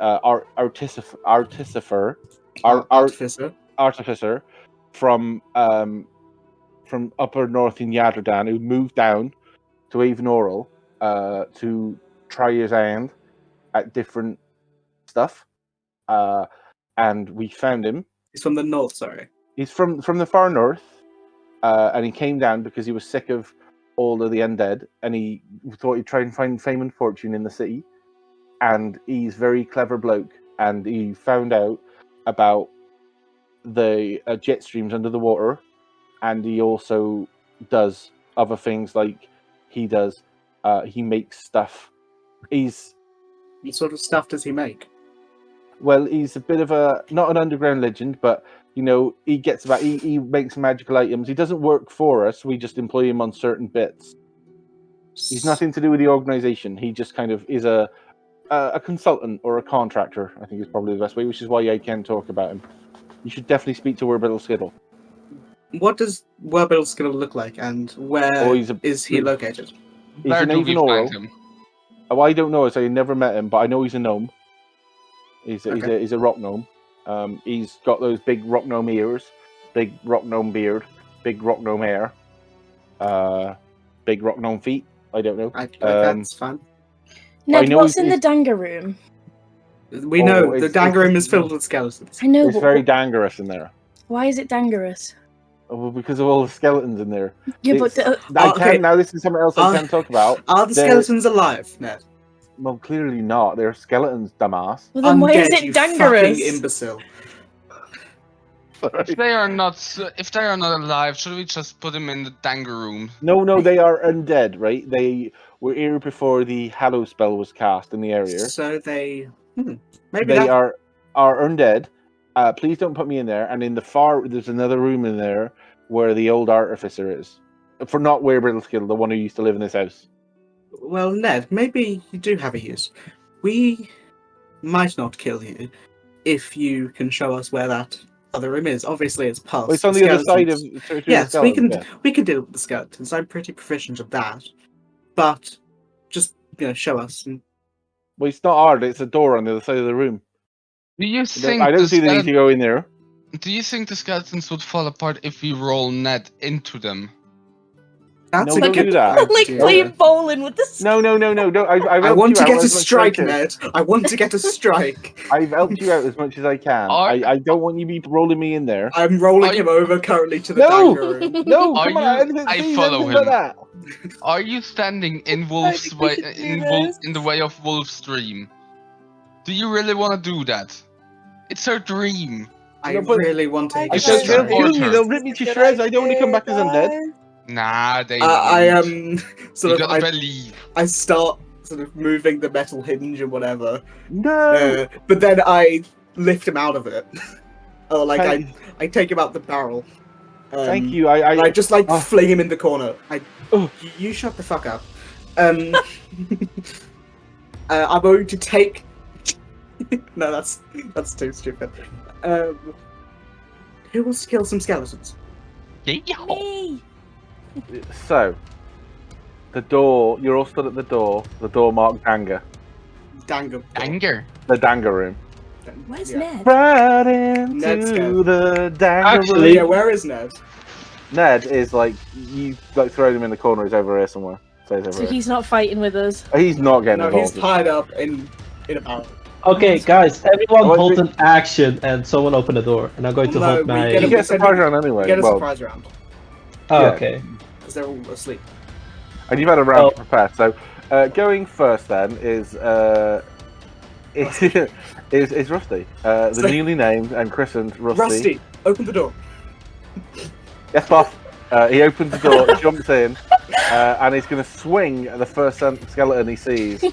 artificer from upper north in Yadrodan who moved down to Avenoral to try his hand at different stuff. And we found him. He's from the north, sorry. He's from the far north, and he came down because he was sick of all of the undead, and he thought he'd try and find fame and fortune in the city. And he's a very clever bloke, and he found out about the jet streams under the water, and he also does other things like he makes stuff. What sort of stuff does he make? Well, he's a bit of not an underground legend, but he makes magical items. He doesn't work for us. We just employ him on certain bits. He's nothing to do with the organization. He just kind of is a consultant or a contractor, I think is probably the best way, which is why I can talk about him. You should definitely speak to Werbiddle Skiddle. What does Werbiddle Skiddle look like, and where is he located? He's Where an do we Avenoral. find him? Oh, I don't know, as I never met him, but I know he's a gnome. He's a rock gnome. He's got those big rock gnome ears, big rock gnome beard, big rock gnome hair, big rock gnome feet. I don't know. That's fine. Ned, what's in the Danga room? We know the Danga room is filled with skeletons. I know, It's but very dangerous in there. why is it dangerous? Well, because of all the skeletons in there. Yeah, but Now this is something else I can talk about. Are the skeletons alive, Ned? Well, clearly not. They're skeletons, dumbass. well, then why is Undead, it you dangerous? fucking imbecile. If they are not alive, should we just put them in the danger room? No, they are undead, right? They were here before the Hallow spell was cast in the area. So they are undead. Please don't put me in there. And in the there's another room in there where the old artificer is. For not Werbiddle Skiddle, the one who used to live in this house. Well, Ned, maybe you do have a use. We might not kill you if you can show us where that other room is. Obviously, it's past. Well, it's on the other side of. Yes, we can deal with the skeletons. I'm pretty proficient at that. But just show us. Well, it's not hard. It's a door on the other side of the room. Do you think I don't see the need to go in there. Do you think the skeletons would fall apart if we roll Ned into them? That's No, don't do that. Like playing bowling with the No. Don't. I want to get a strike, Ned. I want to get a strike. I've helped you out as much as I can. I don't want you to be rolling me in there. I'm rolling him over currently to the danger room. No, Are come on. I follow him. Like that. Are you standing in Wolf's way in the way of Wolf's dream? Do you really want to do that? It's her dream. I really want to I get a said Just they'll strike. support her. they'll rip me to shreds. I don't want to come back as undead. Nah, they I won't. am You gotta believe. I start sort of moving the metal hinge and whatever. No. But then I lift him out of it. Or like Thank- I take him out the barrel. Thank you. I just like Oh. fling him in the corner. Oh. You shut the fuck up. I'm going to take. No, that's too stupid. Who wants to kill some skeletons? Me. So, the door. You're all stood at the door. The door marked Danger. Danger. Anger. The Danger room. Where's Yeah. Ned? Right into Ned's scared. the Danger Actually- room. Yeah, where is Ned? Ned is like you like throw him in the corner. He's over here somewhere. So he's over So here. he's not fighting with us. He's not getting No, involved. he's tied up in a barrel. Okay, guys, everyone Oh, hold wait. an action and someone open the door. And I'm going to No, hold we my. get You a- get a surprise round anyway. Get a well, surprise round Oh, yeah. okay. because they're all asleep. and you've had a round Oh. to prepare. So, going first then is is Rusty, the So- newly named and christened Rusty. Rusty, open the door. Yes, Buff. He opens the door, jumps in, and he's going to swing at the first skeleton he sees.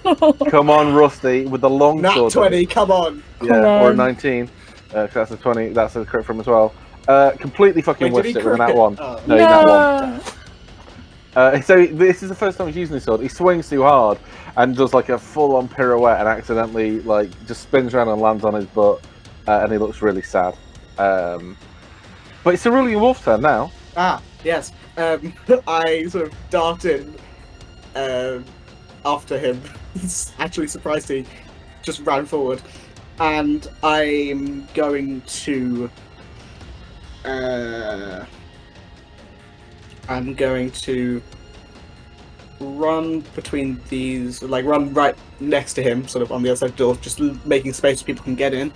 Come on, Rusty, with the long Nat sword. 20, come on. Yeah, Come or a on. 19. 'Cause that's a 20. That's a crit from as well. Completely fucking Wait, did he whiffed it with a crit? nat 1. Oh. No, nat 1. So this is the first time he's using his sword. He swings too hard and does like a full-on pirouette and accidentally like just spins around and lands on his butt, and he looks really sad. But it's a really wolf turn now. Ah, yes. I sort of dart in after him. He's actually surprised he just ran forward. And I'm going to... run between these, like run right next to him, sort of on the other side of the door, just making space so people can get in,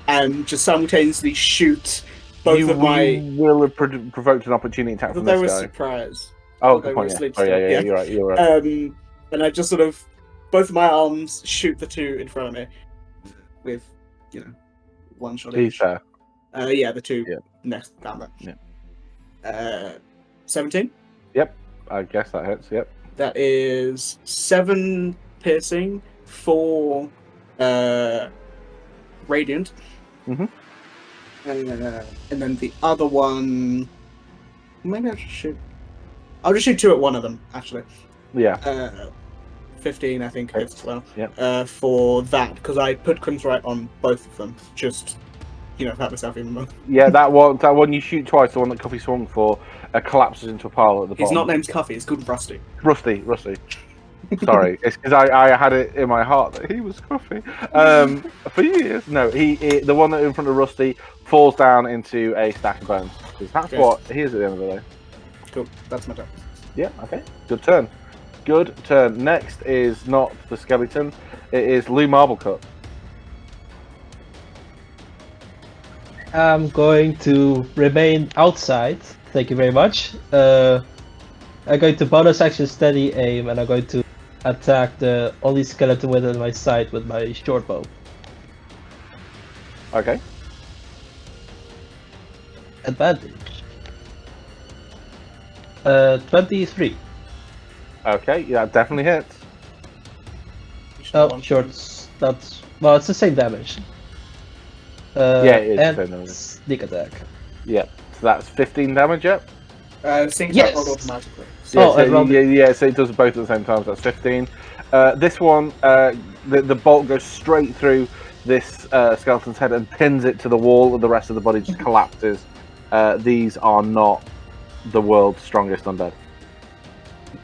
and just simultaneously shoot both you of my... will have provoked an opportunity attack I from thought there this was guy. surprise. Oh, they good were point. Yeah. asleep Oh, yeah, still, yeah, yeah. you're right. You're right. And I just sort of, both of my arms shoot the two in front of me with, one shot He's each. there. Yeah, the two Yeah. next down there. Yeah. 17. I guess that hits. Yep. That is 7 piercing, 4 radiant. Mhm. And then the other one, maybe I should shoot. I'll just shoot 2 at one of them, actually. Yeah. 15, I think, hits as well. Yep. For that, because I put Crimson Right on both of them. Just, hurt myself even more. Yeah, that one you shoot twice, the one that Cuffy swung for, collapses into a pile at the bottom. He's not named Cuffy, he's called Rusty. Rusty. Sorry, it's because I had it in my heart that he was Cuffy. For years. No, the one that in front of Rusty falls down into a stack of bones. 'Cause that's Okay. what he is at the end of the day. Cool, that's my turn. Yeah, okay. Good turn. Next is not the skeleton, it is Lou Marblecut. I'm going to remain outside. Thank you very much. I'm going to bonus action steady aim, and I'm going to attack the only skeleton within my sight with my short bow. Okay. Advantage. 23. Okay, yeah, definitely hits. Oh, shorts. That's well, it's the same damage. Yeah, it is and the same damage. sneak attack. Yeah, so that's 15 damage, yep. Sync Yes. rolled automatically. So, yeah, Oh, and roll so it does both at the same time, so that's 15. This one, the bolt goes straight through this skeleton's head and pins it to the wall, and the rest of the body just collapses. These are not the world's strongest undead.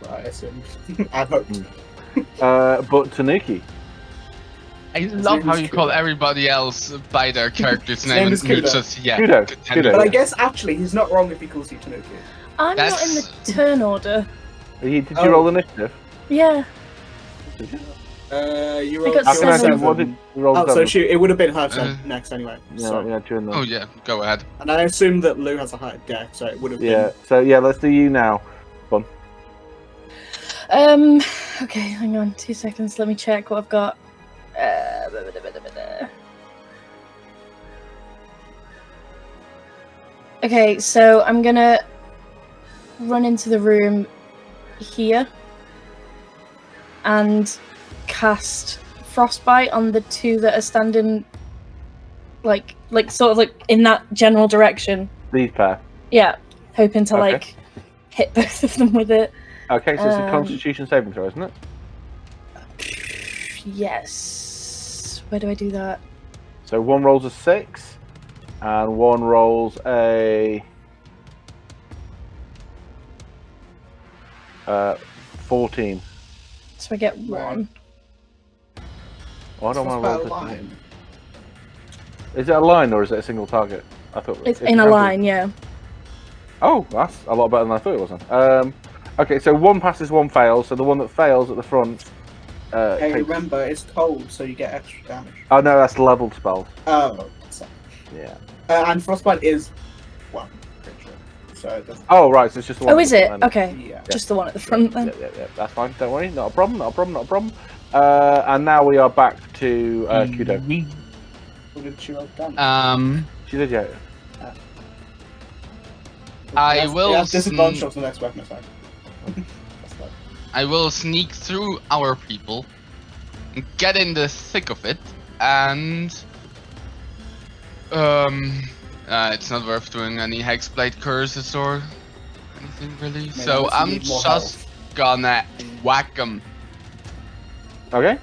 I assumed. I hoped. But Tanuki. I love name how is you call Kudo. everybody else by their character's name name is and you Kudo. just Kudo. pretend Kudo. But I it. guess actually he's not wrong if he calls you Tanuki. I'm not in the turn order. Did you Oh. roll initiative? Yeah. You I rolled got I can imagine, seven. what did you roll? Oh, so seven? it would have been her turn Uh, next anyway. Yeah, So. yeah, two in them. Oh yeah, go ahead. And I assume that Lou has a higher deck, so it would have Yeah, been. so yeah, let's do you now. Okay, hang on 2 seconds. Let me check what I've got. Okay, so I'm gonna run into the room here and cast frostbite on the two that are standing, like sort of like in that general direction. These pair. Yeah, hoping to Okay. like hit both of them with it. Okay, so it's a Constitution saving throw, isn't it? Yes. Where do I do that? So one rolls a 6, and one rolls a 14. So I get 1. Oh, I don't want to roll Frostbite this. line. Is it a line or is it a single target? I thought It's in a line, yeah. Oh, that's a lot better than I thought it was. Okay, so one passes, one fails. So the one that fails at the front. Hey, takes... remember, it's cold, so you get extra damage. Oh no, that's leveled spells. Oh, so. Yeah. And frostbite is 1 creature, so it doesn't. Oh right, so it's just the one. Oh, is it? Then. Okay. Yeah. Just the one at the front then. Yeah. That's fine. Don't worry. Not a problem. Not a problem. Not a problem. And now we are back to Kudo. What did she roll damage? She did, yeah. I will. Yeah, disadvantage of the next weapon attack. That's fine. I will sneak through our people, get in the thick of it, and it's not worth doing any hexblade curses or anything really. So unless you I'm need more just gonna whack them. Okay.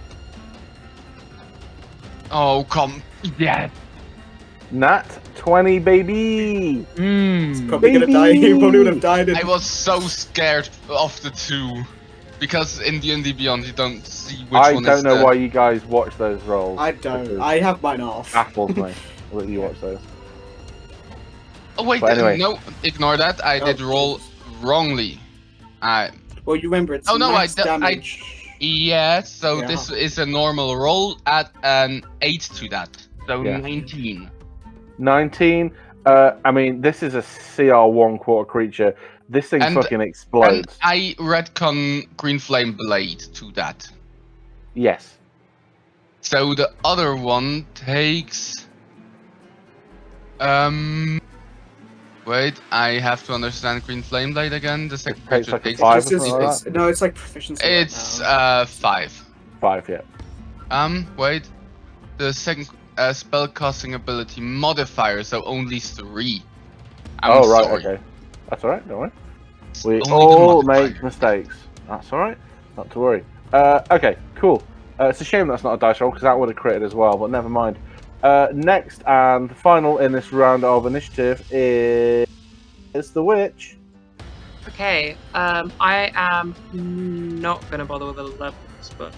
Oh come, yeah. Nat 20, baby. Probably gonna die. He probably would have died. I was so scared of the two, because in D&D Beyond you don't see which I one is don't know the... why you guys watch those rolls. I don't. because I have mine off. baffles me that you watch those. Oh wait, But anyway. no, ignore that. I did roll wrongly. Well, you remember it's Oh, no, max I damage. Yeah, so Yeah. this is a normal roll at an 8 to that. So Yeah. 19. 19. I mean, this is a CR1 quarter creature. This thing And- fucking And explodes. I retcon Green Flame Blade to that. Yes. So the other one takes... Wait, I have to understand Green Flame Blade again. The second takes creature like a takes... 5 It's or just, something like it's, no, it's like proficiency. right It's now. 5. 5, yeah. Wait. The second spellcasting ability modifier, so only 3. I'm Oh, right, sorry. okay. That's alright, don't worry. It's We only the all modifier. make mistakes. That's alright. Not to worry. Okay, cool. It's a shame that's not a dice roll, because that would have critted as well, but never mind. Next and final in this round of initiative is the witch. Okay, I am not going to bother with the levels, but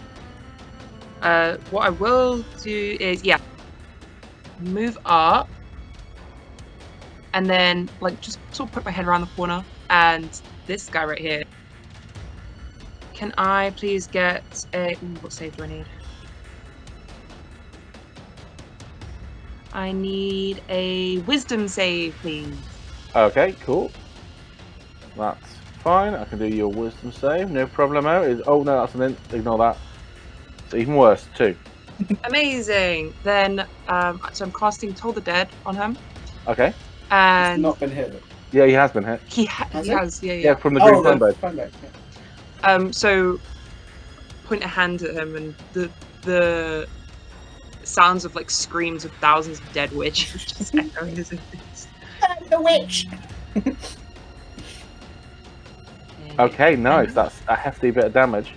what I will do is, move up, and then, like, just sort of put my head around the corner, and this guy right here. Can I please get a... what save do I need? I need a wisdom save, please. Okay, cool. That's fine. I can do your wisdom save. No problemo. Oh no, that's an ignore that. It's even worse, 2. Amazing. Then, so I'm casting Toll the Dead on him, Okay. It's and not been hit. Yeah, he has been hit. he Has it? has, Yeah, from the green Oh, flame the blade. flame blade, yeah. So point a hand at him, and the sounds of like screams of thousands of dead witches just echoing as if it's... The witch. Okay, nice. That's a hefty bit of damage.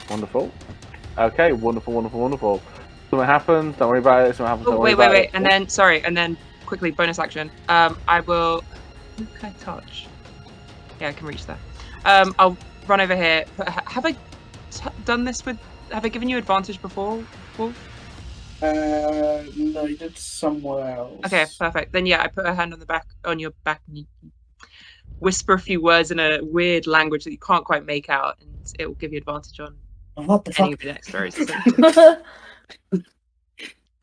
Wonderful. Okay, wonderful. Something happens, don't worry about it. Something happens, don't worry about it. And then quickly bonus action. I will. Who can I touch? Yeah, I can reach there. I'll run over here. Have I done this with? Have I given you advantage before, Wolf? No, you did somewhere else. Okay, perfect. Then yeah, I put a hand on your back, and you whisper a few words in a weird language that you can't quite make out, and it will give you advantage on What the any fuck? of your next throws.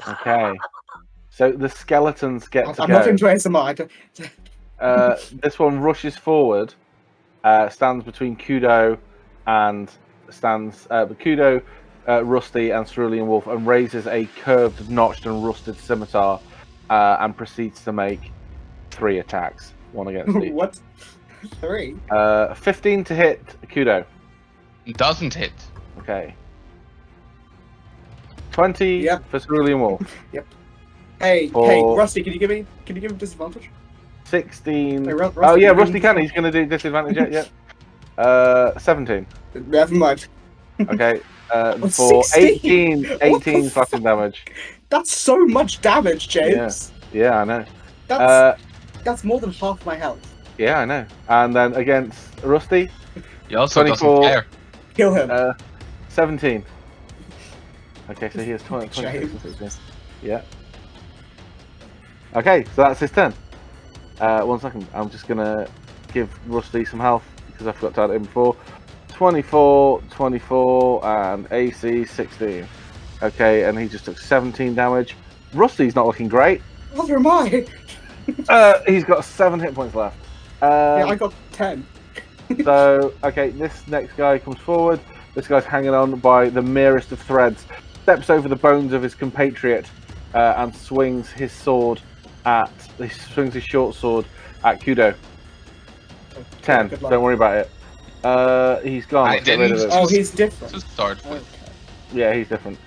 Okay. So the skeletons get to I'm go. not into ASMR. This one rushes forward, stands between Kudo and Kudo, Rusty, and Cerulean Wolf, and raises a curved, notched, and rusted scimitar, and proceeds to make 3 attacks, one against each. What? 3? 15 to hit Kudo. Doesn't hit. Okay. 20 Yep. for Cerulean Wolf. Hey, Or- Rusty, can you give him disadvantage? 16. Hey, Rusty, Oh yeah, can you Rusty give can. him He's going to do disadvantage. Yeah. 17. Never mind. Okay. Oh, For 16? 18 slashing damage. That's so much damage, James. Yeah, I know. That's more than half my health. Yeah, I know. And then against Rusty, He also 24. doesn't care. Kill him. 17. Okay, so he has 26 James. and 16. Yeah. Okay, so that's his turn. 1 second. I'm just going to give Rusty some health because I forgot to add it in before. 24, 24, and AC 16. Okay, and he just took 17 damage. Rusty's not looking great. Neither am I. He's got 7 hit points left. Yeah, I got 10. So, okay, this next guy comes forward. This guy's hanging on by the merest of threads. Steps over the bones of his compatriot and swings his sword he swings his short sword at Kudo. 10. Good luck. Don't worry about it. He's gone. I Let's get rid of didn't. him. Oh, he's different. To start with. Okay. Yeah, he's different.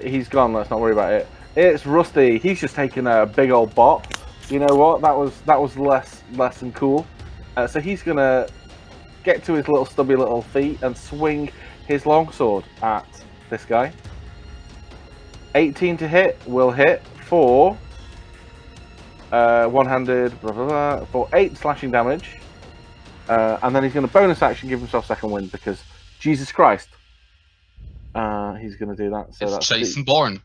He's gone. Let's not worry about it. It's Rusty. He's just taken a big old bop. You know what? That was less than cool. So he's gonna get to his little stubby little feet and swing his longsword at this guy. 18 to hit will hit for one-handed blah, blah, blah, for 8 slashing damage. And then he's going to bonus action give himself second wind because Jesus Christ. He's going to do that. So It's that's Jason Bourne.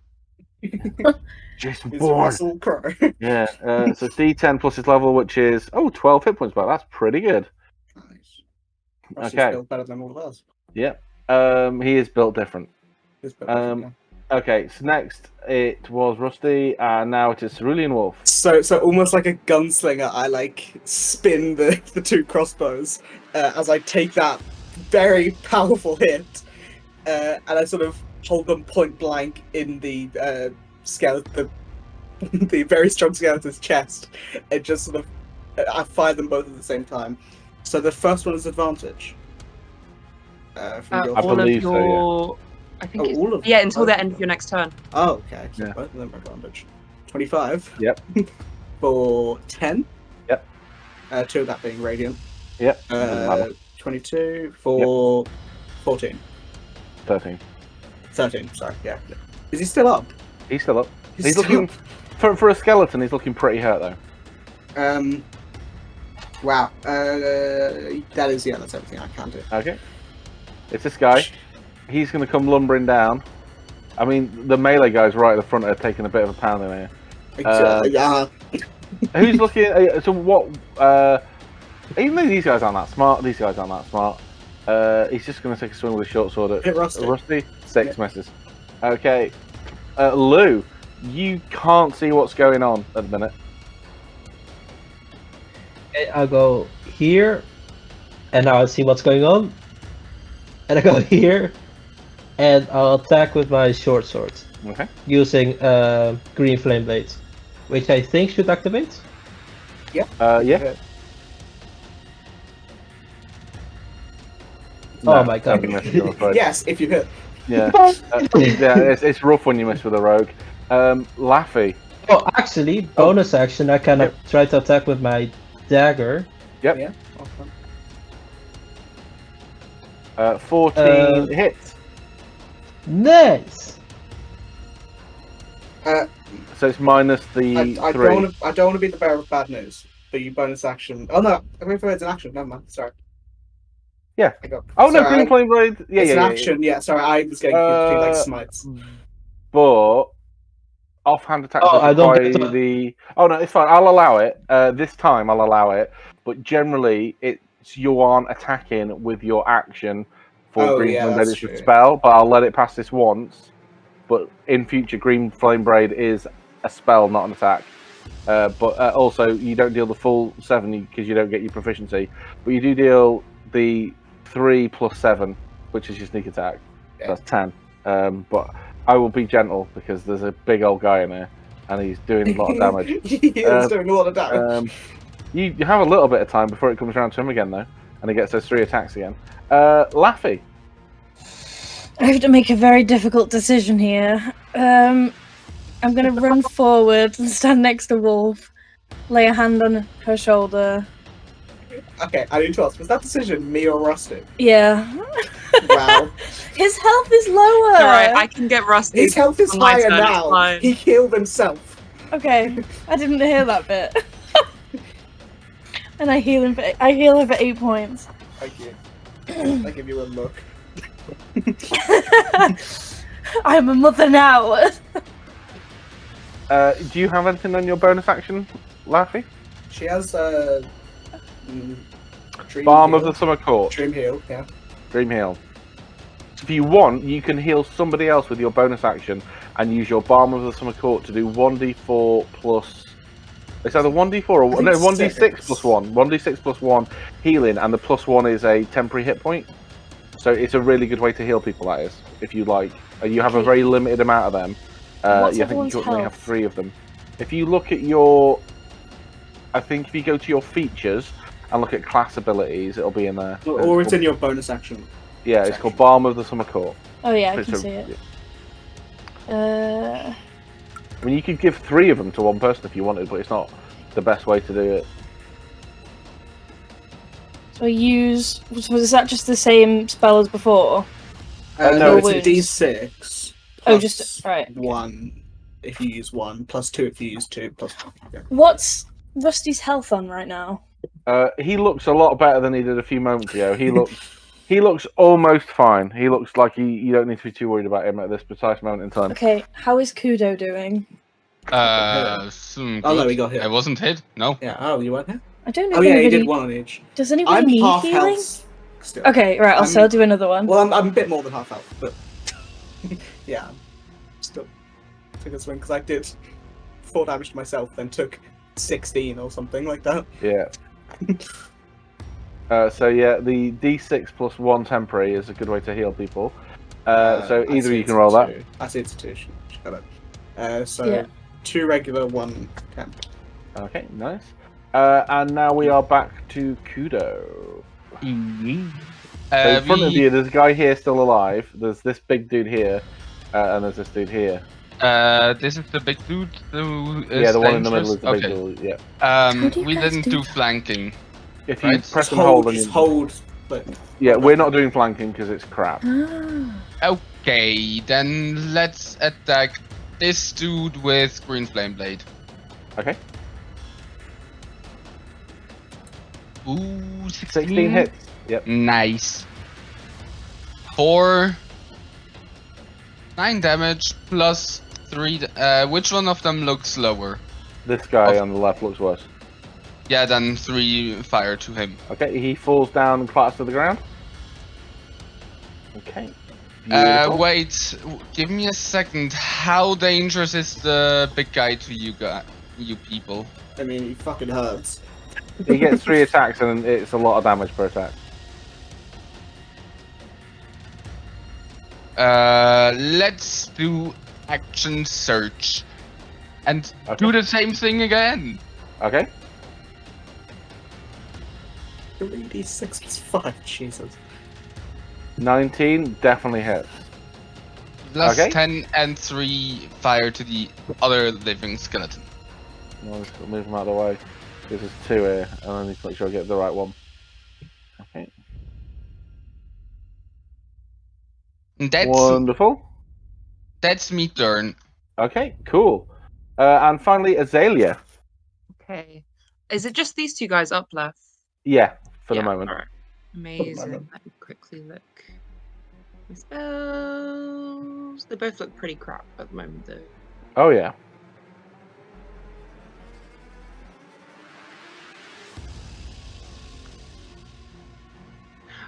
Jason He's Bourne. Russell Crowe. Yeah. So D10 plus his level, which is 12 hit points back. That's pretty good. Nice. Rusty's Okay. built better than all of us. Yeah. He is built different. He's built different, yeah. Okay. So next it was Rusty, and now it is Cerulean Wolf. So almost like a gunslinger, I like spin the 2 crossbows as I take that very powerful hit, and I sort of hold them point blank in the the very strong skeleton's chest, and just sort of I fire them both at the same time. So the first one is advantage. From your I All of believe so, your. I think Oh, it's, all of yeah, them? until the end of your next turn. Oh, okay. So Yeah. both of them are advantage. 25. Yep. For 10. Yep. 2 of that being radiant. Yep. Doesn't matter. 22 for 14. 13. 13, sorry, yeah. Is he still up? He's still up. He's still looking for a skeleton. He's looking pretty hurt though. up. Wow. That's everything I can do. Okay. It's this guy. He's going to come lumbering down. I mean, the melee guys right at the front are taking a bit of a pound in here. Yeah. Who's looking? So what? Even though these guys aren't that smart, he's just going to take a swing with a short sword at Hit Rusty. Rusty. 6 misses. Okay. Lou, you can't see what's going on at the minute. Okay, I'll go here, and now I see what's going on. And I go here, and I'll attack with my short sword Okay. using green flame blades, which I think should activate. Yeah. Oh my god. you missed, I'm afraid. Yes, if you hit. Yeah. Yeah. It's rough when you miss with a rogue. Laffy. Oh, actually, bonus action, I can try to attack with my dagger. Yep. Yeah. Awesome. 14 hits. Nice! So it's minus the I 3. don't want to be the bearer of bad news, but you bonus action. Oh no, I mean, it's an action. Never mind. Sorry. Yeah. I got, Oh no, sorry, green flame blade. Yeah, it's yeah, an yeah, action. Yeah. Sorry, I was getting confused between like smites. But offhand attacks Oh, I don't require get to- the. Oh no, it's fine. I'll allow it. This time I'll allow it. But generally, it's you aren't attacking with your action for Oh, green yeah, flame blade. that's It's a true. spell, but I'll let it pass this once. But in future, green flame blade is a spell, not an attack. But also, you don't deal the full 7 because you don't get your proficiency. But you do deal the 3 plus 7, which is your sneak attack. Yeah. That's 10. But I will be gentle because there's a big old guy in there, and he's doing a lot of damage. He's doing a lot of damage. You have a little bit of time before it comes around to him again, though, and he gets those 3 attacks again. Laffy. I have to make a very difficult decision here. I'm gonna run forward and stand next to Wolf, lay a hand on her shoulder. Okay, I need to ask, was that decision me or Rusty? Yeah. Wow. His health is lower. Alright, I can get Rusty. His health is on my higher turn, it's now. fine. He healed himself. Okay, I didn't hear that bit. And I heal him. I heal her for 8 points. Thank you. I give you a look. I'm a mother now. Do you have anything on your bonus action, Laffy? She has Dream Balm heal. of the Summer Court. Dream heal, yeah. Dream heal. So if you want, you can heal somebody else with your bonus action and use your Balm of the Summer Court to do 1d4 plus. It's either 1d4 or I think no 1d6 6. plus 1. 1d6 plus 1 healing, and the plus 1 is a temporary hit point. So it's a really good way to heal people. That is, if you like. You have a very limited amount of them. What's I think everyone's you only have health? 3 of them. If you look at your, I think if you go to your features and look at class abilities, it'll be in there. Or it's in your bonus action. Yeah, it's called Balm of the Summer Court. Oh yeah, I It's can a- see it. I mean, you could give 3 of them to one person if you wanted, but it's not the best way to do it. So I use. Was that just the same spell as before? No, it's a wounds. D6. Oh, plus just right. 1 if you use 1, plus 2 if you use 2, plus. Yeah. What's Rusty's health on right now? He looks a lot better than he did a few moments ago. He looks almost fine. He looks like you don't need to be too worried about him at this precise moment in time. Okay, how is Kudo doing? Oh no, he got hit. I wasn't hit. No. Yeah, oh, you weren't here? I don't know. Oh, if yeah, he anybody... did 1 on each. Does anybody I'm need half healing? health still. Okay, right. I'll I'm- still do another one. Well, I'm a bit more than half health, but yeah, still took a swing because I did 4 damage to myself, then took 16 or something like that. Yeah. So yeah, the D6 plus 1 temporary is a good way to heal people. So I either see you it's can a roll 2. that. I see it's a 2. Shut up. So Yeah. 2 regular, 1 temp. Okay, nice. And now we are back to Kudo. So in front of you, there's a guy here still alive. There's this big dude here, and there's this dude here. This is the big dude who is Yeah, the one in the middle dangerous? is the big Okay. dude. Yeah. How do you We guys didn't do do that? flanking. If you Right. press Just and hold, on just your... hold. But Yeah, we're not doing flanking because it's crap. Ah. Okay, then let's attack this dude with Green Flame Blade. Okay. Ooh, 16 hits. Yep. Nice. 4, 9 damage plus 3. Which one of them looks lower? This guy on the left looks worse. Yeah, then 3 fire to him. Okay, he falls down and clatters to the ground. Okay. Beautiful. Wait, give me a second. How dangerous is the big guy to you people? I mean, he fucking hurts. He gets 3 attacks and it's a lot of damage per attack. Let's do action search and Okay. do the same thing again. Okay. 3d6 plus 5, Jesus. 19 definitely hits. Plus Okay. 10 and 3 fire to the other living skeleton. I'll just move him out of the way. Because there's 2 here, and I need to make sure I get the right one. Okay. Wonderful. That's me turn. Okay, cool. And finally, Azalea. Okay. Is it just these 2 guys up left? Yeah, for the Yeah, moment. alright. Amazing. Let me quickly look. My spells. They both look pretty crap at the moment, though. Oh, yeah.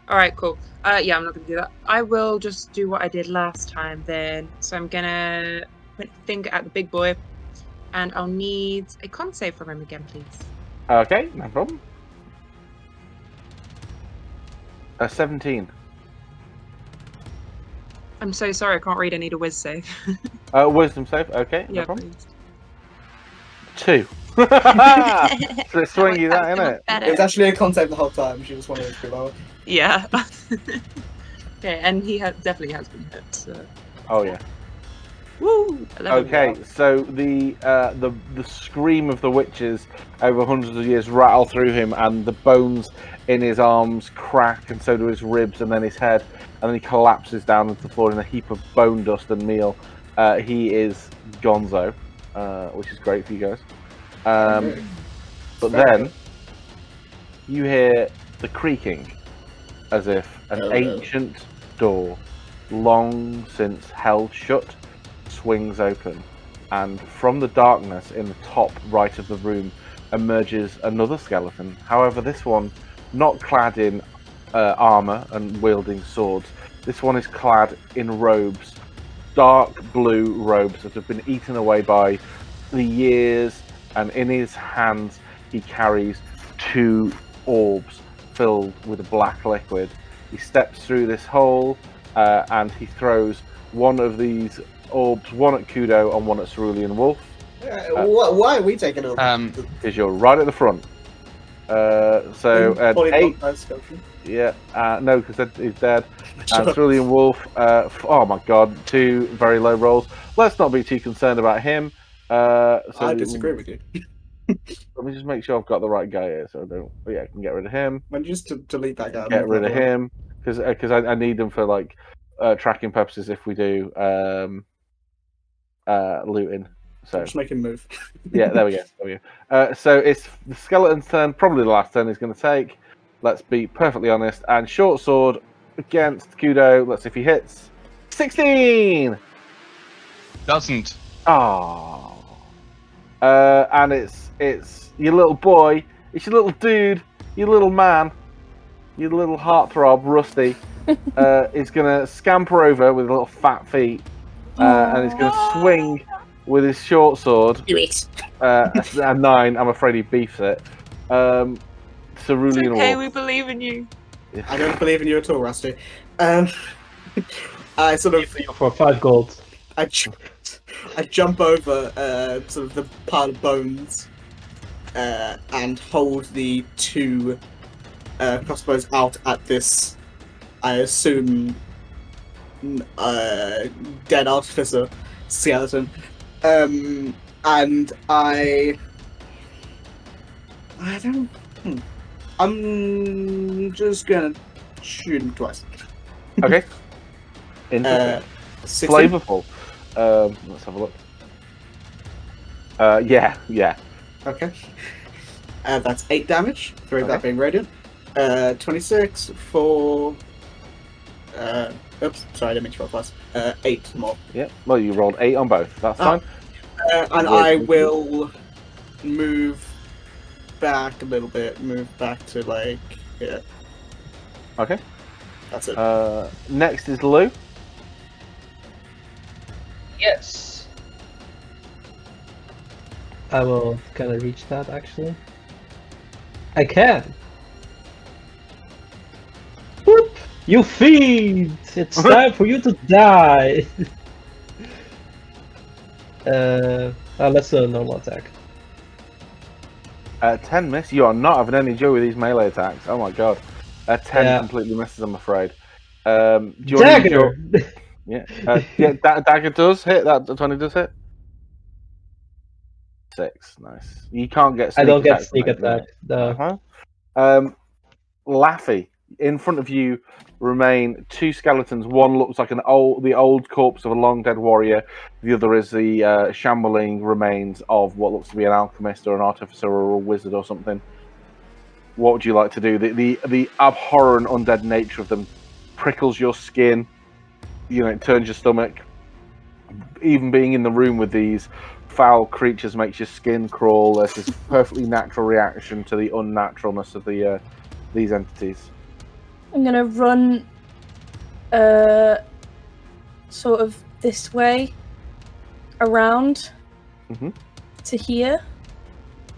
Alright, cool. Yeah, I'm not gonna do that. I will just do what I did last time then. So I'm gonna point the finger at the big boy, and I'll need a con save from him again, please. Okay, no problem. 17. I'm so sorry, I can't read. I need a whiz save. Wisdom save. Okay, no Yeah, problem. please. 2. So it's swingy, that, innit? It was actually a concept the whole time. She just wanted it to be lower. Yeah. Okay, and he definitely has been hit. So. Oh yeah. Woo! 11 Okay, now. so the scream of the witches over hundreds of years rattle through him, and the bones in his arms crack, and so do his ribs, and then his head, and then he collapses down onto the floor in a heap of bone dust and meal. He is gonzo, which is great for you guys. But then you hear the creaking, as if an ancient door, long since held shut, swings open, and from the darkness in the top right of the room emerges another skeleton. However, this one not clad in armor and wielding swords. This one is clad in robes, dark blue robes that have been eaten away by the years, and in his hands he carries 2 orbs filled with a black liquid. He steps through this hole and he throws one of these orbs, one at Kudo and one at Cerulean Wolf. Why are we taking over? Because you're right at the front. So 8. Yeah, no, because he's dead. And Cerulean Wolf, oh my god, 2 very low rolls. Let's not be too concerned about him. So I disagree with you. Let me just make sure I've got the right guy here, so I don't. Yeah, I can get rid of him. When you just delete that guy, Get rid of him because I need them for like tracking purposes if we do looting. So just make him move. Yeah, there we go. So it's the skeleton's turn, probably the last turn he's going to take. Let's be perfectly honest. And short sword against Kudo. Let's see if he hits. 16. Doesn't. Oh. And it's your little boy. It's your little dude. Your little man. Your little heartthrob, Rusty. Is going to scamper over with little fat feet. And he's going to swing with his short sword. Do it. A 9. I'm afraid he beefs it. Cerulean It's okay, Wolf. we believe in you. I don't believe in you at all, Rusty. I sort of For 5 gold. I jump over sort of the pile of bones and hold the 2 crossbows out at this, I assume, dead artificer skeleton, and I don't. I'm just gonna shoot him twice. Okay. Interesting. 16? Flavorful. Let's have a look. Yeah. Okay. That's 8 damage. 3 of that Okay. being radiant. 26 for. Oops, sorry, I didn't mean to roll plus. 8 more. Yeah. Well, you rolled 8 on both. That's fine. And I will move back a little bit. Move back to like here. Okay. That's it. Next is Lou. Yes. I will kind of reach that actually. I can. Whoop! You fiend! It's time for you to die. Let's do a normal attack. 10 miss. You are not having any joy with these melee attacks. Oh my god. 10 completely misses, I'm afraid. Do you want to use your... Yeah. Dagger does hit. That 20 does hit. 6. Nice. You can't get sneak I don't get attack sneak from it, attack. no. No. Laffy. In front of you remain 2 skeletons. One looks like the old corpse of a long dead warrior. The other is the shambling remains of what looks to be an alchemist or an artificer or a wizard or something. What would you like to do? The abhorrent undead nature of them prickles your skin. You know, it turns your stomach. Even being in the room with these foul creatures makes your skin crawl. There's this perfectly natural reaction to the unnaturalness of these entities. I'm gonna run sort of this way around to here,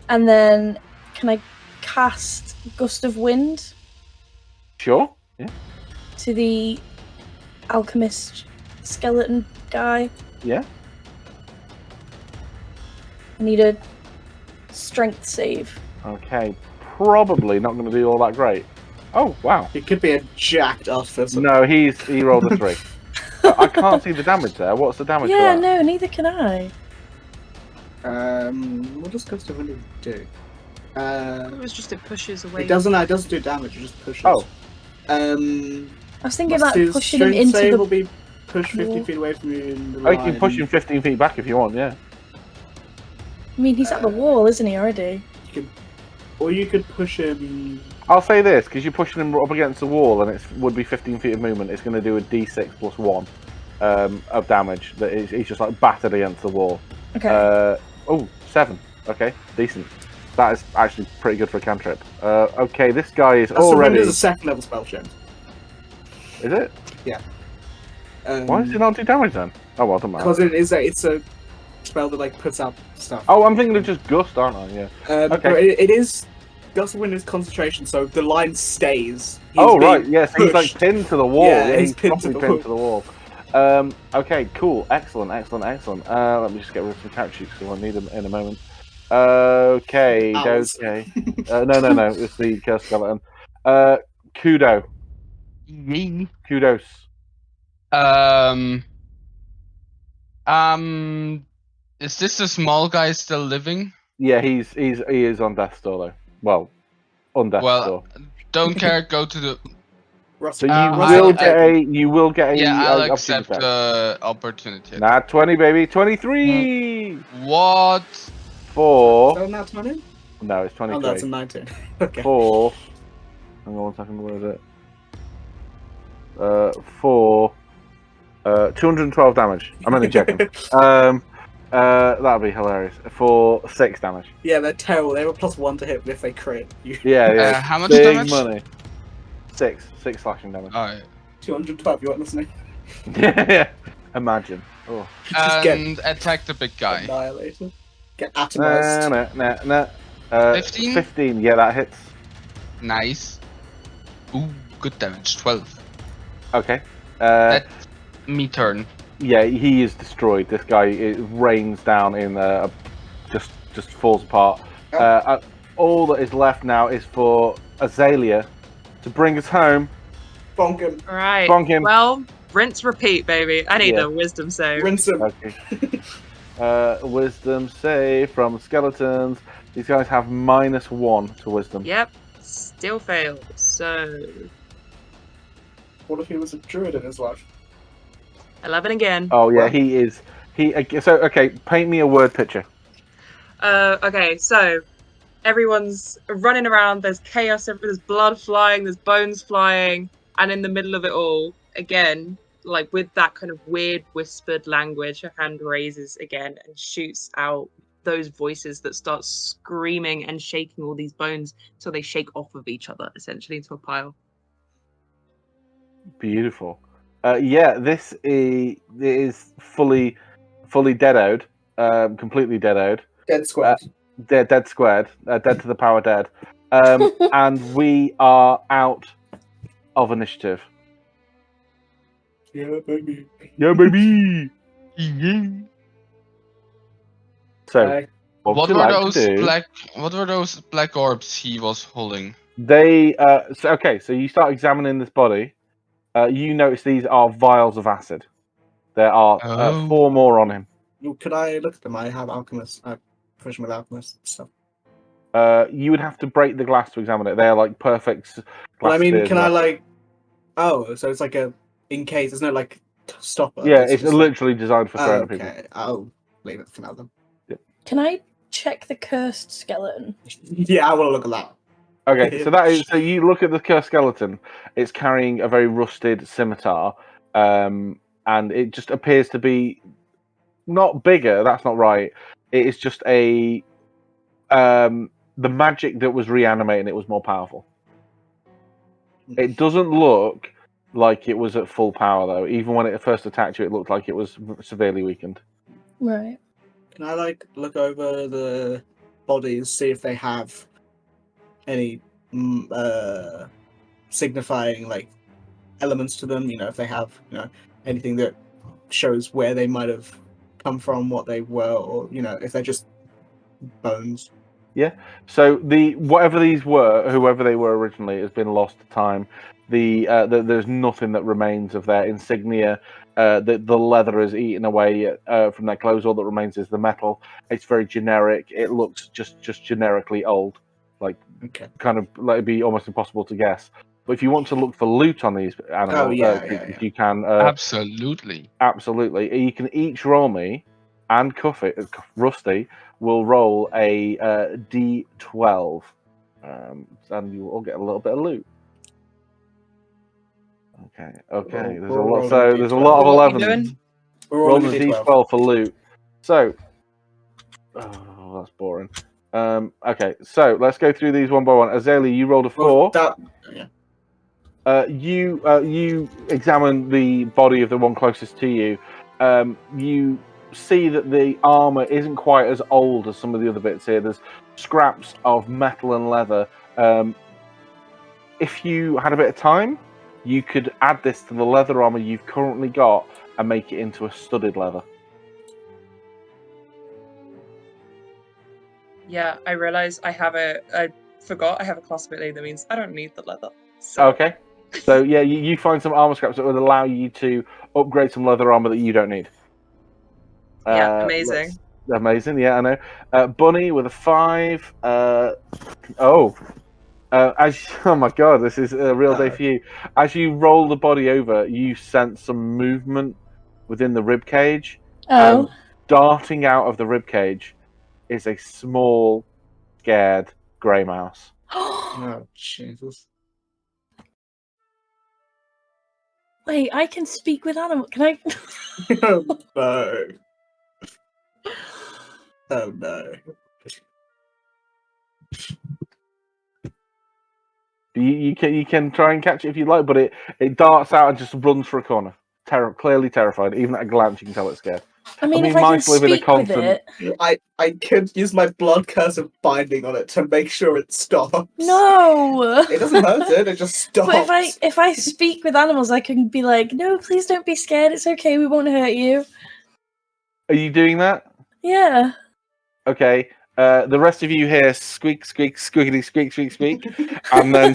and then can I cast Gust of Wind? Sure. Yeah. To the alchemist skeleton guy. Yeah. I need a strength save. Okay. Probably not going to do all that great. Oh wow. He could be a jacked artificer. No, he rolled a 3. I can't see the damage there. What's the damage Yeah, for that? no, neither can I. What does Ghost of Wind do? It was just it pushes away. It doesn't do damage. It just pushes. Oh. I was thinking Must about his pushing him strength into save the. will be pushed 50 wall. feet away from you in the Oh, you line. can push him 15 feet back if you want. Yeah. I mean, he's at the wall, isn't he already? Or you could push him. I'll say this because you're pushing him up against the wall, and it would be 15 feet of movement. It's going to do a D6 plus 1 of damage. That he's just like battered against the wall. Okay. 7. Okay, decent. That is actually pretty good for a cantrip. Okay, this guy is That's already. Is a second level spell check. Is it? Yeah. Why is it not do damage then? Oh well, doesn't matter. Because it's a spell that like puts out stuff. Oh, I'm thinking of just gust, aren't I? Yeah. Okay. okay. But it is. Gust of Wind is concentration, so the line stays. Right. Yes, he's like pinned to the wall. Yeah, he's pinned to properly the pinned to the wall. Okay, cool, excellent. Let me just get rid of some character sheets because I'll need them in a moment. Okay, Owls. okay. No, it's the curse skeleton. Kudos. Is this the small guy still living? Yeah, he is on death's door though. Well, on death's door. Don't care. Go to the. So you will get a. Yeah, I'll accept the opportunity. Nah, 20 baby, 23. What? 4. Oh, not 20? No, it's 23. Oh, that's a 19. Okay. 4. Hang on 1 second. Where is it? 4. 212 damage. I'm only joking. That'd be hilarious. For 6 damage. Yeah, they're terrible. They have a +1 to hit, but if they crit, you. Yeah. How much Big damage? money. 6 slashing damage. Alright. 212. You weren't listening. Yeah. Imagine. Oh. And attack the big guy. Annihilated. Get atomized. Nah. 15? 15. Yeah, that hits. Nice. Ooh, good damage. 12. Okay. That's me turn. Yeah, he is destroyed. This guy rains down in just falls apart. All that is left now is for Azalea to bring us home. Bonk him. Alright. Bonk him. Well, rinse, repeat, baby. I need a wisdom save. Rinse him. Okay. Wisdom save from skeletons. These guys have -1 to wisdom. Yep. Still failed. So. What if he was a druid in his life? 11 again. Oh yeah, Well. he is. So okay, paint me a word picture. Okay, so everyone's running around, there's chaos, there's blood flying, there's bones flying, and in the middle of it all, again, like with that kind of weird whispered language, her hand raises again and shoots out those voices that start screaming and shaking all these bones so they shake off of each other, essentially into a pile. Beautiful. Yeah, this is fully deadoed, completely deadoed. Dead squared. Dead squared. Dead to the power dead. And we are out of initiative. Yeah, baby. Yeah, baby. So, what would you like to do? What were those black orbs he was holding? They. So you start examining this body. You notice these are vials of acid. There are 4 more on him. Could I look at them? I have alchemist. I push with alchemist stuff. You would have to break the glass to examine it. They're like perfect. Well, I mean, can I like? Oh, so it's like a in case. There's no like stopper. Yeah, it's literally designed for throwing at people. Okay, I'll leave it for now then. Can I check the cursed skeleton? Yeah, I want to look at that. Okay, so you look at the cursed skeleton. It's carrying a very rusted scimitar, and it just appears to be not bigger. That's not right. It is just the magic that was reanimating it was more powerful. It doesn't look like it was at full power though. Even when it first attacked you, it looked like it was severely weakened. Right. Can I like look over the bodies, see if they have any signifying like elements to them? You know, if they have anything that shows where they might have come from, what they were, or if they're just bones. So whatever these were, whoever they were originally, has been lost to time. There's nothing that remains of their insignia. The leather is eaten away from their clothes. All that remains is the metal. It's very generic. It looks just generically old, like kind of like it'd be almost impossible to guess. But if you want to look for loot on these animals, you can. Absolutely. Absolutely. You can each roll me, and Rusty will roll a D12, and you will all get a little bit of loot. Okay. There's a lot. So there's a lot of 11s. Rolling a D12 for loot. So, that's boring. Okay, so let's go through these one by one. Azalea, you rolled a 4. You examine the body of the one closest to you. You see that the armor isn't quite as old as some of the other bits here. There's scraps of metal and leather. If you had a bit of time, you could add this to the leather armor you've currently got and make it into a studded leather. Yeah, I realize I forgot I have a class ability that means I don't need the leather. So. Okay. So yeah, you find some armor scraps that would allow you to upgrade some leather armor that you don't need. Yeah, amazing. Amazing, yeah, I know. Bunny with a 5. Oh my god, this is a real day for you. As you roll the body over, you sense some movement within the rib cage. Oh. Darting out of the rib cage is a small, scared grey mouse. Oh, Jesus. Wait, I can speak with animals. Can I? Oh, no. Oh, no. You can try and catch it if you like, but it darts out and just runs for a corner. Clearly terrified. Even at a glance, you can tell it's scared. I mean, if I can mice live in a speak with constant. it. I could use my blood curse of binding on it to make sure it stops. No. It doesn't hurt it. It just stops. But if I speak with animals, I can be like, no, please don't be scared. It's okay. We won't hurt you. Are you doing that? Yeah. Okay. The rest of you hear squeak, squeak, squeakity, squeak, squeak, squeak, and then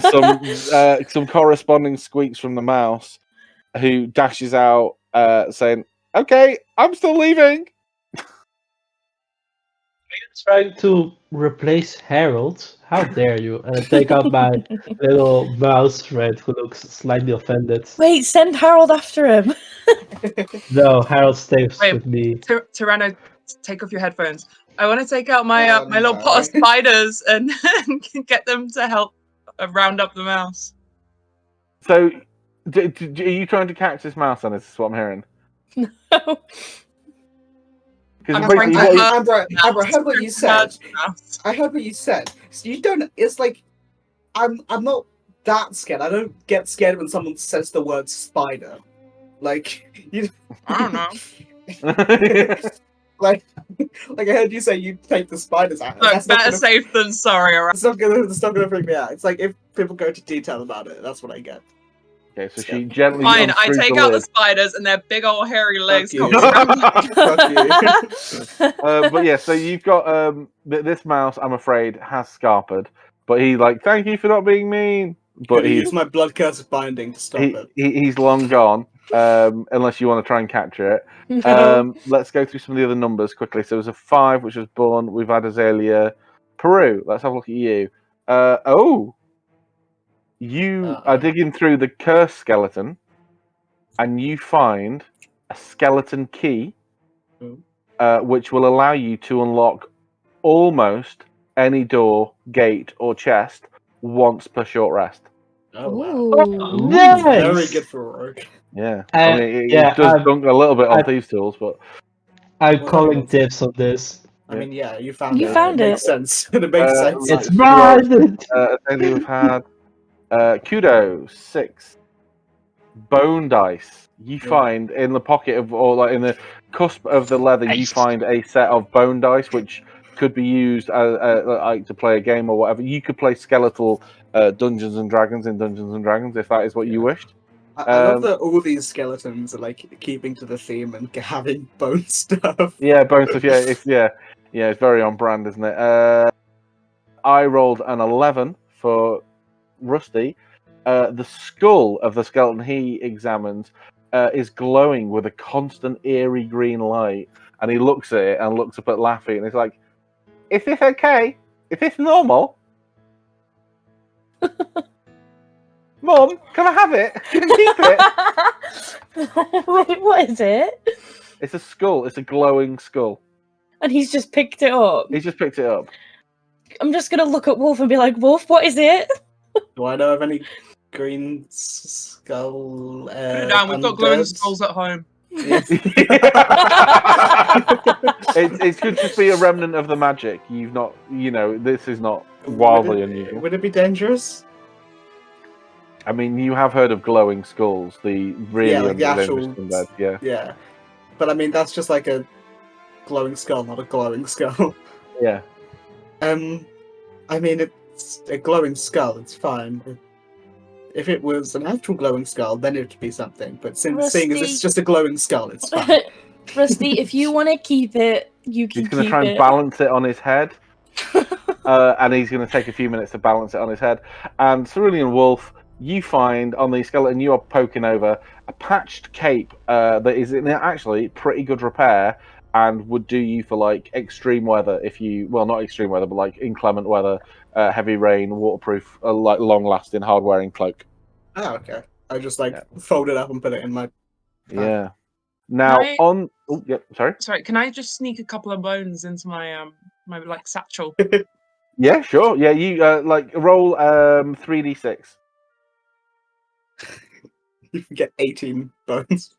some corresponding squeaks from the mouse, who dashes out, saying, "Okay, I'm still leaving." Trying to replace Harold? How dare you? And I take out my little mouse friend who looks slightly offended. Wait, send Harold after him. No, Harold stays with me. Tyranno, take off your headphones. I want to take out my my little pot of spiders and get them to help round up the mouse. So, are you trying to catch this mouse? Then, is this what I'm hearing? No. Amber, I heard what you said. I heard what you said. So you don't. It's like I'm not that scared. I don't get scared when someone says the word spider. Like you. I don't know. like I heard you say you take the spiders out. Look, that's better safe than sorry. Alright. It's not gonna freak me out. It's like if people go to detail about it, that's what I get. Okay, so she gently. Fine, I take out the spiders and their big old hairy legs. Fuck you. But yeah, so you've got this mouse. I'm afraid has scarpered, but he's like, "Thank you for not being mean." But he used my blood curse of binding to stop it. He's long gone. Unless you want to try and capture it. No. Let's go through some of the other numbers quickly. So it was a 5, which was born. We've had Azalea, Peru. Let's have a look at you. You are digging through the curse skeleton, and you find a skeleton key, which will allow you to unlock almost any door, gate, or chest once per short rest. Oh, wow. Oh, nice. Very good for a rogue. Yeah, I mean, it does dunk a little bit on thieves' tools, but I'm calling dibs on this. I mean, yeah, you found it. You found it. It makes sense. It makes sense. It's mine. We've had Kudo 6 bone dice. You find in the pocket of, or like in the cusp of the leather, you find a set of bone dice, which could be used like to play a game or whatever. You could play skeletal Dungeons and Dragons in Dungeons and Dragons if that is what you wished. I love that all these skeletons are like keeping to the theme and having bone stuff. Yeah, bone stuff. Yeah, it's very on brand, isn't it? I rolled an 11 for Rusty. The skull of the skeleton he examines is glowing with a constant eerie green light, and he looks at it and looks up at Laffy, and he's like, "Is this okay? Is this normal? Mum, can I have it? Can you keep it?" Wait, what is it? It's a skull. It's a glowing skull. And he's just picked it up. He's just picked it up. I'm just gonna look at Wolf and be like, Wolf, what is it? Do I know of any green skull? Put it down. We've got glowing undeads? skulls at home. Yes. It could just be a remnant of the magic. You've not, this is not wildly unusual. Would it be dangerous? I mean, you have heard of glowing skulls, the really Yeah, like the actual- undead, yeah. Yeah. But I mean, that's just like a glowing skull, not a glowing skull. Yeah. I mean, it's a glowing skull. It's fine. If it was an actual glowing skull, then it'd be something. But seeing as Rusty. it's just a glowing skull, it's fine. Rusty, if you want to keep it, you can He's going to keep try and it. balance it on his head. And he's going to take a few minutes to balance it on his head. And Cerulean Wolf, you find on the skeleton you are poking over a patched cape that is in actually pretty good repair and would do you for like extreme weather not extreme weather, but like inclement weather, heavy rain, waterproof, like long-lasting, hard-wearing cloak. Oh, okay. I just fold it up and put it in my. Yeah. Now sorry. Sorry, can I just sneak a couple of bones into my my like satchel? Yeah, sure. Yeah, you roll 3d6. You can get 18 bones.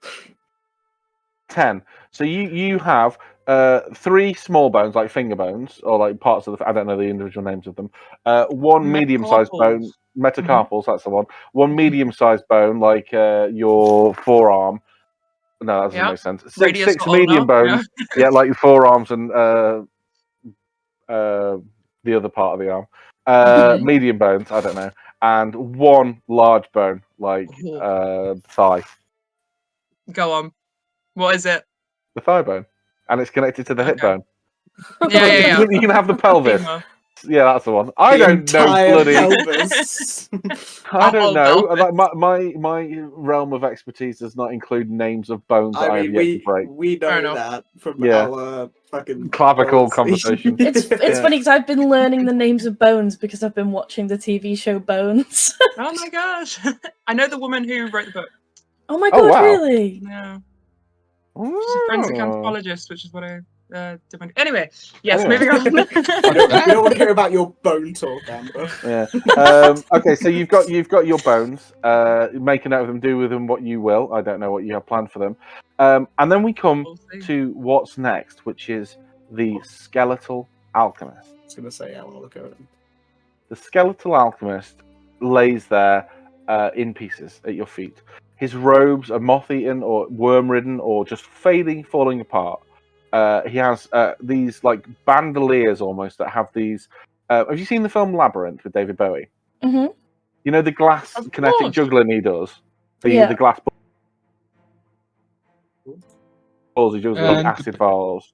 10. So you have 3 small bones, like finger bones, or like parts of I don't know the individual names of them. One medium-sized bone, metacarpals, that's the one. One medium-sized bone, like your forearm. No, that doesn't make sense. Six medium bones, yeah, like your forearms and the other part of the arm. Medium bones, I don't know. And one large bone, like thigh. Go on. What is it? The thigh bone. And it's connected to the hip bone. Yeah. You can have the pelvis. Femur. Yeah, that's the one. I don't know bloody. Pelvis. I don't know. Pelvis. Like, my realm of expertise does not include names of bones that I have yet to break. we Fair know enough. that from Yeah. our fucking Clavicle conversation. conversation. It's funny because I've been learning the names of bones because I've been watching the TV show Bones. Oh my gosh. I know the woman who wrote the book. Oh my Oh, god, wow. really? Yeah. She's a forensic Oh. anthropologist, which is what I did. Anyway, yes, Anyway. moving on. We don't want to hear about your bone talk, Amber. Yeah. Okay, so you've got your bones. Make a note of them. Do with them what you will. I don't know what you have planned for them. And then we come We'll see. to what's next, which is the skeletal alchemist. I was gonna say, I want to look over them. The skeletal alchemist lays there in pieces at your feet. His robes are moth-eaten or worm-ridden or just falling apart. He has these like bandoliers almost that have these. Have you seen the film Labyrinth with David Bowie? Mm-hmm. You know the glass Of kinetic course. juggling he does? Yeah. The glass balls he juggles with And- acid vials.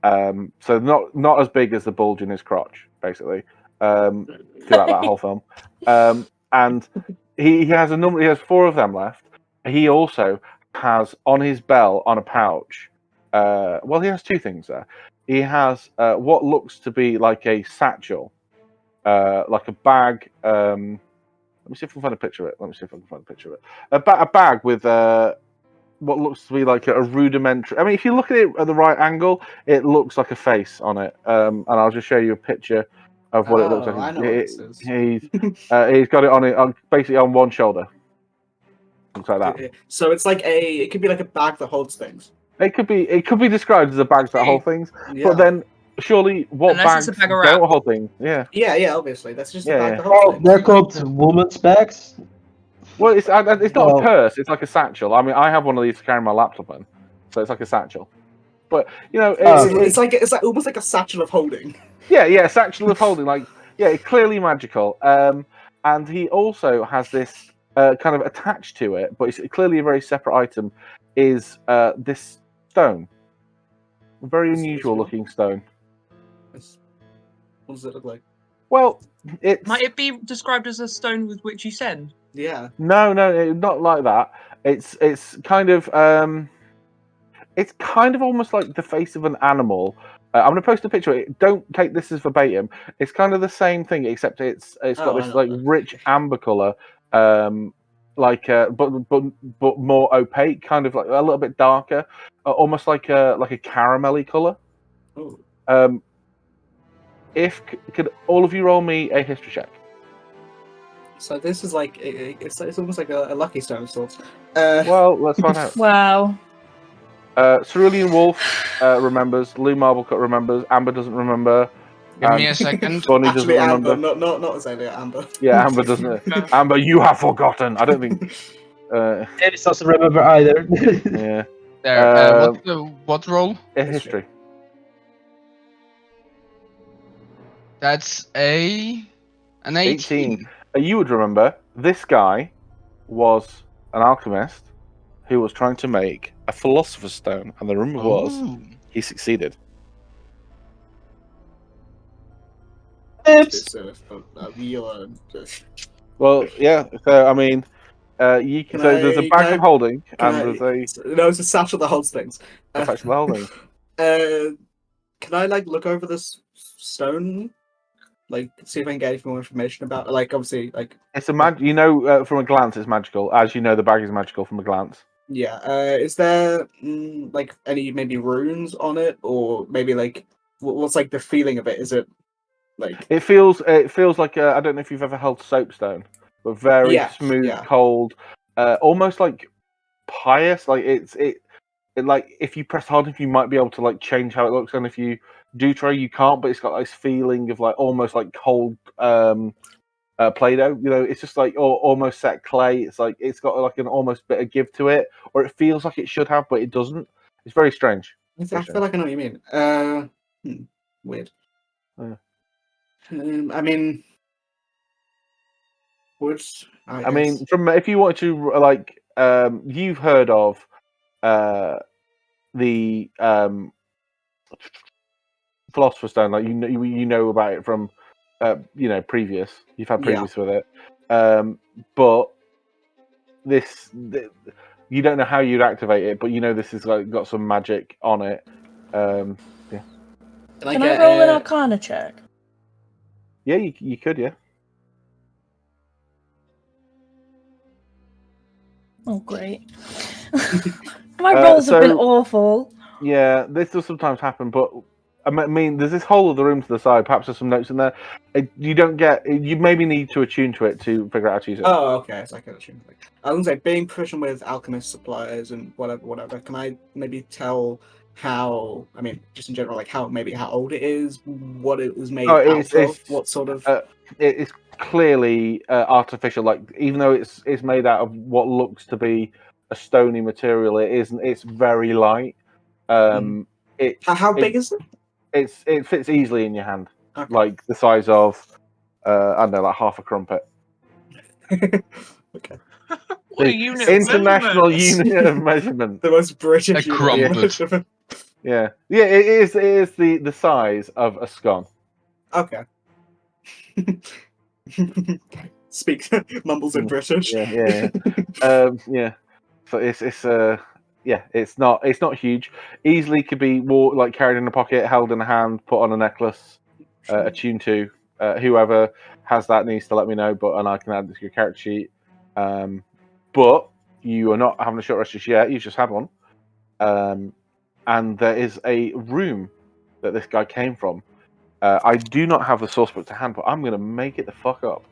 So not as big as the bulge in his crotch, basically. Throughout that whole film. And he has a number. He has 4 of them left. He also has on his belt on a pouch. He has 2 things there. He has what looks to be like a satchel, like a bag. Let me see if I can find a picture of it. A bag with what looks to be like a rudimentary. I mean, if you look at it at the right angle, it looks like a face on it. And I'll just show you a picture of what it looks like. I know what this is. He's got it on basically on one shoulder. Looks like that. So it's like it could be like a bag that holds things. It could be described as a bag that hold things, Yeah. but then surely what Unless bags it's a bag of don't wrap. hold things? Yeah. Yeah, obviously. That's just a Yeah, bag yeah. that holds Oh, things. they're called women's bags. Well, it's not Well- a purse. It's like a satchel. I mean, I have one of these to carry my laptop in, so it's like a satchel. But It's like almost like a satchel of holding. yeah, satchel of holding. Like clearly magical. And he also has this kind of attached to it, but it's clearly a very separate item. Is this stone? A very This unusual one? looking stone. What does it look like? Well, it's Might it be described as a stone with which you send? Yeah. no, not like that. It's kind of almost like the face of an animal. I'm gonna post a picture. Don't take this as verbatim. It's kind of the same thing, except it's got I this know like that. rich amber color, but more opaque, kind of like a little bit darker, almost like a caramelly color. Oh. Could all of you roll me a history check? So this is like it's almost like a lucky stone of sorts. Well, let's find out. Wow. Cerulean Wolf remembers. Lou Marblecut remembers. Amber doesn't remember. Give me a second. Bonnie actually, doesn't Amber, remember. not Azalea, Amber. Yeah, Amber doesn't. Amber, you have forgotten. I don't think. Dennis doesn't remember either. Yeah. There. What roll? A history. That's an 18. You would remember this guy was an alchemist who was trying to make a philosopher's stone, and the rumor was Ooh. he succeeded. Oops. Well, yeah. So I mean, there's a bag of holding, and there's No, it's a satchel that holds things. a satchel of holding. Can I like look over this stone? Like, see if I can get any more information about it. Like, obviously, like It's a from a glance, it's magical. As you know, the bag is magical from a glance. yeah. Is there like any maybe runes on it, or maybe like what's like the feeling of it? Is it like It feels like I don't know if you've ever held soapstone, but very smooth, yeah. cold, almost like pious. Like it like if you press hard enough, you might be able to like change how it looks, and if you do try, you can't. But it's got this feeling of like almost like cold Play-Doh. You know, it's just like almost set clay. It's like it's got like an almost bit of give to it, or it feels like it should have, but it doesn't. It's very strange. I feel like I know what you mean. Weird. Yeah. I mean, would I mean, from if you wanted to like, you've heard of the Philosopher's Stone, like you know about it from previous. You've had previous with it, but you don't know how you'd activate it, but you know this has like got some magic on it. Yeah. Can I roll an Arcana check? Yeah, you could, yeah. Oh, great. My rolls have been awful. Yeah, this does sometimes happen, but I mean, there's this whole other room to the side. Perhaps there's some notes in there. You maybe need to attune to it to figure out how to use it. Oh, okay. So I can attune. I was gonna say, being proficient with alchemist supplies and whatever. Can I maybe tell how? I mean, just in general, like how old it is, what it was made out of, what sort of. It's clearly artificial. Like even though it's made out of what looks to be a stony material, it isn't. It's very light. How big is it? It fits easily in your hand, Okay. like the size of I don't know, like half a crumpet. Okay. What a unit of International measurement. Unit of Measurement. The most British A unit of crumpet. measurement. Yeah, it is the size of a scone. Okay. Speaks mumbles in British. Yeah. Yeah. So it's not huge. Easily could be like carried in a pocket, held in a hand, put on a necklace, attuned to. Whoever has that needs to let me know, and I can add this to your character sheet. But you are not having a short rest just yet. You've just had one. And there is a room that this guy came from. I do not have the source book to hand, but I'm going to make it the fuck up.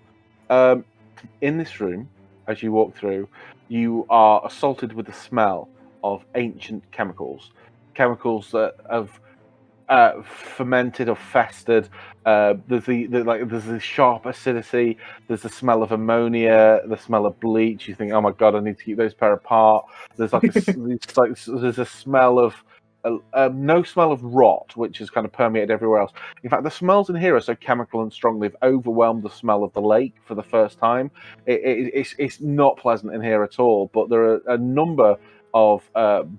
In this room, as you walk through, you are assaulted with the smell of ancient chemicals that have fermented or festered. There's the sharp acidity. There's the smell of ammonia, the smell of bleach. You think, oh my god, I need to keep those pair apart. There's like there's a smell of no smell of rot, which has kind of permeated everywhere else. In fact, the smells in here are so chemical and strong they've overwhelmed the smell of the lake for the first time. It's not pleasant in here at all. But there are a number of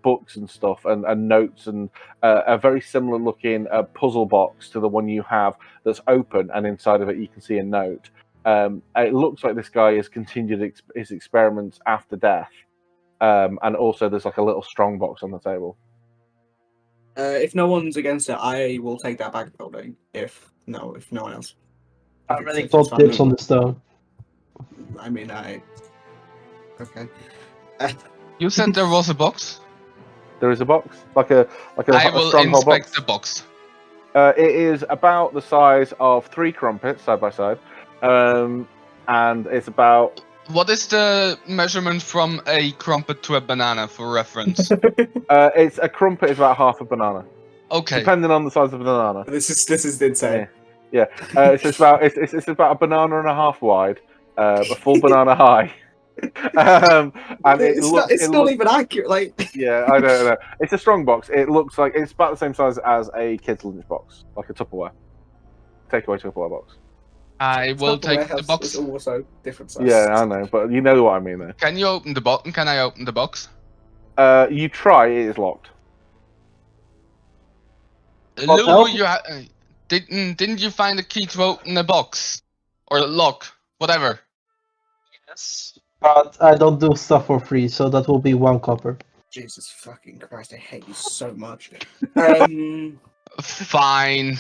books and stuff and notes and a very similar looking puzzle box to the one you have that's open, and inside of it you can see a note. It looks like this guy has continued his experiments after death, and also there's like a little strong box on the table. If no one's against it, I will take that back building. If no one else. I think already it's got fine. dibs on the stone. I mean, okay. You said there was a box? There is a box, like a I a will stronghold inspect box. the box. It is about the size of 3 crumpets side by side, and it's about. What is the measurement from a crumpet to a banana for reference? It's a crumpet is about half a banana, Okay. depending on the size of the banana. This is insane. Yeah. It's about it's about a banana and a half wide, a full banana high. And It's not even accurate. Like, yeah, I know. It's a strong box. It looks like it's about the same size as a kid's lunch box, like a Tupperware takeaway Tupperware box. I will take the box. It's also different size. Yeah, I know, but you know what I mean, though. Can you open the box? Can I open the box? You try. It is locked. Lou, no. didn't you find a key to open the box or lock, whatever? Yes. But I don't do stuff for free, so that will be 1 copper. Jesus fucking Christ! I hate you so much. Fine.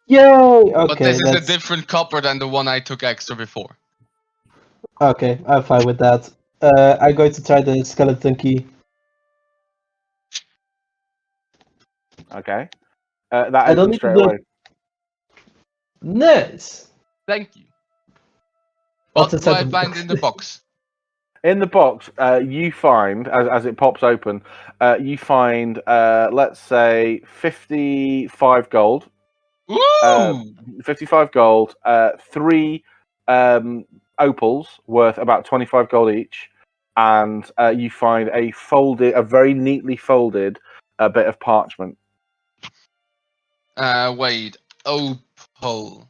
Yay! Okay, But this is a that's- different copper than the one I took extra before. Okay, I'm fine with that. I'm going to try the skeleton key. Okay. That I don't opens need to straight do- away. Nice! Thank you. What What's do I inside the find box? in the box? In the box, you find, as it pops open, you find, let's say, 55 gold. Woo! 55 gold, 3 opals worth about 25 gold each, and you find a very neatly folded bit of parchment. Wait. Opal.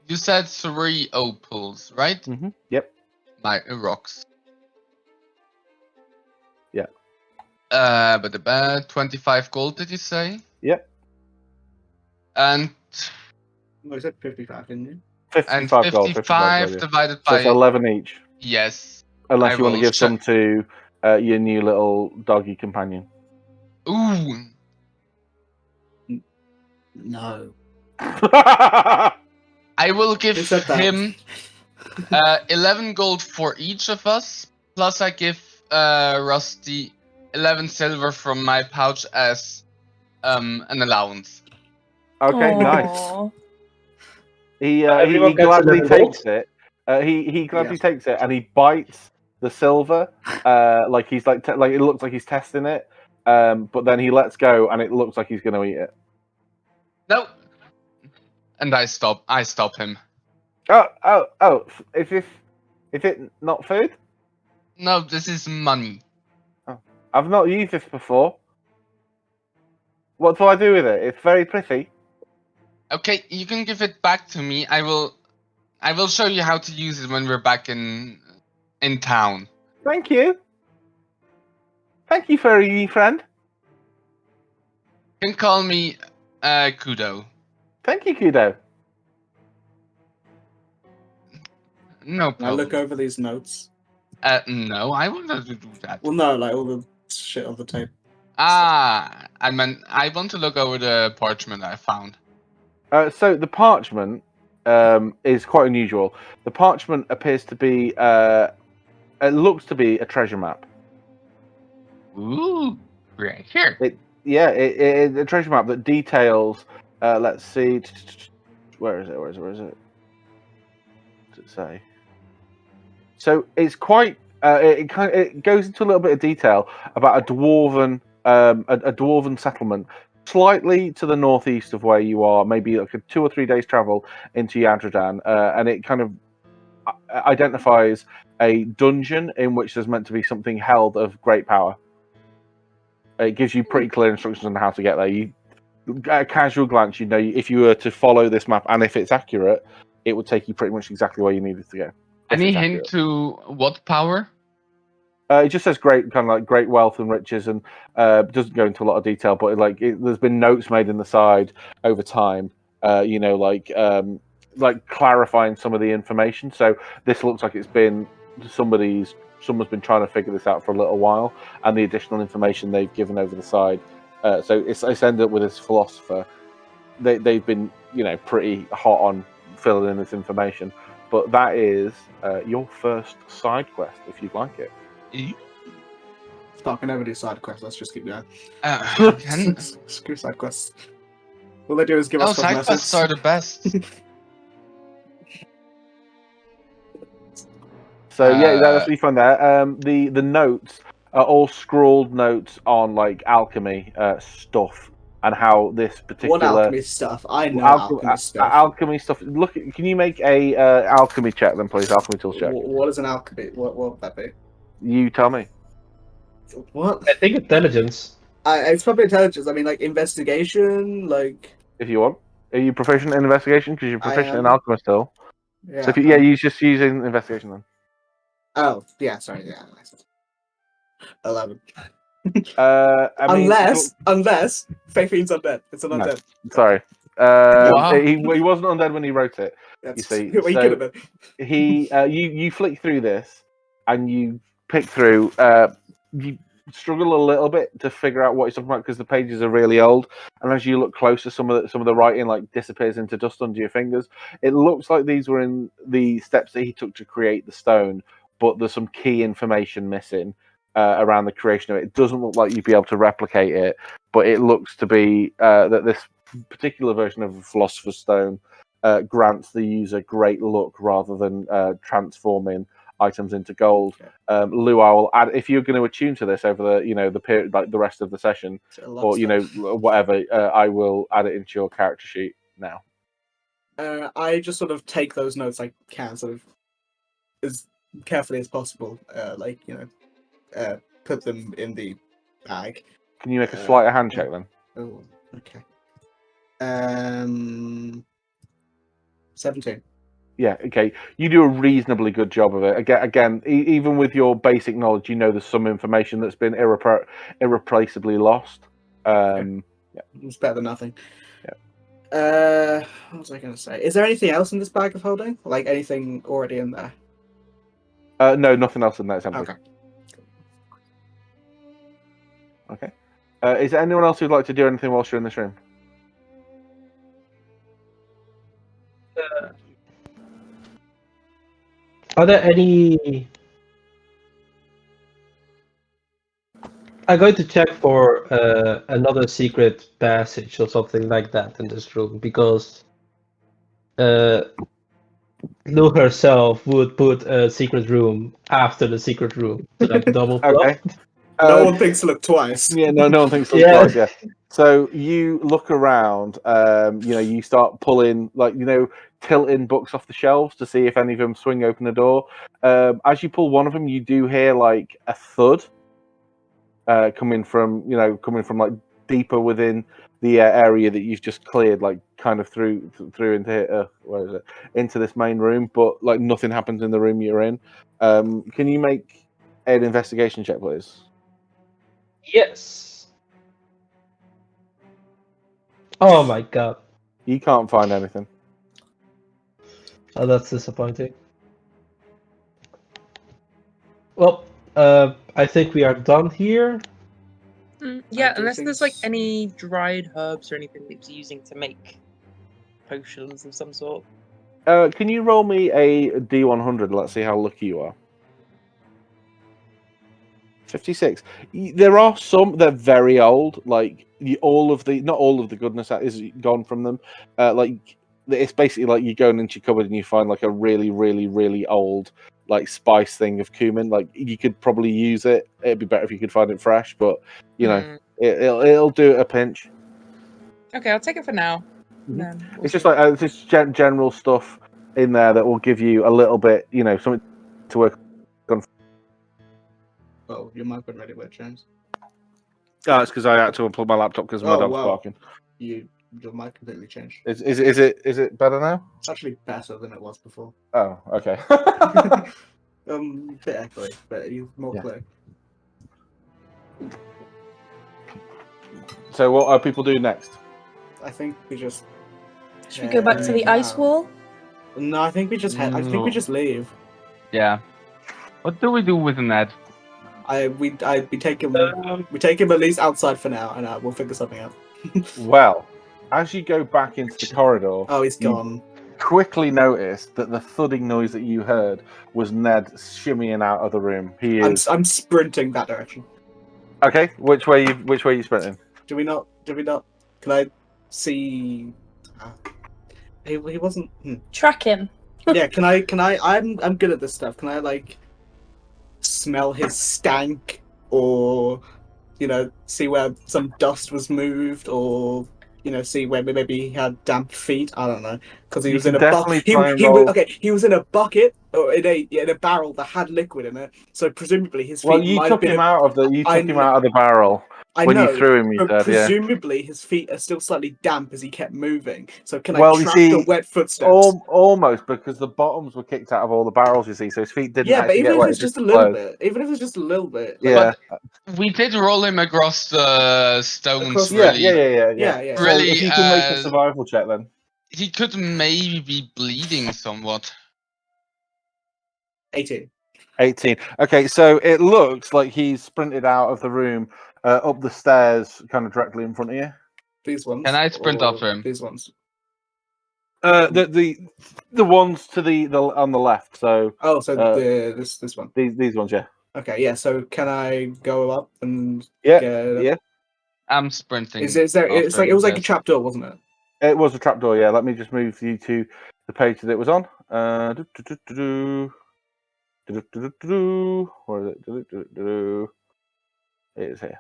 You said 3 opals, right? Mm-hmm. Yep. My rocks. Yeah. But about 25 gold, did you say? Yep. And What is it? 55, didn't you? 55 gold. 55 gold, yeah. divided So by it's 11 each. yes. Unless I you want to will give check. some to your new little doggy companion. Ooh. No. I will give Who said that? him 11 gold for each of us. Plus, I give Rusty 11 silver from my pouch as an allowance. Okay, nice. Aw. He Everyone gets gladly 11 gold? takes it. He gladly takes it and he bites the silver. Like he's like it looks like he's testing it. But then he lets go and it looks like he's going to eat it. No. And I stop him. Oh! Is it not food? No, this is money. I've not used this before. What do I do with it? It's very pretty. Okay, you can give it back to me. I will show you how to use it when we're back in town. Thank you. Thank you, furry friend. You can call me Kudo. Thank you, Kudo. No I problem. look over these notes. No, I want to do that. Well, no, like all the shit on the tape. I want to look over the parchment I found. So the parchment is quite unusual. The parchment appears to be, it looks to be a treasure map. Ooh, right here. It's a treasure map that details. Let's see, where is it? What's it say? So it's quite. It goes into a little bit of detail about a dwarven settlement, slightly to the northeast of where you are, maybe like a 2 or 3 days travel into Yadrodan, and it kind of identifies a dungeon in which there's meant to be something held of great power. It gives you pretty clear instructions on how to get there. You, at a casual glance, you know if you were to follow this map and if it's accurate, it would take you pretty much exactly where you needed to go. Any exactly hint it. to what power? It just says great, kind of like great wealth and riches, and doesn't go into a lot of detail. But there's been notes made in the side over time. Like clarifying some of the information. So this looks like it's been someone's been trying to figure this out for a little while, and the additional information they've given over the side. So it's ended up with this philosopher. They've been pretty hot on filling in this information. But that is your first side quest, if you'd like it. Fuck, I never do side quests. Let's just keep going. Can... Screw side quests. All they do is give Oh, us side quests are the best. So yeah, that's what you find there. The notes are all scrawled notes on like alchemy stuff and how this particular What alchemy stuff? I know alchemy stuff. Alchemy stuff. Look, can you make a alchemy check then, please? Alchemy tools check. What is an alchemy? What would that be? You tell me. What? I think intelligence. It's probably intelligence. I mean, like investigation, like. If you want. Are you proficient in investigation? Because you're proficient in alchemy still. Yeah. So if you just using investigation then. Oh yeah, sorry, yeah. 11. Unless Faithine's undead. It's an undead. Sorry. Wow. He wasn't undead when he wrote it. That's You see, what he could have been. you flick through this and you pick through. You struggle a little bit to figure out what he's talking about because the pages are really old. And as you look closer, some of the writing like disappears into dust under your fingers. It looks like these were in the steps that he took to create the stone, but there's some key information missing around the creation of it. It doesn't look like you'd be able to replicate it, but it looks to be that this particular version of the Philosopher's Stone grants the user great luck rather than transforming items into gold. Lou, I will add, if you're going to attune to this over the period, like the rest of the session, or whatever, I will add it into your character sheet now. I just sort of take those notes I can, sort of as carefully as possible, put them in the bag. Can you make a sleight of hand check then? Oh, okay. 17. Yeah, okay. You do a reasonably good job of it. Again, even with your basic knowledge, there's some information that's been irreplaceably lost. Yeah, it's better than nothing. Yeah. What was I going to say? Is there anything else in this bag of holding? Like anything already in there? No, nothing else in there. It's empty. Okay. Is there anyone else who'd like to do anything whilst you're in this room? Are there any? I'm going to check for another secret passage or something like that in this room because Lou herself would put a secret room after the secret room, so like double flop. Okay. No one thinks to look twice. Yeah, no one thinks to look twice. Yeah. So you look around. You start pulling, tilting books off the shelves to see if any of them swing open the door. As you pull one of them, you do hear like a thud coming from like deeper within the area that you've just cleared, like kind of through into into this main room, but like nothing happens in the room you're in. Can you make an investigation check, please? Yes. Oh my god. You can't find anything. Oh, that's disappointing. Well, I think we are done here. Yeah, unless there's like any dried herbs or anything that you're using to make potions of some sort. Can you roll me a D100? Let's see how lucky you are. 56. There are some, they're very old. Like not all of the goodness that is gone from them. It's basically like you go into your cupboard and you find like a really, really, really old like spice thing of cumin. Like you could probably use it. It'd be better if you could find it fresh, but it'll do it a pinch. Okay, I'll take it for now. Mm-hmm. It's just like just general stuff in there that will give you a little bit, something to work on. Oh, your mic wasn't ready, James. Oh, it's because I had to unplug my laptop because my dog's barking. You your mic completely changed. Is it better now? It's actually better than it was before. Oh, okay. A bit echoey, but you're more Yeah. clear. So what are people doing next? I think we just. Should we go back to the ice wall? No, I think we just head. I think we just leave. Yeah. What do we do with Ned? We take him. We take him at least outside for now, and we'll figure something out. Well, as you go back into the corridor, Oh, he's you gone. quickly noticed that the thudding noise that you heard was Ned shimmying out of the room. He is I'm sprinting that direction. okay. Which way you sprinting? Do we not? Can I see? He wasn't. Track him. Yeah. Can I? I'm good at this stuff. Can I like smell his stank, or see where some dust was moved, or see where maybe he had damp feet? I don't know, because he was in a bucket. He was in a bucket or in a barrel that had liquid in it. So presumably his feet. Well, you took him out of the barrel. When you threw him, you but said, yeah. presumably his feet are still slightly damp as he kept moving. So can I track the wet footsteps? Almost, because the bottoms were kicked out of all the barrels, you see, so his feet didn't. Yeah, but even if wet, it's just a little bit, yeah. But we did roll him across the stones. Yeah. Really, so if you can make a survival check, then he could maybe be bleeding somewhat. 18. 18. Okay, so it looks like he's sprinted out of the room, up the stairs, kind of directly in front of you. These ones. Can I sprint after him? These ones. The ones to the on the left. So. Oh, so this one. These ones, yeah. Okay, yeah. So can I go up and? Yeah. I'm sprinting. Is there? It's like it was like a trapdoor, wasn't it? It was a trapdoor. Yeah. Let me just move you to the page that it was on. Where is it? It is here.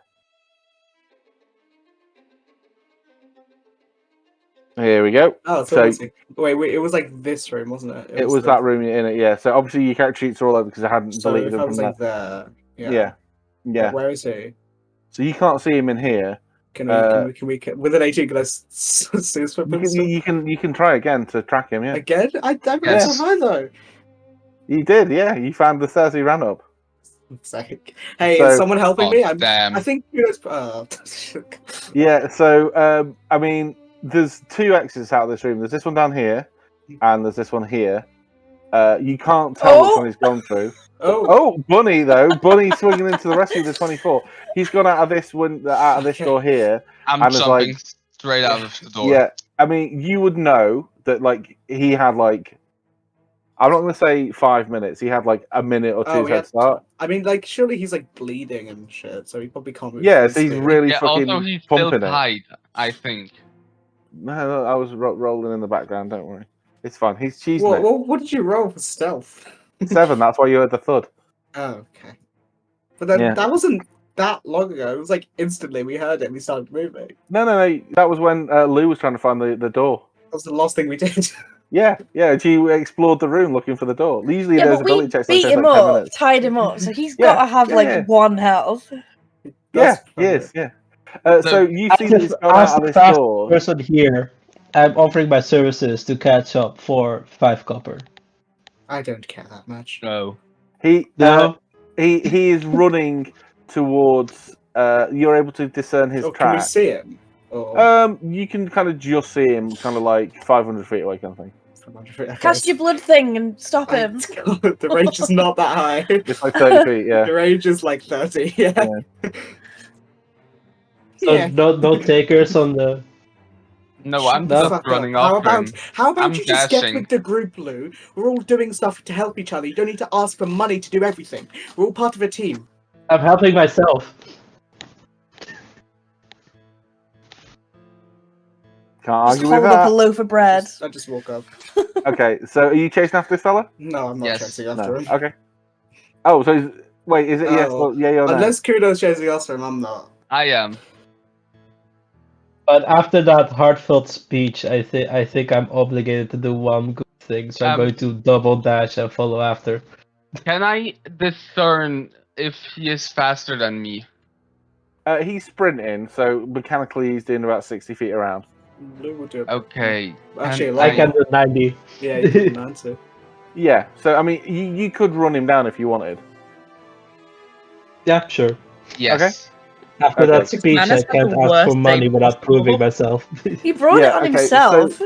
Here we go. Oh, so wait, it was like this room, wasn't it? It was that room in it, yeah. So obviously your character sheets are all over because I hadn't deleted them from like there. there. Yeah. Where is he? So you can't see him in here. Can we with an 18? Can I see his footprints? You can try again to track him. Yeah. Again? I ran so high though. You did, yeah. You found the stairs he ran up. Hey, is someone helping me? Damn. I think yeah. So I mean, there's two exits out of this room. There's this one down here, and there's this one here. You can't tell which one he's gone through. Oh, Bunny though. Bunny swinging into the rescue of the 24. He's gone out of this door here. I'm jumping straight out of the door. Yeah, I mean, you would know that like he had like. I'm not going to say 5 minutes. He had like a minute or two head start. I mean, like, surely he's like bleeding and shit, so he probably can't move. Yeah, so he's really fucking also he's pumping still tied, I think. No, I was rolling in the background. Don't worry, it's fine. He's cheesing it. What did you roll for stealth? 7. That's why you heard the thud. Oh, okay. But then that wasn't that long ago. It was like instantly we heard it and we started moving. No. That was when Lou was trying to find the door. That was the last thing we did. Yeah. She explored the room looking for the door. Usually there's ability checks. Beat him up, tied him up, so he's got to have like 1 health. Yeah, yes, yeah. So you see this gone out of this door. Person here, I'm offering my services to catch up for 5 copper. I don't care that much. No. He is running towards. You're able to discern his track. Can we see him? You can kind of just see him, kind of like 500 feet away, kind of thing. Okay. Cast your blood thing and stop him. The range is not that high. It's like 30 feet, yeah. The range is like 30, yeah. So no takers on the. No, I'm just running after him. How about I'm you just dashing. get with the group, Lou? We're all doing stuff to help each other. You don't need to ask for money to do everything. We're all part of a team. I'm helping myself. Can't argue Just with hold up a that. loaf of bread. I just walk up. Okay, so are you chasing after this fella? No, I'm not chasing after him. Okay. Oh, so wait, is it yes? Well, yeah, or no? Unless Kudo's chasing after him, I'm not. I am. But after that heartfelt speech, I think I'm obligated to do one good thing, so I'm going to double dash and follow after. Can I discern if he is faster than me? He's sprinting, so mechanically he's doing about 60 feet around. Lou would do it. Okay. Actually, can like, I can do 90. yeah, you can answer. Yeah. So I mean, you could run him down if you wanted. Yeah, sure. Yes. After Okay. that speech, I Manus had can't the ask for worst money save without proving possible. myself. He brought it on okay, himself.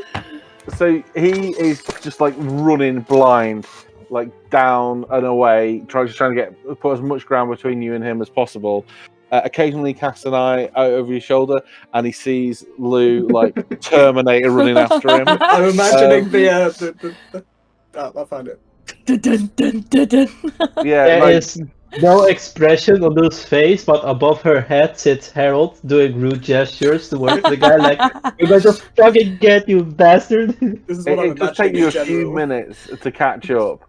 So he is just like running blind, like down and away, trying to get put as much ground between you and him as possible. Occasionally casts an eye out over your shoulder, and he sees Lou like Terminator running after him. I'm imagining I'll find it. Dun, dun, dun, dun, dun. Yeah, There like is no expression on Lou's face, but above her head sits Harold doing rude gestures towards the guy like, "We're going to fucking get you, bastard!" This is what I'm it does imagining take you in a few general. minutes to catch up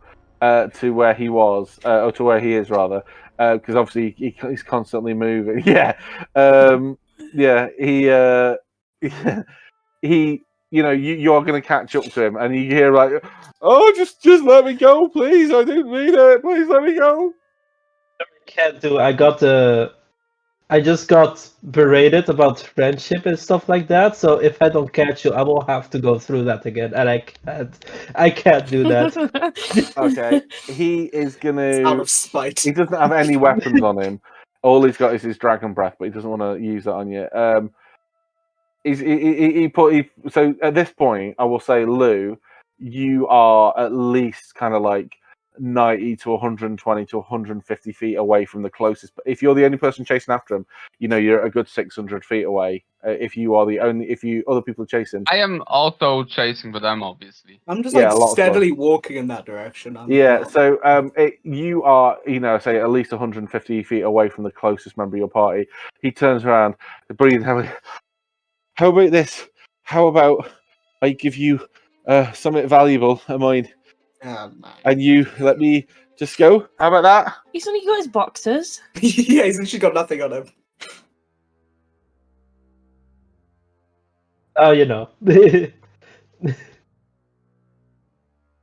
to where he was, or to where he is rather, because obviously he's constantly moving. Yeah, yeah. He, you know, you're going to catch up to him, and you hear like, "Oh, just let me go, please. I didn't mean it. Please let me go." Can't do. I just got berated about friendship and stuff like that. So if I don't catch you, I will have to go through that again, and I can't do that. Okay, he is going It's out to. of spite. He doesn't have any weapons on him. All he's got is his dragon breath, but he doesn't want to use that on you. So at this point, I will say, Lou, you are at least kind of like 90 to 120 to 150 feet away from the closest. But if you're the only person chasing after him, you know you're a good 600 feet away. If other people are chasing, I am also chasing with them, obviously. I'm just Yeah, a lot like of steadily walking in that direction. yeah. So you are, say at least 150 feet away from the closest member of your party. He turns around, breathing heavily. How about this? How about I give you something valuable of mine, Oh, man. and you let me just go? How about that? He's only got his boxers. Yeah, he's literally got nothing on him. Oh, you know.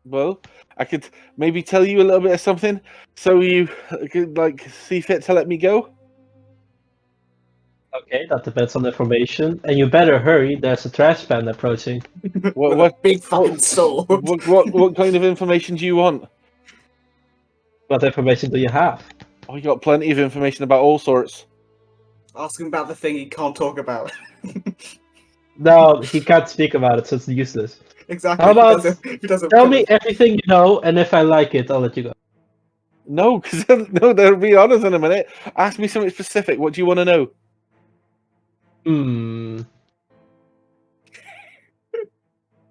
Well, I could maybe tell you a little bit of something, so you could like see fit to let me go. Okay, that depends on the information, and you better hurry. There's a trash pan approaching. With a big fucking sword. What kind of information do you want? What information do you have? Oh, you got plenty of information about all sorts. Ask him about the thing he can't talk about. No, he can't speak about it, so it's useless. Exactly. How about he doesn't tell me everything you know, and if I like it, I'll let you go. No, because no, they'll be honest in a minute. Ask me something specific. What do you want to know?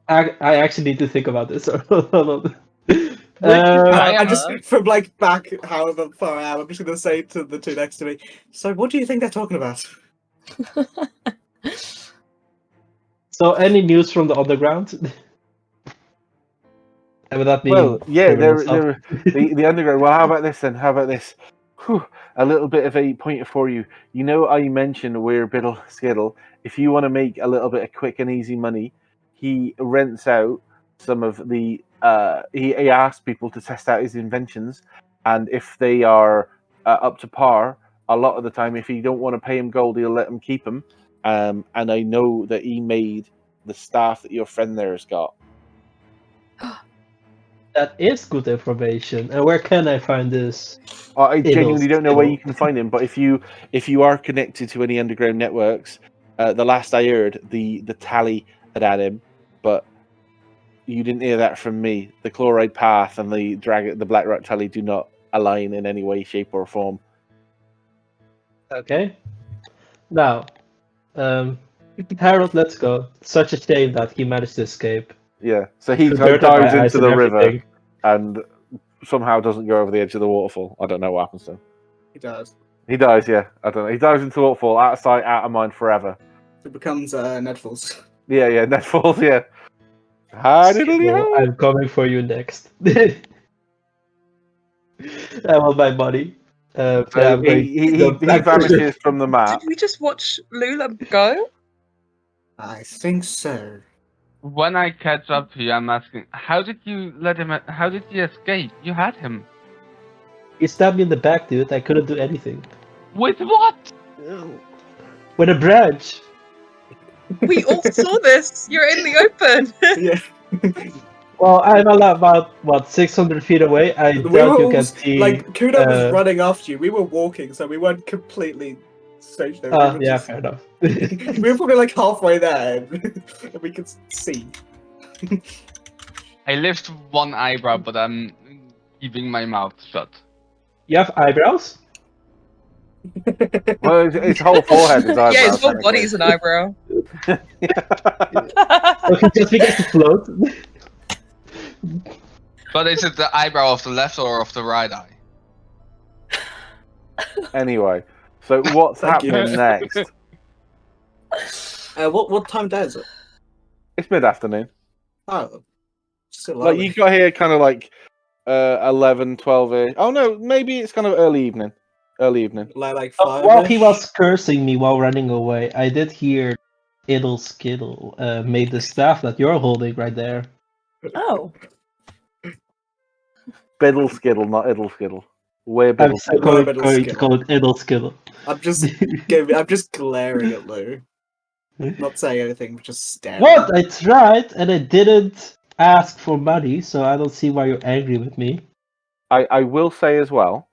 I actually need to think about this. Hold on. I just from like back however far I am, I'm just gonna say to the two next to me. So, what do you think they're talking about? So, any news from the underground? And would that be Well, yeah, criminal stuff? the underground. Well, how about this then? How about this? Whew, a little bit of a pointer for you. You know, I mentioned we're Biddle Skiddle. If you want to make a little bit of quick and easy money, he rents out some of the. He asks people to test out his inventions, and if they are up to par, a lot of the time, if you don't want to pay him gold, he'll let him keep them. And I know that he made the staff that your friend there has got. That is good information. And where can I find this? I genuinely don't know where Skiddle. you can find him, but if you are connected to any underground networks, the last I heard, the tally had him, but you didn't hear that from me. The chloride path and the black rock tally do not align in any way, shape, or form. Okay. Now, Harold, let's go. Such a shame that he managed to escape. Yeah, so he Converted dives my eyes into the and river everything. and somehow doesn't go over the edge of the waterfall. I don't know what happens to him. He does. He dies, yeah. I don't know. He dives into the waterfall, out of sight, out of mind, forever. It becomes Nedfalls. Yeah, Ned falls, yeah. Hi, Skiddle, I'm coming for you next. I want my money. Yeah, I'm going. He vanishes from the map. Did we just watch Lula go? I think so. When I catch up to you, I'm asking, how did you let him? How did he escape? You had him. He stabbed me in the back, dude. I couldn't do anything. With what? With a branch. We all saw this. You're in the open. Yeah. Well, I'm about what 600 feet away. I We were doubt you all can see. like Kudo was running after you. We were walking, so we weren't completely stationary. We were Yeah, just- fair enough. we were probably like halfway there, and we could see. I lift one eyebrow, but I'm keeping my mouth shut. You have eyebrows? Well, his whole forehead is eyebrows. Yeah, his whole technically. body's an eyebrow. Okay, just because to float. But is it the eyebrow of the left or of the right eye? Anyway, so what's Thank you. happening next? What time day is it? It's mid-afternoon. Oh, still Like early. you got here kind of like 11, 12 -ish. Oh no, maybe it's kind of early evening. Early evening. like 5. While he was cursing me while running away, I did hear Iddle Skiddle made the staff that you're holding right there. Oh. Biddle skiddle, not iddle skiddle. We're I'm biddle still skiddle. Biddle going to Skiddle. call it Iddle Skiddle. I'm just glaring at Lou. Not saying anything, but just staring. What? I tried and I didn't ask for money, so I don't see why you're angry with me. I will say as well,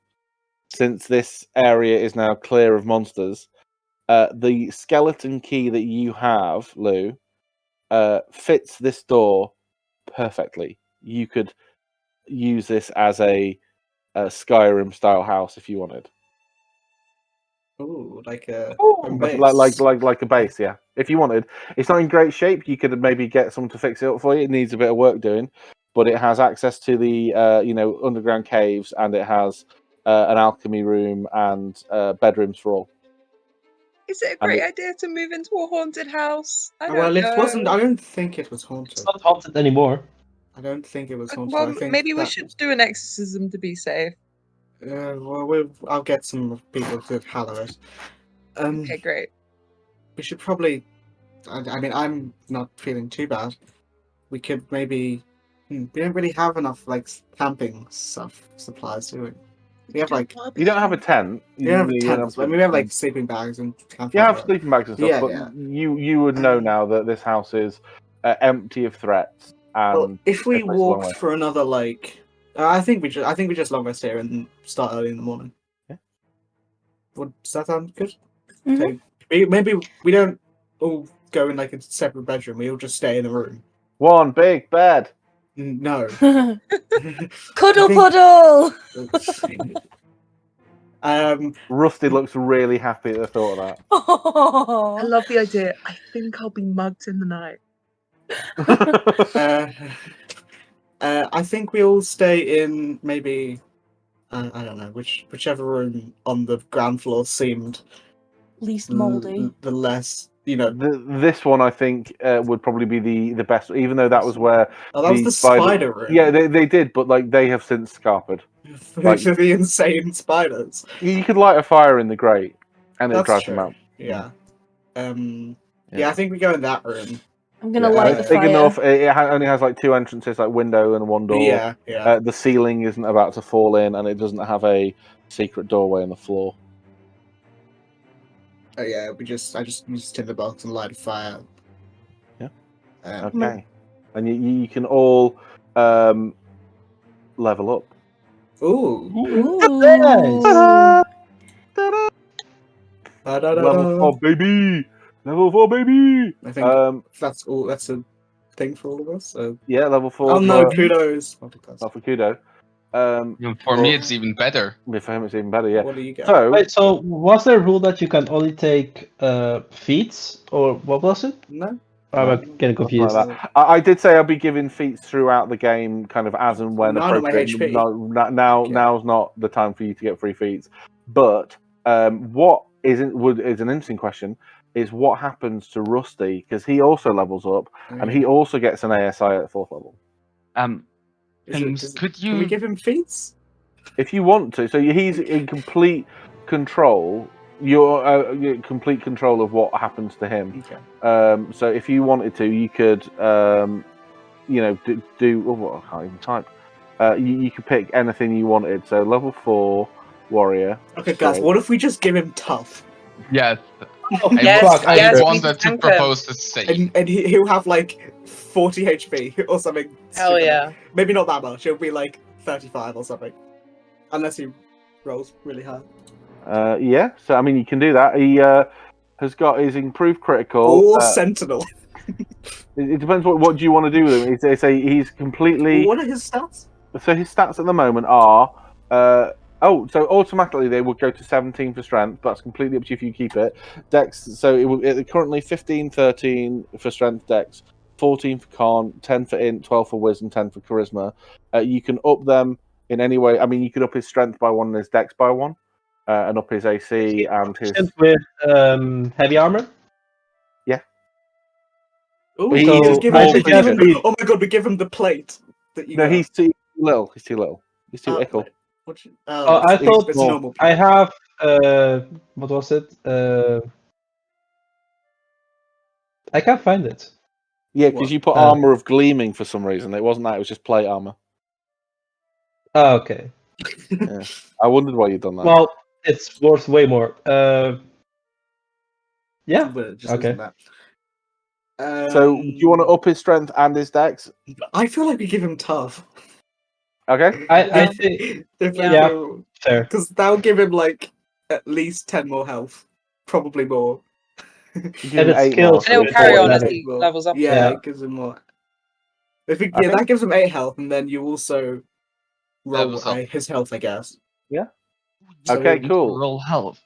since this area is now clear of monsters, the skeleton key that you have, Lou, fits this door perfectly. You could use this as a Skyrim style house if you wanted. Ooh, like a Like, base. like a base, yeah. If you wanted, it's not in great shape. You could maybe get someone to fix it up for you. It needs a bit of work doing, but it has access to the underground caves, and it has an alchemy room and bedrooms for all. Is it a And great idea to move into a haunted house? I don't Well, it know. wasn't. I don't think it was haunted. It's not haunted anymore. I don't think it was haunted. Well, I think maybe we that- should do an exorcism to be safe. I'll get some people to hallow it. Okay, great. We should probably. I mean, I'm not feeling too bad. We could maybe. We don't really have enough like camping supplies, do we? We have like. You don't have a tent. We don't have You tents, but we have like sleeping bags and You campfire. have sleeping bags and stuff, Yeah, but yeah. you would know now that this house is empty of threats. And Well, if we it's a long way. walked for another like, I think we just long rest here and start early in the morning. Yeah. Does that sound good? Mhm. Okay. Maybe we don't all go in like a separate bedroom. We all just stay in a room. One big bed. No. Cuddle I think- puddle. Rusty looks really happy at the thought of Oh. I love the idea. I think I'll be mugged in the night. that. I think we all stay in maybe. I don't know whichever room on the ground floor seemed Least moldy. the less This one, I think, would probably be the best, even though that was where. Oh, that was the spider room. Yeah, they did, but like they have since scarpered. For like- the insane spiders. You could light a fire in the grate, and it That's drives true. them out. Yeah. Yeah, I think we go in that room. I'm gonna Yeah, light the it's big fire. enough. It only has like 2 entrances, like window and one door. Yeah. The ceiling isn't about to fall in, and it doesn't have a secret doorway in the floor. Yeah. I just use tinderbox and light a fire. Yeah. Um, Okay, and you can all level up. Ooh. Nice. Level 4, baby. Level 4, baby. I think that's all. That's a thing for all of us. So. Yeah, level 4. Oh no! for, Kudos. not for Kudo. For me, it's even better. For him, it's even better. Yeah. What do you get? So Wait, so was there a rule that you can only take feats, or what was it? No. I'm getting something confused. like that. I did say I'll be giving feats throughout the game, kind of as and when None of my appropriate. HP. Now, Okay. now's not the time for you to get free feats. But what is an interesting question is what happens to Rusty, because he also levels up and he also gets an ASI at 4th level. Could Can we you? give him feats? If you want to, so he's in complete control. You're in complete control of what happens to him. Okay. So if you wanted to, you could, do. Oh, I can't even type. You could pick anything you wanted. So level 4 warrior. Okay, guys. straight. What if we just give him tough? Yes. Oh, Yes, fuck! I yes, we wanted can to tank him. propose the same. And he'll have like 40 HP or something. Hell stupid. yeah. Maybe not that much. It'll be like 35 or something, unless he rolls really high. Yeah, so I mean, you can do that. He has got his improved critical. Or Sentinel. It depends what do you want to do with him. It's he's completely. What are his stats? So his stats at the moment are. So automatically they would go to 17 for strength. But that's completely up to you if you keep it. Dex. So it currently 15, 13 for strength. Dex. 14 for con, 10 for int, 12 for wisdom, 10 for charisma. You can up them in any way. I mean, you could up his strength by one and his dex by one. And up his AC and his. With heavy armor. Ooh, He we is just give more him, we give him creative. oh my god, we give him the plate that you No, got. he's too little. He's too little. He's too ickle. Wait, Oh, I thought it's more. normal. I have what was it? I can't find it. Yeah, because What? you put armor of gleaming for some reason. It wasn't that. It was just plate armor. Oh, okay. Yeah. I wondered why you'd done that. Well, it's worth way more. Yeah. But it just Okay. isn't that. So, do you want to up his strength and his dex? I feel like we give him tough. Okay. I think yeah. Fair. Because that'll give him like at least 10 more health, probably more. You give And him it's 8 more. skills. And it'll It's carry all on as better. he levels up. Yeah, Yeah. it gives him more. I think Okay. that gives him 8 health, and then you also roll Levels up. his health, I guess. Yeah. So- Okay, cool. Roll health.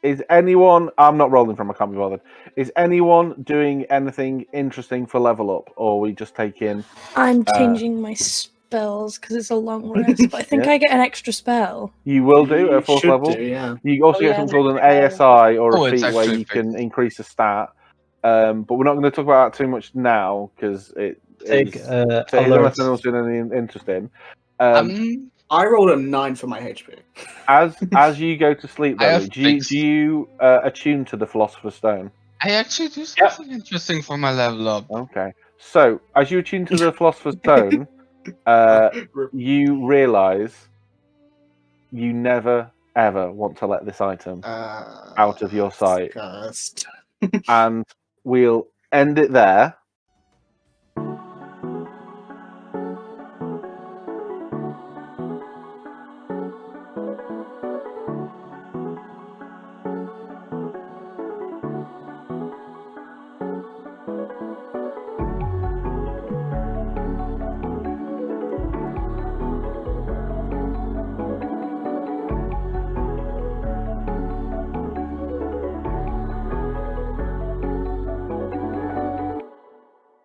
Is anyone? I'm not rolling from. I can't be bothered. Is anyone doing anything interesting for level up, or are we just taking? I'm changing my spells because it's a long rest, but I think Yeah. I get an extra spell. You will do You at fourth should level. do, yeah. You also Oh, get yeah, something called an that's ASI or Oh, a it's feat where actually you fixed. can increase a stat. But we're not going to talk about that too much now because it Take is alert. unless anyone's doing anything interesting. I rolled a 9 for my HP. As you go to sleep, I though, have do fixed. you attune to the Philosopher's Stone? I actually do something interesting for my level up. Okay. So as you attune to the Philosopher's Stone, you realise you never ever want to let this item out of your sight. Cast. And we'll end it there.